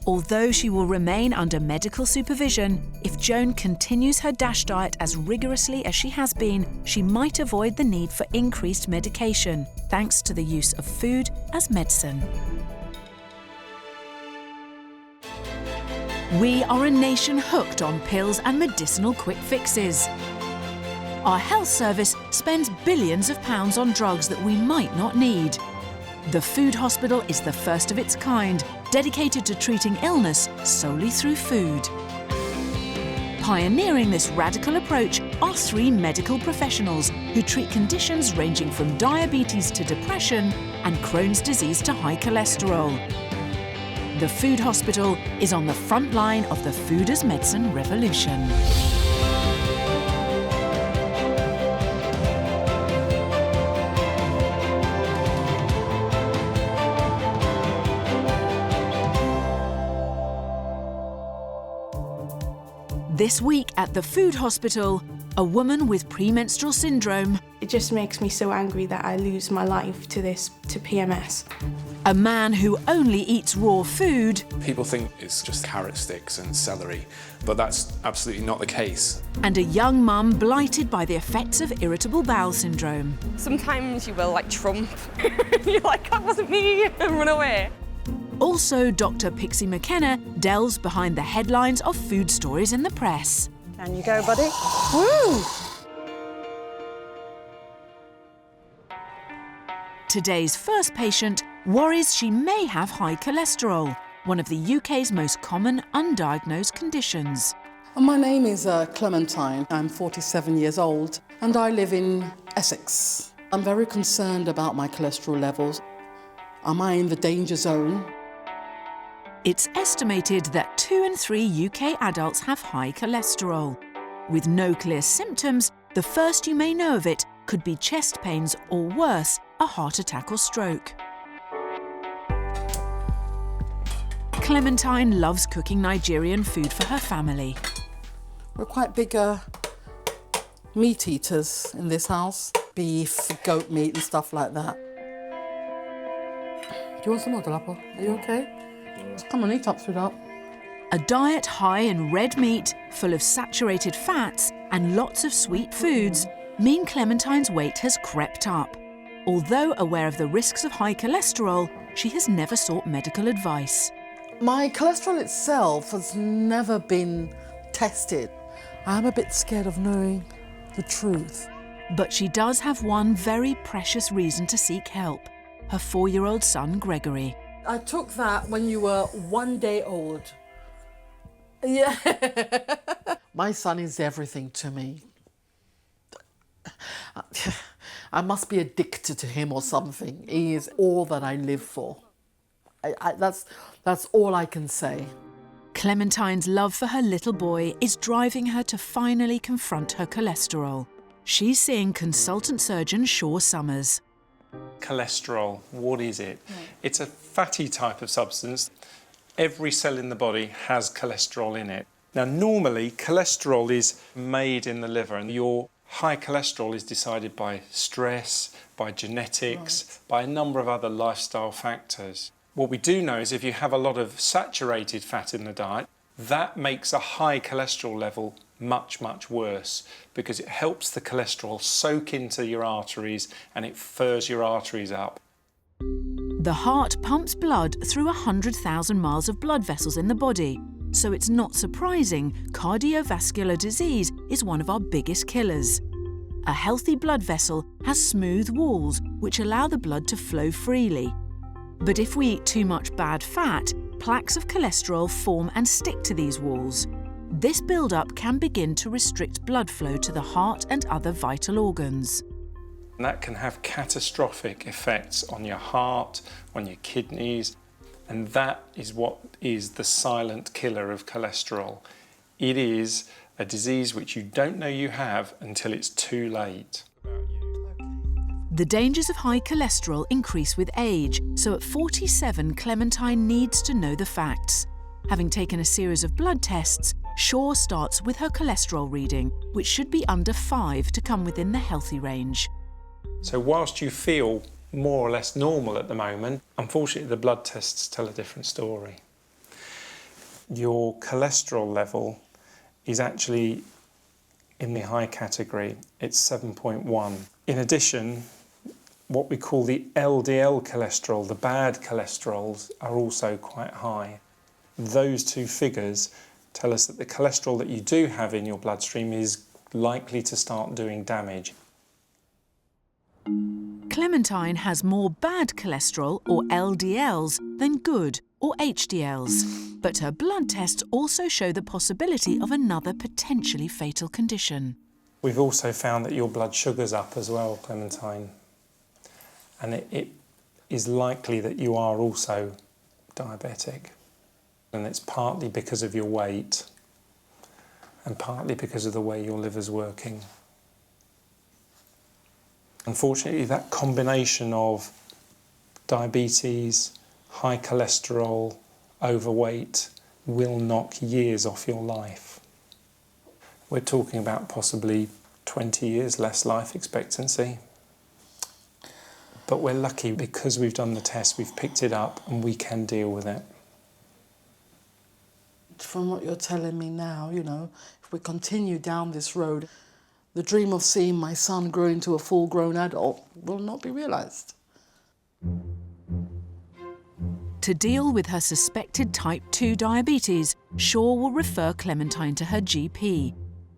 Although she will remain under medical supervision, if Joan continues her DASH diet as rigorously as she has been, she might avoid the need for increased medication, thanks to the use of food as medicine. We are a nation hooked on pills and medicinal quick fixes. Our health service spends billions of pounds on drugs that we might not need. The food hospital is the first of its kind, dedicated to treating illness solely through food. Pioneering this radical approach are 3 medical professionals who treat conditions ranging from diabetes to depression and Crohn's disease to high cholesterol. The food hospital is on the front line of the food as medicine revolution. This week at the food hospital, a woman with premenstrual syndrome. It just makes me so angry that I lose my life to PMS. A man who only eats raw food. People think it's just carrot sticks and celery, but that's absolutely not the case. And a young mum blighted by the effects of irritable bowel syndrome. Sometimes you will, like, trump. You're like, that wasn't me, and run away. Also, Dr. Pixie McKenna delves behind the headlines of food stories in the press. Can you go, buddy? Woo! Today's first patient worries she may have high cholesterol, one of the UK's most common undiagnosed conditions. My name is Clementine. I'm 47 years old and I live in Essex. I'm very concerned about my cholesterol levels. Am I in the danger zone? It's estimated that 2 in 3 UK adults have high cholesterol. With no clear symptoms, the first you may know of it could be chest pains or worse, a heart attack or stroke. Clementine loves cooking Nigerian food for her family. We're quite big meat eaters in this house. Beef, goat meat and stuff like that. Do you want some more, Dolapo? Are you okay? Come on, eat up, sweetheart. A diet high in red meat, full of saturated fats and lots of sweet foods mean Clementine's weight has crept up. Although aware of the risks of high cholesterol, she has never sought medical advice. My cholesterol itself has never been tested. I'm a bit scared of knowing the truth. But she does have one very precious reason to seek help. Her 4-year-old son, Gregory. I took that when you were 1 day old. Yeah. My son is everything to me. I must be addicted to him or something. He is all that I live for. That's all I can say. Clementine's love for her little boy is driving her to finally confront her cholesterol. She's seeing consultant surgeon Shaw Summers. Cholesterol, what is it? It's a fatty type of substance. Every cell in the body has cholesterol in it. Now, normally, cholesterol is made in the liver, and your high cholesterol is decided by stress, by genetics, by a number of other lifestyle factors. What we do know is if you have a lot of saturated fat in the diet, that makes a high cholesterol level much, much worse because it helps the cholesterol soak into your arteries and it furs your arteries up. The heart pumps blood through 100,000 miles of blood vessels in the body, so it's not surprising cardiovascular disease is one of our biggest killers. A healthy blood vessel has smooth walls which allow the blood to flow freely. But if we eat too much bad fat, plaques of cholesterol form and stick to these walls. This build-up can begin to restrict blood flow to the heart and other vital organs. And that can have catastrophic effects on your heart, on your kidneys, and that is what is the silent killer of cholesterol. It is a disease which you don't know you have until it's too late. The dangers of high cholesterol increase with age, so at 47, Clementine needs to know the facts. Having taken a series of blood tests, Shaw starts with her cholesterol reading, which should be under 5 to come within the healthy range. So whilst you feel more or less normal at the moment, unfortunately the blood tests tell a different story. Your cholesterol level is actually in the high category. It's 7.1. In addition, what we call the LDL cholesterol, the bad cholesterols, are also quite high. Those two figures tell us that the cholesterol that you do have in your bloodstream is likely to start doing damage. Clementine has more bad cholesterol, or LDLs, than good, or HDLs. But her blood tests also show the possibility of another potentially fatal condition. We've also found that your blood sugar's up as well, Clementine. And it is likely that you are also diabetic. And it's partly because of your weight and partly because of the way your liver's working. Unfortunately, that combination of diabetes, high cholesterol, overweight will knock years off your life. We're talking about possibly 20 years less life expectancy. But we're lucky because we've done the test, we've picked it up and we can deal with it. From what you're telling me now, you know, if we continue down this road, the dream of seeing my son grow into a full-grown adult will not be realised. To deal with her suspected type 2 diabetes, Shaw will refer Clementine to her GP.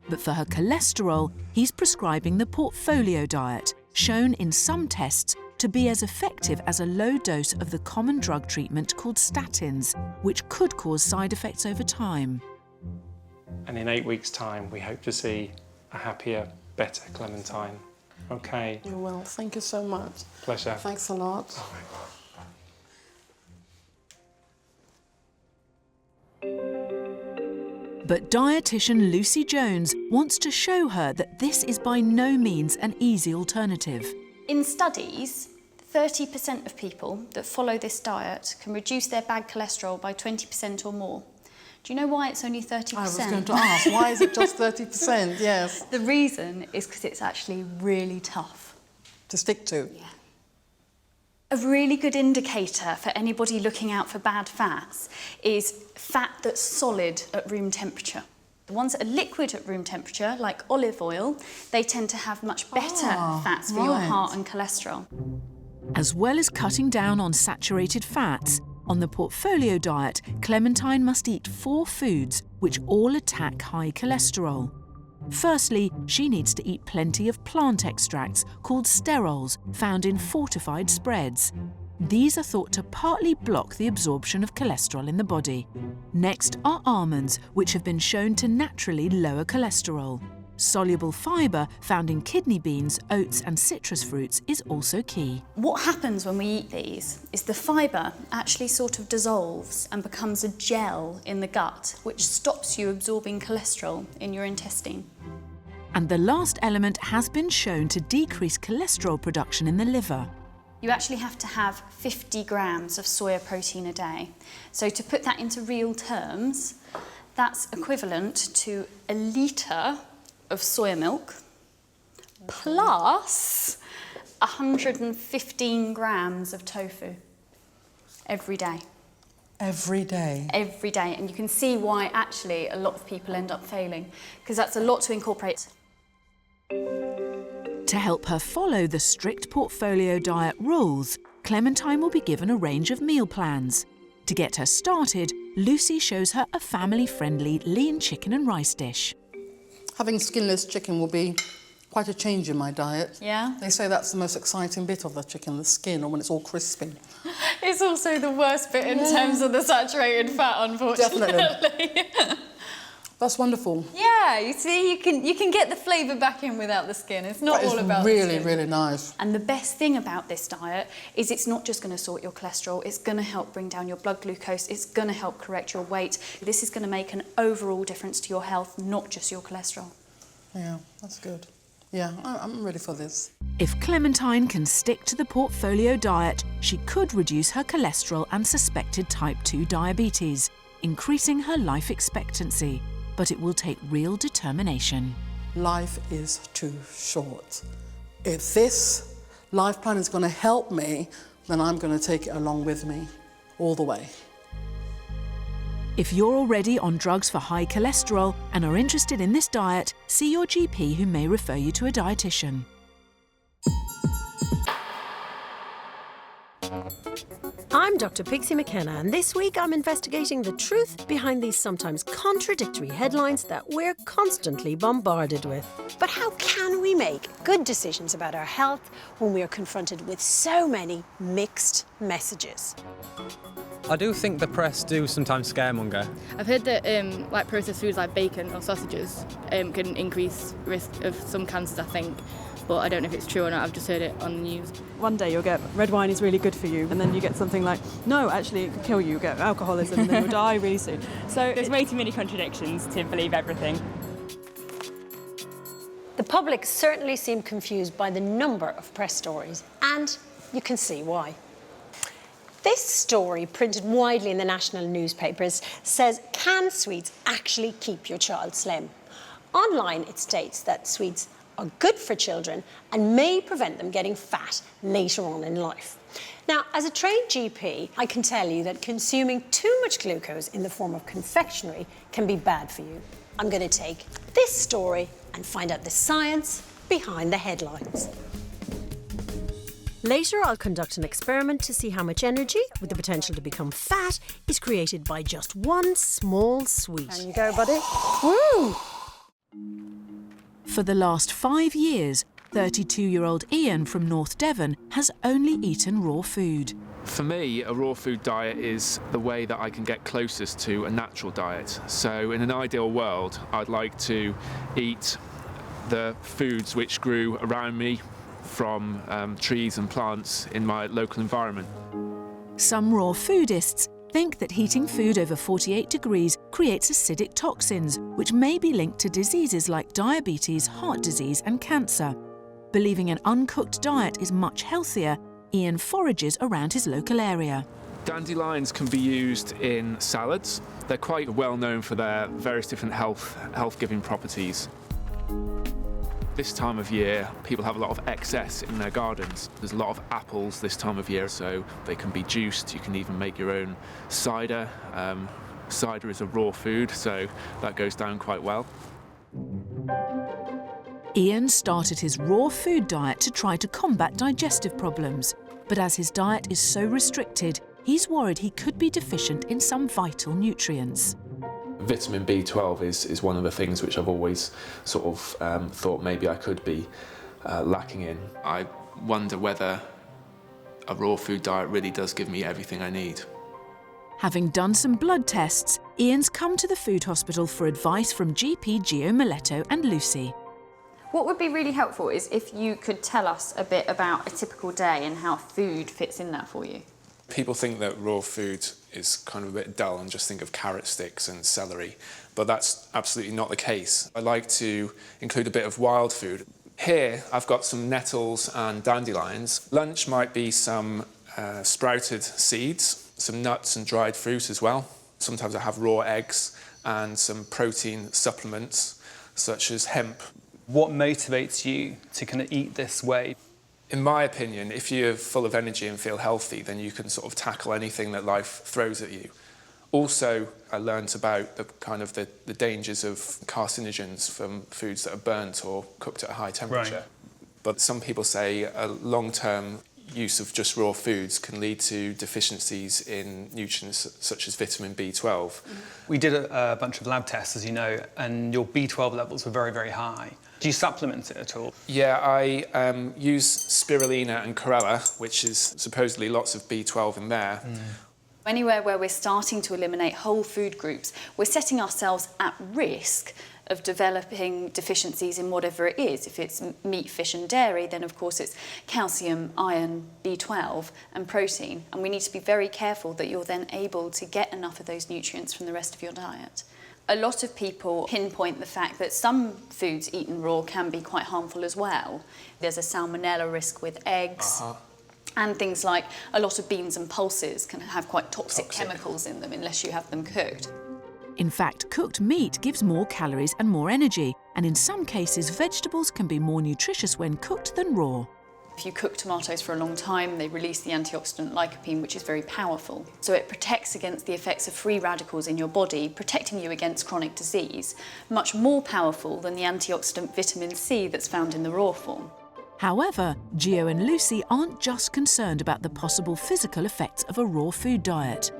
But for her cholesterol, he's prescribing the portfolio diet, shown in some tests to be as effective as a low dose of the common drug treatment called statins, which could cause side effects over time. And in 8 weeks' time, we hope to see a happier, better Clementine. Okay. You're well. Thank you so much. Pleasure. Thanks a lot. But dietitian Lucy Jones wants to show her that this is by no means an easy alternative. In studies, 30% of people that follow this diet can reduce their bad cholesterol by 20% or more. Do you know why it's only 30%? I was going to ask, why is it just 30%? Yes. The reason is because it's actually really tough to stick to. Yeah. A really good indicator for anybody looking out for bad fats is fat that's solid at room temperature. The ones that are liquid at room temperature, like olive oil, they tend to have much better fats for your heart and cholesterol. As well as cutting down on saturated fats, on the portfolio diet, Clementine must eat 4 foods which all attack high cholesterol. Firstly, she needs to eat plenty of plant extracts called sterols found in fortified spreads. These are thought to partly block the absorption of cholesterol in the body. Next are almonds, which have been shown to naturally lower cholesterol. Soluble fibre found in kidney beans, oats and citrus fruits is also key. What happens when we eat these is the fibre actually sort of dissolves and becomes a gel in the gut, which stops you absorbing cholesterol in your intestine. And the last element has been shown to decrease cholesterol production in the liver. You actually have to have 50 grams of soya protein a day. So to put that into real terms, that's equivalent to a litre of soya milk plus 115 grams of tofu every day. Every day? Every day. And you can see why actually a lot of people end up failing, because that's a lot to incorporate. To help her follow the strict portfolio diet rules, Clementine will be given a range of meal plans. To get her started, Lucy shows her a family-friendly lean chicken and rice dish. Having skinless chicken will be quite a change in my diet. Yeah? They say that's the most exciting bit of the chicken, the skin, or when it's all crispy. It's also the worst bit in terms of the saturated fat, unfortunately. Definitely. That's wonderful. Yeah, you see, you can get the flavour back in without the skin. It's not all about really, the skin. really nice. And the best thing about this diet is it's not just going to sort your cholesterol, it's going to help bring down your blood glucose, it's going to help correct your weight. This is going to make an overall difference to your health, not just your cholesterol. Yeah, that's good. Yeah, I'm ready for this. If Clementine can stick to the portfolio diet, she could reduce her cholesterol and suspected type 2 diabetes, increasing her life expectancy. But it will take real determination. Life is too short. If this life plan is going to help me, then I'm going to take it along with me all the way. If you're already on drugs for high cholesterol and are interested in this diet, see your GP who may refer you to a dietitian. I'm Dr. Pixie McKenna, and this week I'm investigating the truth behind these sometimes contradictory headlines that we're constantly bombarded with. But how can we make good decisions about our health when we are confronted with so many mixed messages? I do think the press do sometimes scaremonger. I've heard that like processed foods like bacon or sausages can increase risk of some cancers, I think. But I don't know if it's true or not, I've just heard it on the news. One day you'll get red wine is really good for you, and then you get something like, no, actually it could kill you, you'll get alcoholism, and then you'll die really soon. So there's way too many contradictions to believe everything. The public certainly seem confused by the number of press stories, and you can see why. This story, printed widely in the national newspapers, says, can sweets actually keep your child slim? Online, it states that sweets are good for children and may prevent them getting fat later on in life. Now, as a trained GP, I can tell you that consuming too much glucose in the form of confectionery can be bad for you. I'm going to take this story and find out the science behind the headlines. Later, I'll conduct an experiment to see how much energy, with the potential to become fat, is created by just one small sweet. Can you go, buddy? Woo! For the last 5 years, 32-year-old Ian from North Devon has only eaten raw food. For me, a raw food diet is the way that I can get closest to a natural diet. So in an ideal world, I'd like to eat the foods which grew around me from trees and plants in my local environment. Some raw foodists think that heating food over 48 degrees creates acidic toxins, which may be linked to diseases like diabetes, heart disease and cancer. Believing an uncooked diet is much healthier, Ian forages around his local area. Dandelions can be used in salads. They're quite well known for their various different health-giving properties. This time of year, people have a lot of excess in their gardens. There's a lot of apples this time of year, so they can be juiced. You can even make your own cider. Cider is a raw food, so that goes down quite well. Ian started his raw food diet to try to combat digestive problems. But as his diet is so restricted, he's worried he could be deficient in some vital nutrients. Vitamin B12 is one of the things which I've always sort of thought maybe I could be lacking in. I wonder whether a raw food diet really does give me everything I need. Having done some blood tests, Ian's come to the food hospital for advice from GP Gio Miletto and Lucy. What would be really helpful is if you could tell us a bit about a typical day and how food fits in that for you. People think that raw food is kind of a bit dull and just think of carrot sticks and celery, but that's absolutely not the case. I like to include a bit of wild food. Here I've got some nettles and dandelions. Lunch might be some sprouted seeds, some nuts and dried fruit as well. Sometimes I have raw eggs and some protein supplements such as hemp. What motivates you to kind of eat this way? In my opinion, if you're full of energy and feel healthy, then you can sort of tackle anything that life throws at you. Also, I learnt about the dangers of carcinogens from foods that are burnt or cooked at a high temperature. Right. But some people say a long-term use of just raw foods can lead to deficiencies in nutrients such as vitamin B12. We did a bunch of lab tests, as you know, and your B12 levels were very, very high. Do you supplement it at all? Yeah, I use spirulina and chlorella, which is supposedly lots of B12 in there. Anywhere where we're starting to eliminate whole food groups, we're setting ourselves at risk of developing deficiencies in whatever it is. If it's meat, fish and dairy, then of course it's calcium, iron, B12 and protein. And we need to be very careful that you're then able to get enough of those nutrients from the rest of your diet. A lot of people pinpoint the fact that some foods eaten raw can be quite harmful as well. There's a salmonella risk with eggs. And things like a lot of beans and pulses can have quite toxic chemicals in them unless you have them cooked. In fact, cooked meat gives more calories and more energy, and in some cases vegetables can be more nutritious when cooked than raw. If you cook tomatoes for a long time, they release the antioxidant lycopene, which is very powerful. So it protects against the effects of free radicals in your body, protecting you against chronic disease, much more powerful than the antioxidant vitamin C that's found in the raw form. However, Gio and Lucy aren't just concerned about the possible physical effects of a raw food diet.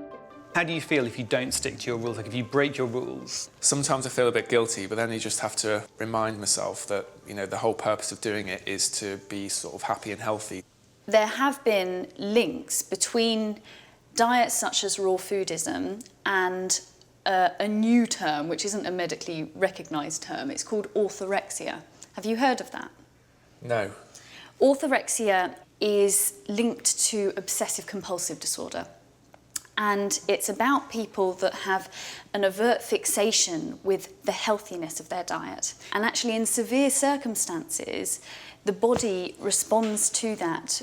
How do you feel if you don't stick to your rules, like if you break your rules? Sometimes I feel a bit guilty, but then you just have to remind myself that, you know, the whole purpose of doing it is to be sort of happy and healthy. There have been links between diets such as raw foodism and a new term, which isn't a medically recognised term. It's called orthorexia. Have you heard of that? No. Orthorexia is linked to obsessive compulsive disorder. And it's about people that have an overt fixation with the healthiness of their diet. And actually in severe circumstances, the body responds to that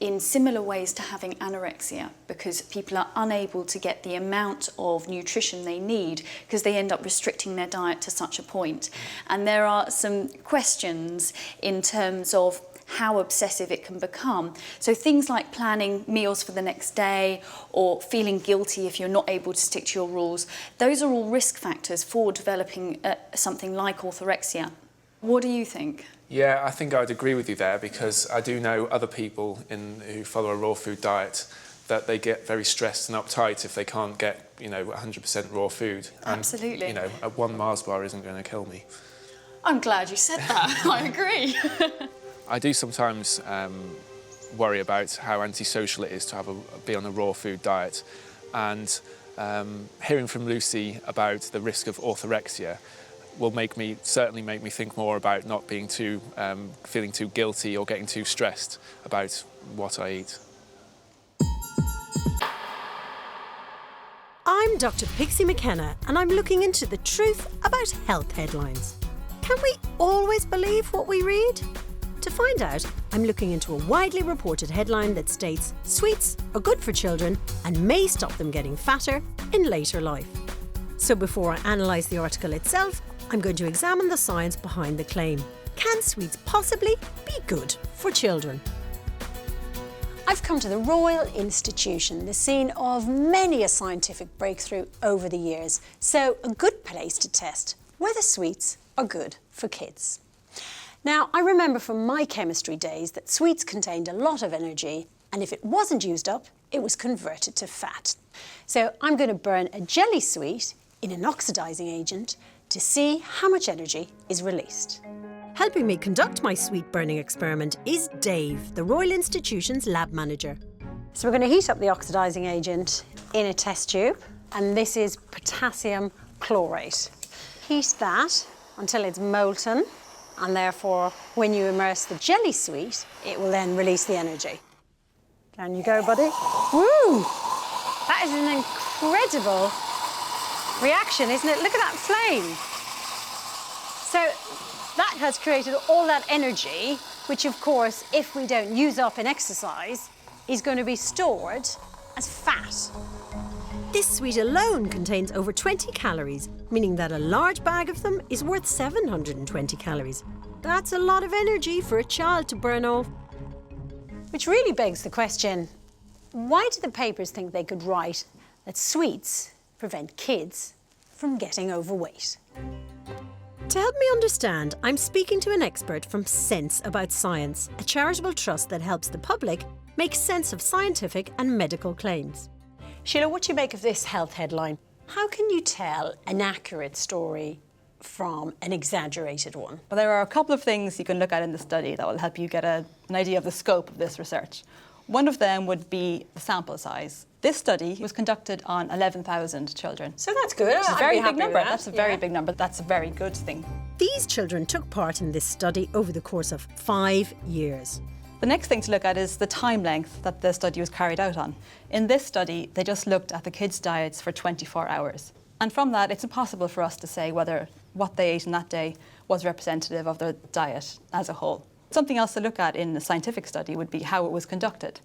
in similar ways to having anorexia, because people are unable to get the amount of nutrition they need because they end up restricting their diet to such a point. And there are some questions in terms of how obsessive it can become. So things like planning meals for the next day or feeling guilty if you're not able to stick to your rules, those are all risk factors for developing something like orthorexia. What do you think? Yeah, I think I'd agree with you there, because I do know other people who follow a raw food diet that they get very stressed and uptight if they can't get, 100% raw food. And, Absolutely. A 1 Mars bar isn't going to kill me. I'm glad you said that. I agree. I do sometimes worry about how antisocial it is to be on a raw food diet. And hearing from Lucy about the risk of orthorexia will certainly make me think more about not being feeling too guilty or getting too stressed about what I eat. I'm Dr. Pixie McKenna, and I'm looking into the truth about health headlines. Can we always believe what we read? To find out, I'm looking into a widely reported headline that states sweets are good for children and may stop them getting fatter in later life. So before I analyse the article itself, I'm going to examine the science behind the claim. Can sweets possibly be good for children? I've come to the Royal Institution, the scene of many a scientific breakthrough over the years, so a good place to test whether sweets are good for kids. Now, I remember from my chemistry days that sweets contained a lot of energy, and if it wasn't used up, it was converted to fat. So I'm going to burn a jelly sweet in an oxidising agent to see how much energy is released. Helping me conduct my sweet burning experiment is Dave, the Royal Institution's lab manager. So we're going to heat up the oxidising agent in a test tube, and this is potassium chlorate. Heat that until it's molten, and therefore when you immerse the jelly sweet, it will then release the energy. Down you go, buddy. Woo! That is an incredible reaction, isn't it? Look at that flame. So that has created all that energy, which of course, if we don't use up in exercise, is going to be stored as fat. This sweet alone contains over 20 calories, meaning that a large bag of them is worth 720 calories. That's a lot of energy for a child to burn off. Which really begs the question, why do the papers think they could write that sweets prevent kids from getting overweight? To help me understand, I'm speaking to an expert from Sense About Science, a charitable trust that helps the public make sense of scientific and medical claims. Sheila, what do you make of this health headline? How can you tell an accurate story from an exaggerated one? Well, there are a couple of things you can look at in the study that will help you get an idea of the scope of this research. One of them would be the sample size. This study was conducted on 11,000 children. So that's good. It's a very big number. That. That's a very big number. That's a very good thing. These children took part in this study over the course of 5 years. The next thing to look at is the time length that the study was carried out on. In this study, they just looked at the kids' diets for 24 hours. And from that, it's impossible for us to say whether what they ate in that day was representative of their diet as a whole. Something else to look at in a scientific study would be how it was conducted.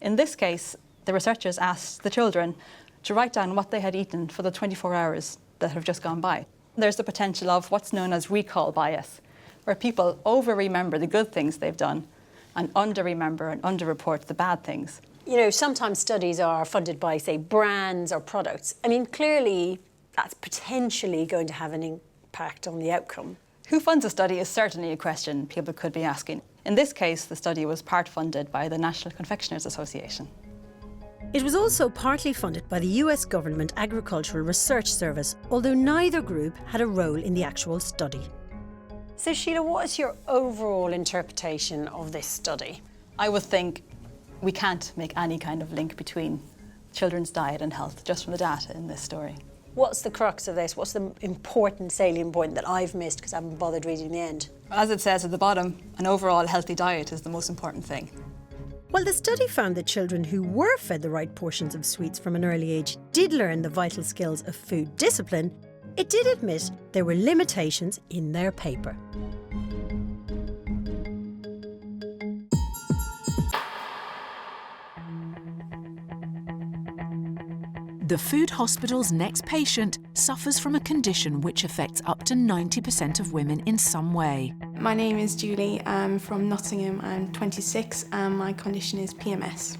In this case, the researchers asked the children to write down what they had eaten for the 24 hours that have just gone by. There's the potential of what's known as recall bias, where people over-remember the good things they've done and under-remember and under-report the bad things. You know, sometimes studies are funded by, say, brands or products. I mean, clearly, that's potentially going to have an impact on the outcome. Who funds a study is certainly a question people could be asking. In this case, the study was part funded by the National Confectioners Association. It was also partly funded by the US Government Agricultural Research Service, although neither group had a role in the actual study. So, Sheila, what is your overall interpretation of this study? I would think we can't make any kind of link between children's diet and health just from the data in this story. What's the crux of this? What's the important salient point that I've missed because I haven't bothered reading the end? As it says at the bottom, an overall healthy diet is the most important thing. While the study found that children who were fed the right portions of sweets from an early age did learn the vital skills of food discipline, it did admit there were limitations in their paper. The food hospital's next patient suffers from a condition which affects up to 90% of women in some way. My name is Julie. I'm from Nottingham. I'm 26 and my condition is PMS.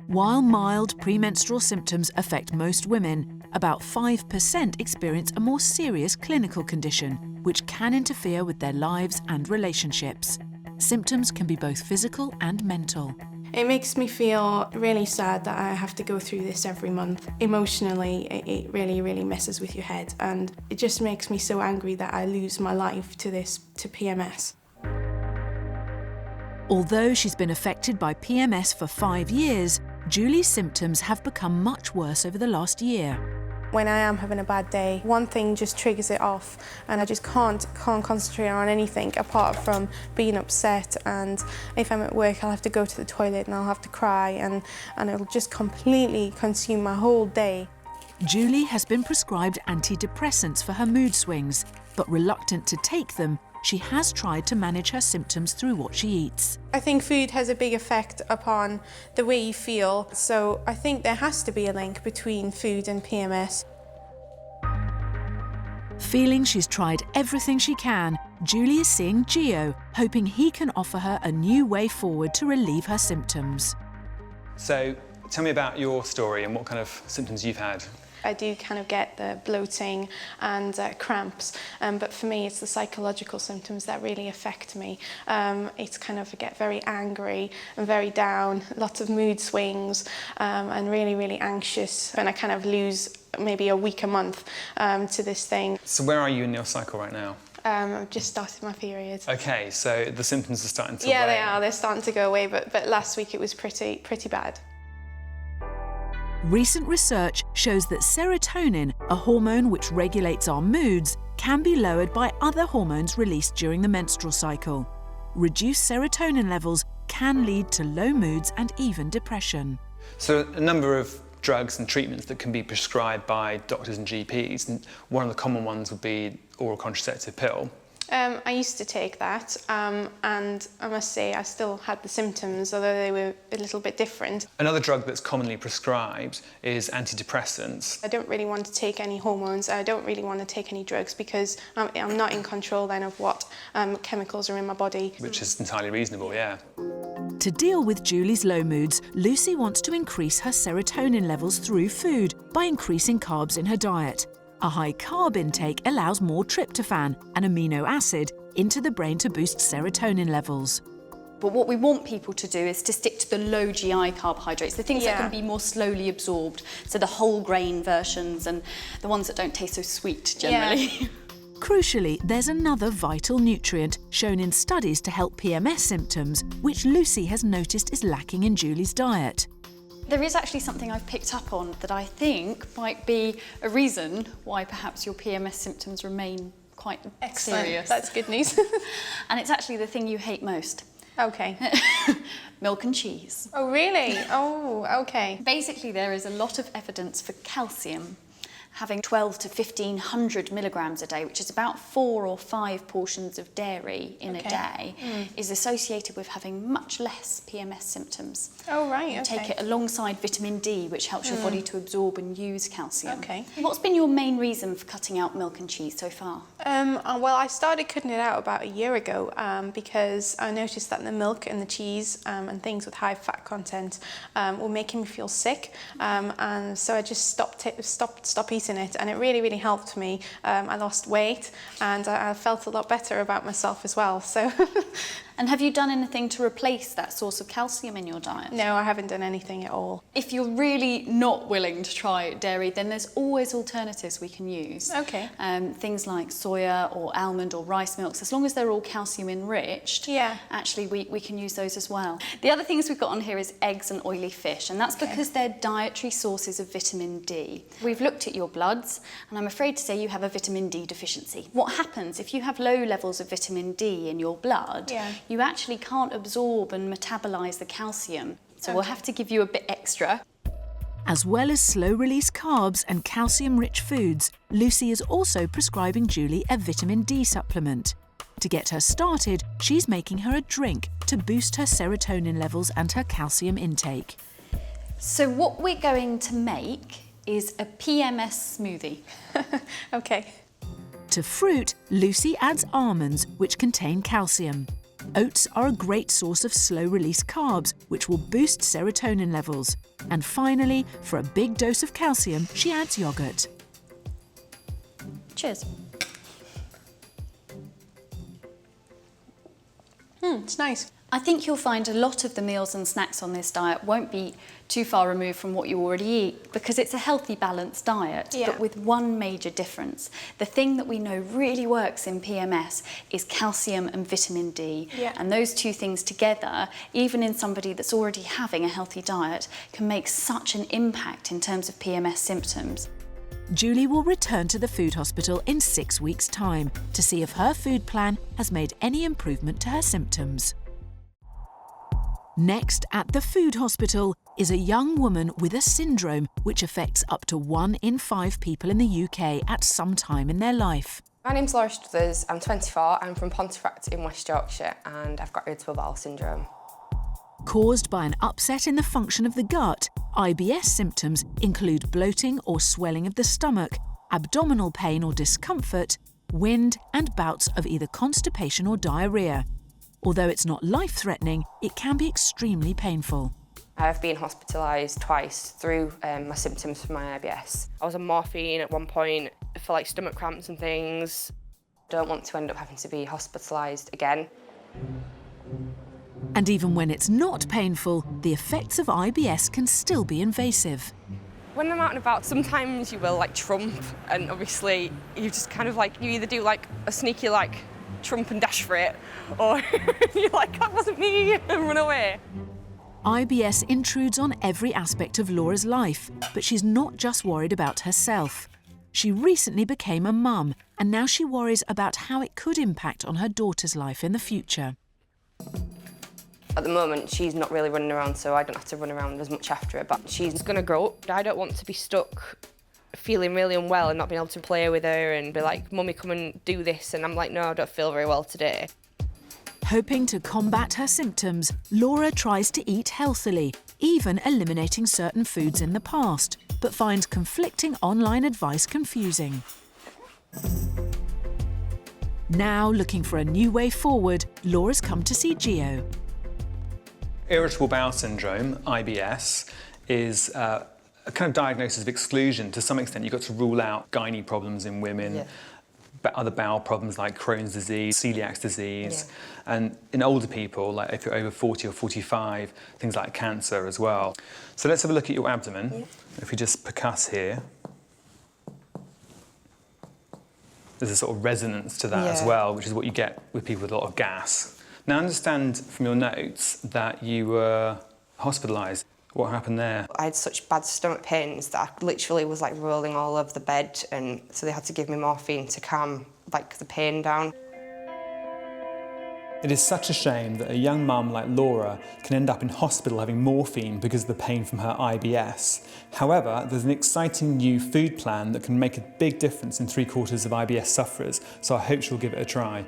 While mild premenstrual symptoms affect most women, about 5% experience a more serious clinical condition, which can interfere with their lives and relationships. Symptoms can be both physical and mental. It makes me feel really sad that I have to go through this every month. Emotionally, it really, really messes with your head, and it just makes me so angry that I lose my life to PMS. Although she's been affected by PMS for 5 years, Julie's symptoms have become much worse over the last year. When I am having a bad day, one thing just triggers it off and I just can't concentrate on anything apart from being upset, and if I'm at work I'll have to go to the toilet and I'll have to cry and it'll just completely consume my whole day. Julie has been prescribed antidepressants for her mood swings, but reluctant to take them, she has tried to manage her symptoms through what she eats. I think food has a big effect upon the way you feel, so I think there has to be a link between food and PMS. Feeling she's tried everything she can, Julie is seeing Gio, hoping he can offer her a new way forward to relieve her symptoms. So, tell me about your story and what kind of symptoms you've had. I do kind of get the bloating and cramps, but for me it's the psychological symptoms that really affect me. It's kind of, I get very angry and very down, lots of mood swings, and really, really anxious, and I kind of lose maybe a week, a month to this thing. So where are you in your cycle right now? I've just started my period. Okay, so the symptoms are starting to Yeah, wane. they are. They're starting to go away, but last week it was pretty bad. Recent research shows that serotonin, a hormone which regulates our moods, can be lowered by other hormones released during the menstrual cycle. Reduced serotonin levels can lead to low moods and even depression. So a number of drugs and treatments that can be prescribed by doctors and GPs, and one of the common ones would be oral contraceptive pill. I used to take that, and I must say I still had the symptoms, although they were a little bit different. Another drug that's commonly prescribed is antidepressants. I don't really want to take any hormones, I don't really want to take any drugs because I'm not in control then of what chemicals are in my body. Which is entirely reasonable, yeah. To deal with Julie's low moods, Lucy wants to increase her serotonin levels through food by increasing carbs in her diet. A high carb intake allows more tryptophan, an amino acid, into the brain to boost serotonin levels. But what we want people to do is to stick to the low GI carbohydrates, the things that can be more slowly absorbed, so the whole grain versions and the ones that don't taste so sweet generally. Yeah. Crucially, there's another vital nutrient shown in studies to help PMS symptoms, which Lucy has noticed is lacking in Julie's diet. There is actually something I've picked up on that I think might be a reason why perhaps your PMS symptoms remain quite serious. That's good news. And it's actually the thing you hate most. Okay. Milk and cheese. Oh, really? Oh, okay. Basically, there is a lot of evidence for calcium having 12 to 1500 milligrams a day, which is about 4 or 5 portions of dairy in a day, is associated with having much less PMS symptoms. Oh, right, You okay. take it alongside vitamin D, which helps your body to absorb and use calcium. Okay. What's been your main reason for cutting out milk and cheese so far? Well, I started cutting it out about a year ago because I noticed that the milk and the cheese and things with high fat content were making me feel sick, and so I just stopped eating it, and it really, really helped me. I lost weight and I felt a lot better about myself as well. So. And have you done anything to replace that source of calcium in your diet? No, I haven't done anything at all. If you're really not willing to try dairy, then there's always alternatives we can use. Okay. Things like soya or almond or rice milks, as long as they're all calcium enriched, actually we can use those as well. The other things we've got on here is eggs and oily fish, and that's because they're dietary sources of vitamin D. We've looked at your bloods, and I'm afraid to say you have a vitamin D deficiency. What happens if you have low levels of vitamin D in your blood? You actually can't absorb and metabolise the calcium, so we'll have to give you a bit extra. As well as slow-release carbs and calcium-rich foods, Lucy is also prescribing Julie a vitamin D supplement. To get her started, she's making her a drink to boost her serotonin levels and her calcium intake. So what we're going to make is a PMS smoothie. Okay. To fruit, Lucy adds almonds, which contain calcium. Oats are a great source of slow-release carbs, which will boost serotonin levels. And finally, for a big dose of calcium, she adds yoghurt. Cheers. It's nice. I think you'll find a lot of the meals and snacks on this diet won't be too far removed from what you already eat, because it's a healthy, balanced diet, but with one major difference. The thing that we know really works in PMS is calcium and vitamin D. And those two things together, even in somebody that's already having a healthy diet, can make such an impact in terms of PMS symptoms. Julie will return to the food hospital in 6 weeks' time to see if her food plan has made any improvement to her symptoms. Next at the food hospital is a young woman with a syndrome which affects up to 1 in 5 people in the UK at some time in their life. My name's Laura Struthers, I'm 24, I'm from Pontefract in West Yorkshire and I've got irritable bowel syndrome. Caused by an upset in the function of the gut, IBS symptoms include bloating or swelling of the stomach, abdominal pain or discomfort, wind and bouts of either constipation or diarrhoea. Although it's not life-threatening, it can be extremely painful. I've been hospitalised twice through my symptoms for my IBS. I was on morphine at one point for like stomach cramps and things. Don't want to end up having to be hospitalised again. And even when it's not painful, the effects of IBS can still be invasive. When I'm out and about, sometimes you will like trump, and obviously you just kind of like, you either do like a sneaky like trump and dash for it, or you're like, that wasn't me, and run away. IBS intrudes on every aspect of Laura's life, but she's not just worried about herself. She recently became a mum, and now she worries about how it could impact on her daughter's life in the future. At the moment, she's not really running around, so I don't have to run around as much after her, but she's going to grow up. I don't want to be stuck feeling really unwell and not being able to play with her and be like, Mummy, come and do this, and I'm like, no, I don't feel very well today. Hoping to combat her symptoms, Laura tries to eat healthily, even eliminating certain foods in the past, but finds conflicting online advice confusing. Now, looking for a new way forward, Laura's come to see Gio. Irritable bowel syndrome, IBS, is a kind of diagnosis of exclusion. To some extent, you've got to rule out gynae problems in women, other bowel problems like Crohn's disease, celiac disease, and in older people, like if you're over 40 or 45, things like cancer as well. So let's have a look at your abdomen. If we just percuss here, there's a sort of resonance to that as well, which is what you get with people with a lot of gas. Now, I understand from your notes that you were hospitalised. What happened there? I had such bad stomach pains that I literally was like rolling all over the bed, and so they had to give me morphine to calm like the pain down. It is such a shame that a young mum like Laura can end up in hospital having morphine because of the pain from her IBS. However, there's an exciting new food plan that can make a big difference in 3/4 of IBS sufferers, so I hope she'll give it a try.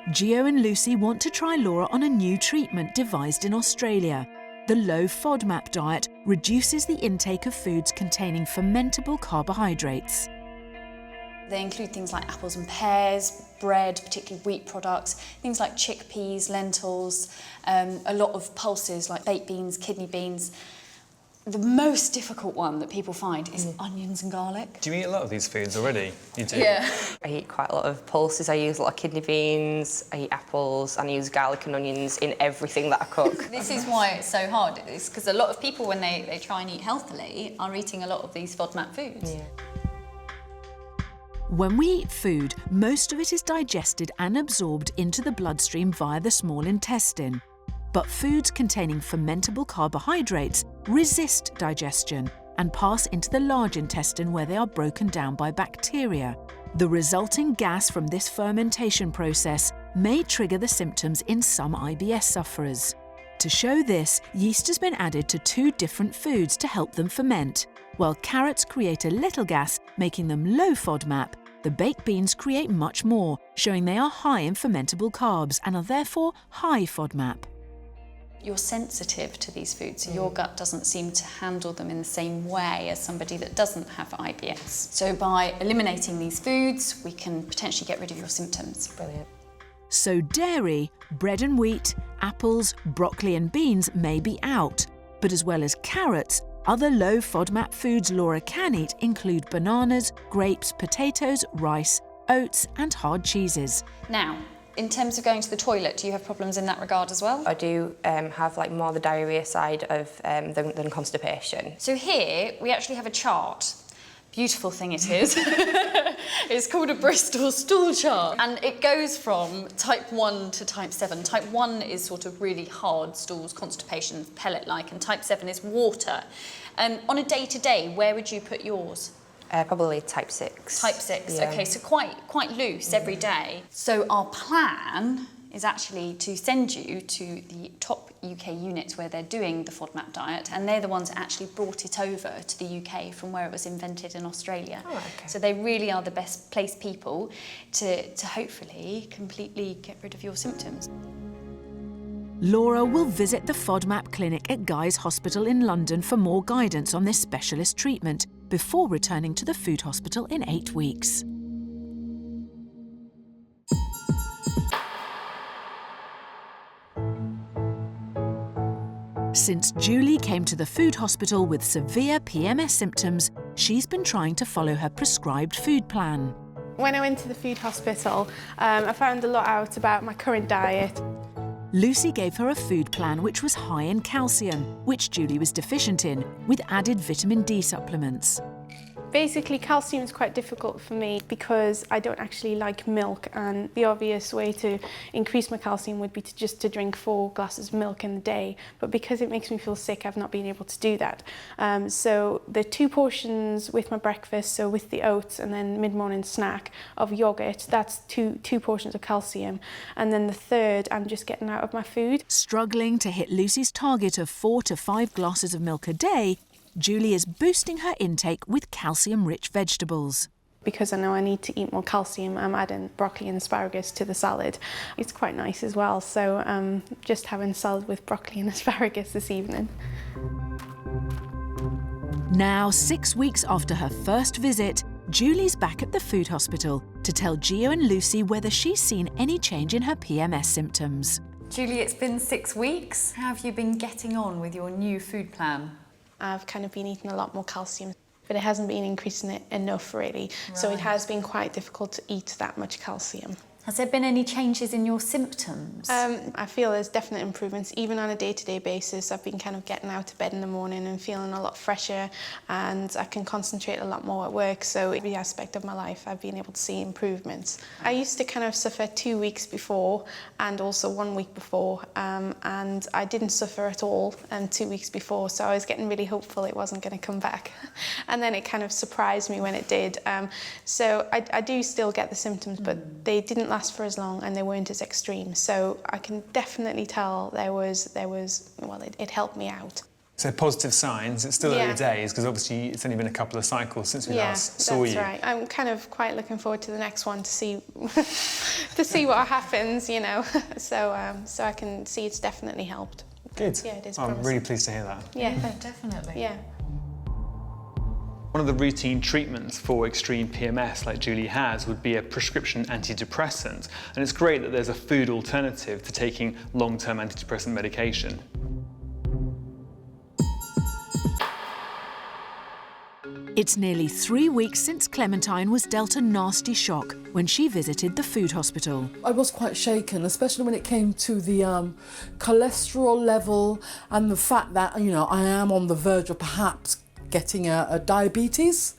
Gio and Lucy want to try Laura on a new treatment devised in Australia. The low FODMAP diet reduces the intake of foods containing fermentable carbohydrates. They include things like apples and pears, bread, particularly wheat products, things like chickpeas, lentils, a lot of pulses like baked beans, kidney beans. The most difficult one that people find is onions and garlic. Do you eat a lot of these foods already? You do? Yeah. I eat quite a lot of pulses. I use a lot of kidney beans, I eat apples, and I use garlic and onions in everything that I cook. This is why it's so hard. It's because a lot of people, when they try and eat healthily, are eating a lot of these FODMAP foods. When we eat food, most of it is digested and absorbed into the bloodstream via the small intestine. But foods containing fermentable carbohydrates resist digestion and pass into the large intestine where they are broken down by bacteria. The resulting gas from this fermentation process may trigger the symptoms in some IBS sufferers. To show this, yeast has been added to 2 different foods to help them ferment. While carrots create a little gas, making them low FODMAP, the baked beans create much more, showing they are high in fermentable carbs and are therefore high FODMAP. You're sensitive to these foods, so your gut doesn't seem to handle them in the same way as somebody that doesn't have IBS. So by eliminating these foods, we can potentially get rid of your symptoms. Brilliant. So dairy, bread and wheat, apples, broccoli and beans may be out. But as well as carrots, other low FODMAP foods Laura can eat include bananas, grapes, potatoes, rice, oats and hard cheeses. Now, in terms of going to the toilet, do you have problems in that regard as well? I do have like more the diarrhea side of than constipation. So here we actually have a chart. Beautiful thing it is. It's called a Bristol stool chart, and it goes from type 1 to type 7. Type 1 is sort of really hard stools, constipation, pellet-like, and type 7 is water. On a day-to-day, where would you put yours? Probably type 6. Type 6, yeah. okay, so quite loose every day. So our plan is actually to send you to the top UK units where they're doing the FODMAP diet, and they're the ones that actually brought it over to the UK from where it was invented in Australia. Oh, okay. So they really are the best placed people to hopefully completely get rid of your symptoms. Laura will visit the FODMAP clinic at Guy's Hospital in London for more guidance on this specialist treatment before returning to the food hospital in 8 weeks. Since Julie came to the food hospital with severe PMS symptoms, she's been trying to follow her prescribed food plan. When I went to the food hospital, I found a lot out about my current diet. Lucy gave her a food plan which was high in calcium, which Julie was deficient in, with added vitamin D supplements. Basically, calcium is quite difficult for me because I don't actually like milk, and the obvious way to increase my calcium would be to drink 4 glasses of milk in a day. But because it makes me feel sick, I've not been able to do that. So the 2 portions with my breakfast, so with the oats and then mid-morning snack of yoghurt, that's two portions of calcium. And then the third, I'm just getting out of my food. Struggling to hit Lucy's target of 4 to 5 glasses of milk a day, Julie is boosting her intake with calcium-rich vegetables. Because I know I need to eat more calcium, I'm adding broccoli and asparagus to the salad. It's quite nice as well, so just having salad with broccoli and asparagus this evening. Now, 6 weeks after her first visit, Julie's back at the food hospital to tell Gio and Lucy whether she's seen any change in her PMS symptoms. Julie, it's been 6 weeks. How have you been getting on with your new food plan? I've kind of been eating a lot more calcium, but it hasn't been increasing it enough really. Right. So it has been quite difficult to eat that much calcium. Has there been any changes in your symptoms? I feel there's definite improvements. Even on a day-to-day basis, I've been kind of getting out of bed in the morning and feeling a lot fresher, and I can concentrate a lot more at work. So every aspect of my life, I've been able to see improvements. I used to kind of suffer 2 weeks before and also 1 week before, and I didn't suffer at all 2 weeks before. So I was getting really hopeful it wasn't going to come back. And then it kind of surprised me when it did. So I do still get the symptoms, but they didn't last for as long and they weren't as extreme. So I can definitely tell it helped me out. So positive signs. It's still early days because obviously it's only been a couple of cycles since we last saw you. Yeah, that's right. I'm kind of quite looking forward to the next one to see what happens, you know. So I can see it's definitely helped. Good. Yeah, it is. I'm really pleased to hear that. Yeah, definitely. Yeah. One of the routine treatments for extreme PMS, like Julie has, would be a prescription antidepressant. And it's great that there's a food alternative to taking long-term antidepressant medication. It's nearly 3 weeks since Clementine was dealt a nasty shock when she visited the food hospital. I was quite shaken, especially when it came to the cholesterol level and the fact that, you know, I am on the verge of perhaps getting a diabetes,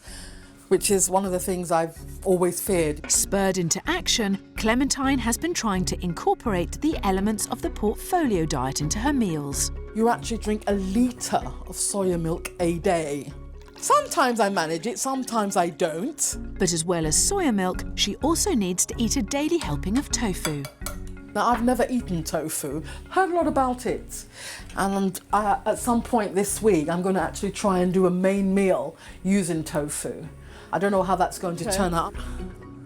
which is one of the things I've always feared. Spurred into action, Clementine has been trying to incorporate the elements of the portfolio diet into her meals. You actually drink 1 litre of soya milk a day. Sometimes I manage it, sometimes I don't. But as well as soya milk, she also needs to eat a daily helping of tofu. Now, I've never eaten tofu, heard a lot about it. And at some point this week, I'm going to actually try and do a main meal using tofu. I don't know how that's going to turn out.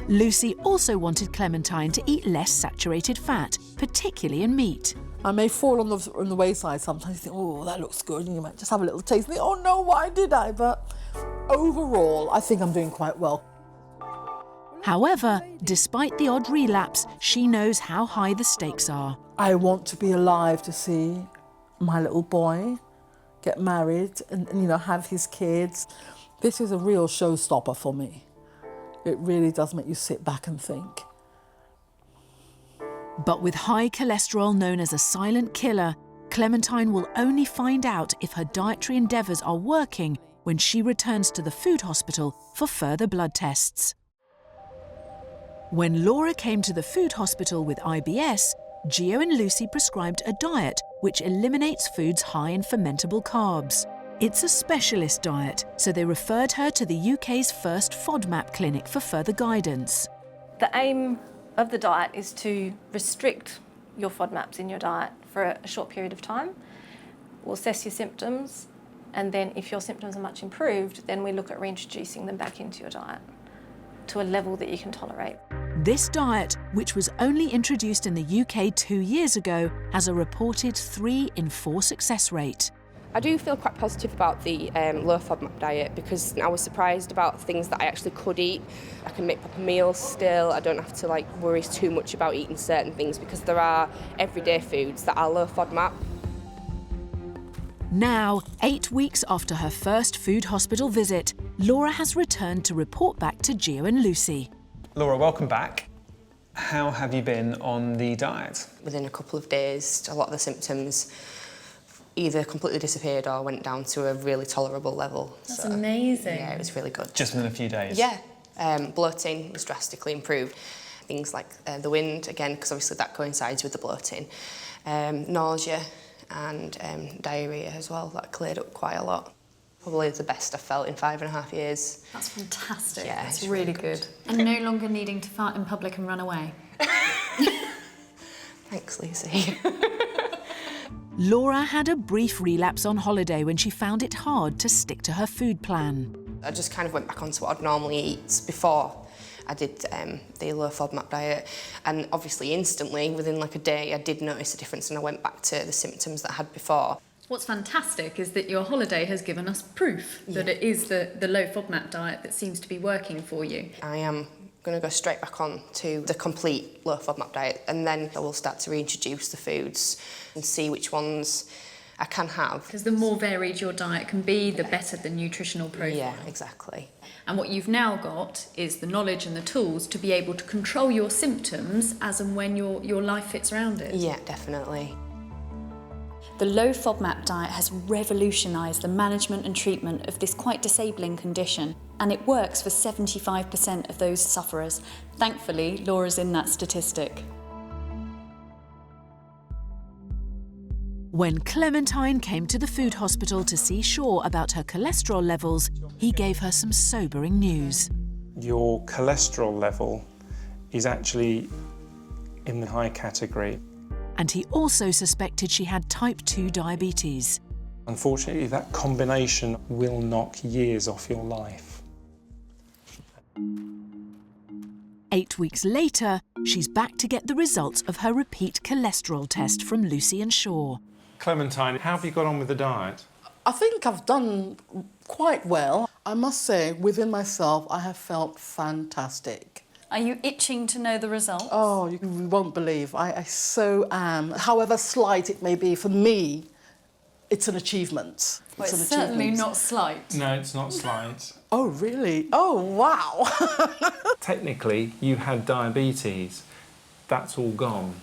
Lucy also wanted Clementine to eat less saturated fat, particularly in meat. I may fall on the wayside sometimes. You think, oh, that looks good, and you might just have a little taste and think, oh no, why did I? But overall, I think I'm doing quite well. However, despite the odd relapse, she knows how high the stakes are. I want to be alive to see my little boy get married and have his kids. This is a real showstopper for me. It really does make you sit back and think. But with high cholesterol known as a silent killer, Clementine will only find out if her dietary endeavours are working when she returns to the food hospital for further blood tests. When Laura came to the food hospital with IBS, Gio and Lucy prescribed a diet which eliminates foods high in fermentable carbs. It's a specialist diet, so they referred her to the UK's first FODMAP clinic for further guidance. The aim of the diet is to restrict your FODMAPs in your diet for a short period of time. We'll assess your symptoms, and then if your symptoms are much improved, then we look at reintroducing them back into your diet to a level that you can tolerate. This diet, which was only introduced in the UK 2 years ago, has a reported 3 in 4 success rate. I do feel quite positive about the low FODMAP diet because I was surprised about things that I actually could eat. I can make proper meals still. I don't have to worry too much about eating certain things because there are everyday foods that are low FODMAP. Now, 8 weeks after her first food hospital visit, Laura has returned to report back to Gio and Lucy. Laura, welcome back. How have you been on the diet? Within a couple of days, a lot of the symptoms either completely disappeared or went down to a really tolerable level. That's amazing. Yeah, it was really good. Just within a few days? Yeah. Bloating was drastically improved. Things like the wind, again, because obviously that coincides with the bloating. Nausea and diarrhoea as well, that cleared up quite a lot. Probably the best I've felt in 5.5 years. That's fantastic. Yeah, that's it's really good. And no longer needing to fart in public and run away. Thanks, Lucy. Laura had a brief relapse on holiday when she found it hard to stick to her food plan. I just kind of went back onto what I'd normally eat before I did the low FODMAP diet, and obviously instantly, within a day, I did notice a difference and I went back to the symptoms that I had before. What's fantastic is that your holiday has given us proof that it is the low FODMAP diet that seems to be working for you. I am going to go straight back on to the complete low FODMAP diet, and then I will start to reintroduce the foods and see which ones I can have. Because the more varied your diet can be, the better the nutritional profile. Yeah, exactly. And what you've now got is the knowledge and the tools to be able to control your symptoms as and when your life fits around it. Yeah, definitely. The low FODMAP diet has revolutionised the management and treatment of this quite disabling condition, and it works for 75% of those sufferers. Thankfully, Laura's in that statistic. When Clementine came to the food hospital to see Shaw about her cholesterol levels, he gave her some sobering news. Your cholesterol level is actually in the high category. And he also suspected she had type 2 diabetes. Unfortunately, that combination will knock years off your life. 8 weeks later, she's back to get the results of her repeat cholesterol test from Lucy and Shaw. Clementine, how have you got on with the diet? I think I've done quite well. I must say, within myself, I have felt fantastic. Are you itching to know the results? Oh, you won't believe. I so am. However slight it may be, for me, it's an achievement. Well, it's certainly not slight. No, it's not slight. Oh, really? Oh, wow. Technically, you had diabetes. That's all gone.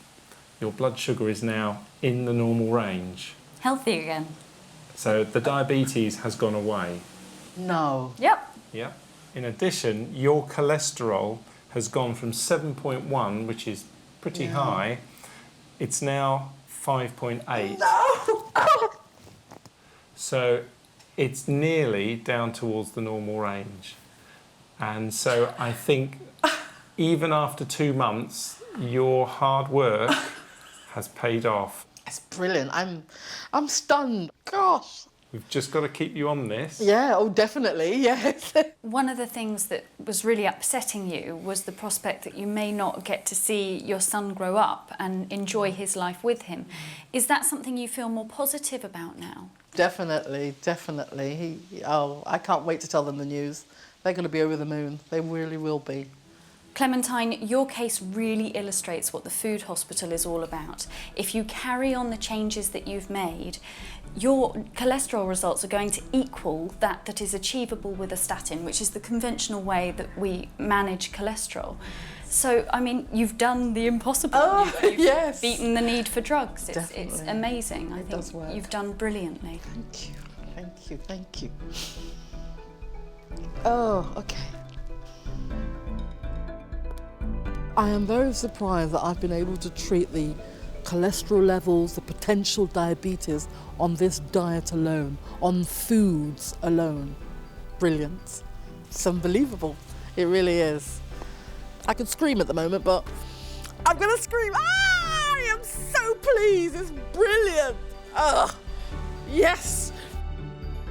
Your blood sugar is now in the normal range. Healthy again. So the diabetes has gone away. No. Yep. Yeah. In addition, your cholesterol has gone from 7.1, which is pretty high, it's now 5.8. No! So it's nearly down towards the normal range. And so I think even after 2 months, your hard work has paid off. It's brilliant. I'm stunned. Gosh. We've just got to keep you on this. Yeah, oh, definitely, yes. One of the things that was really upsetting you was the prospect that you may not get to see your son grow up and enjoy his life with him. Is that something you feel more positive about now? Definitely, definitely. I can't wait to tell them the news. They're going to be over the moon. They really will be. Clementine, your case really illustrates what the food hospital is all about. If you carry on the changes that you've made, your cholesterol results are going to equal that is achievable with a statin, which is the conventional way that we manage cholesterol. So, I mean, you've done the impossible. Oh, you've yes. beaten the need for drugs. It's Definitely. amazing. I It think does work. you've done brilliantly. Thank you, thank you, thank you. Oh, okay. I am very surprised that I've been able to treat the cholesterol levels, the potential diabetes on this diet alone, on foods alone. Brilliant. It's unbelievable. It really is. I could scream at the moment, but I'm gonna scream. Ah, I am so pleased. It's brilliant. Ah, yes.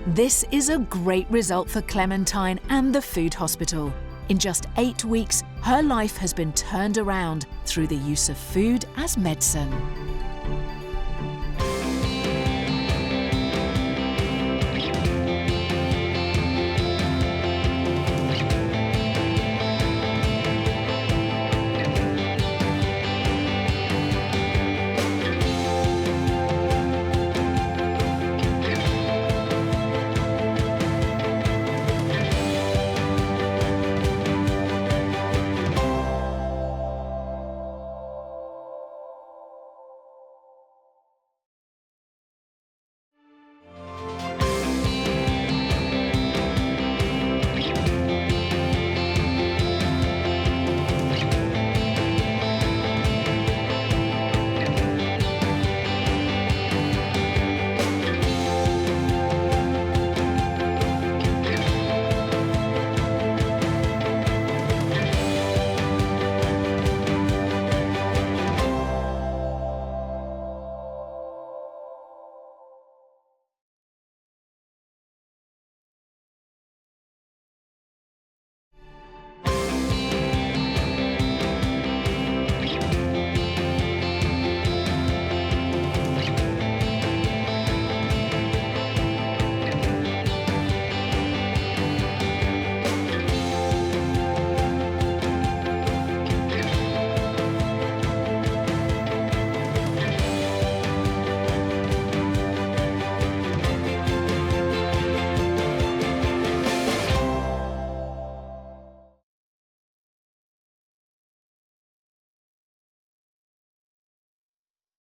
This is a great result for Clementine and the food hospital. In just 8 weeks, her life has been turned around through the use of food as medicine.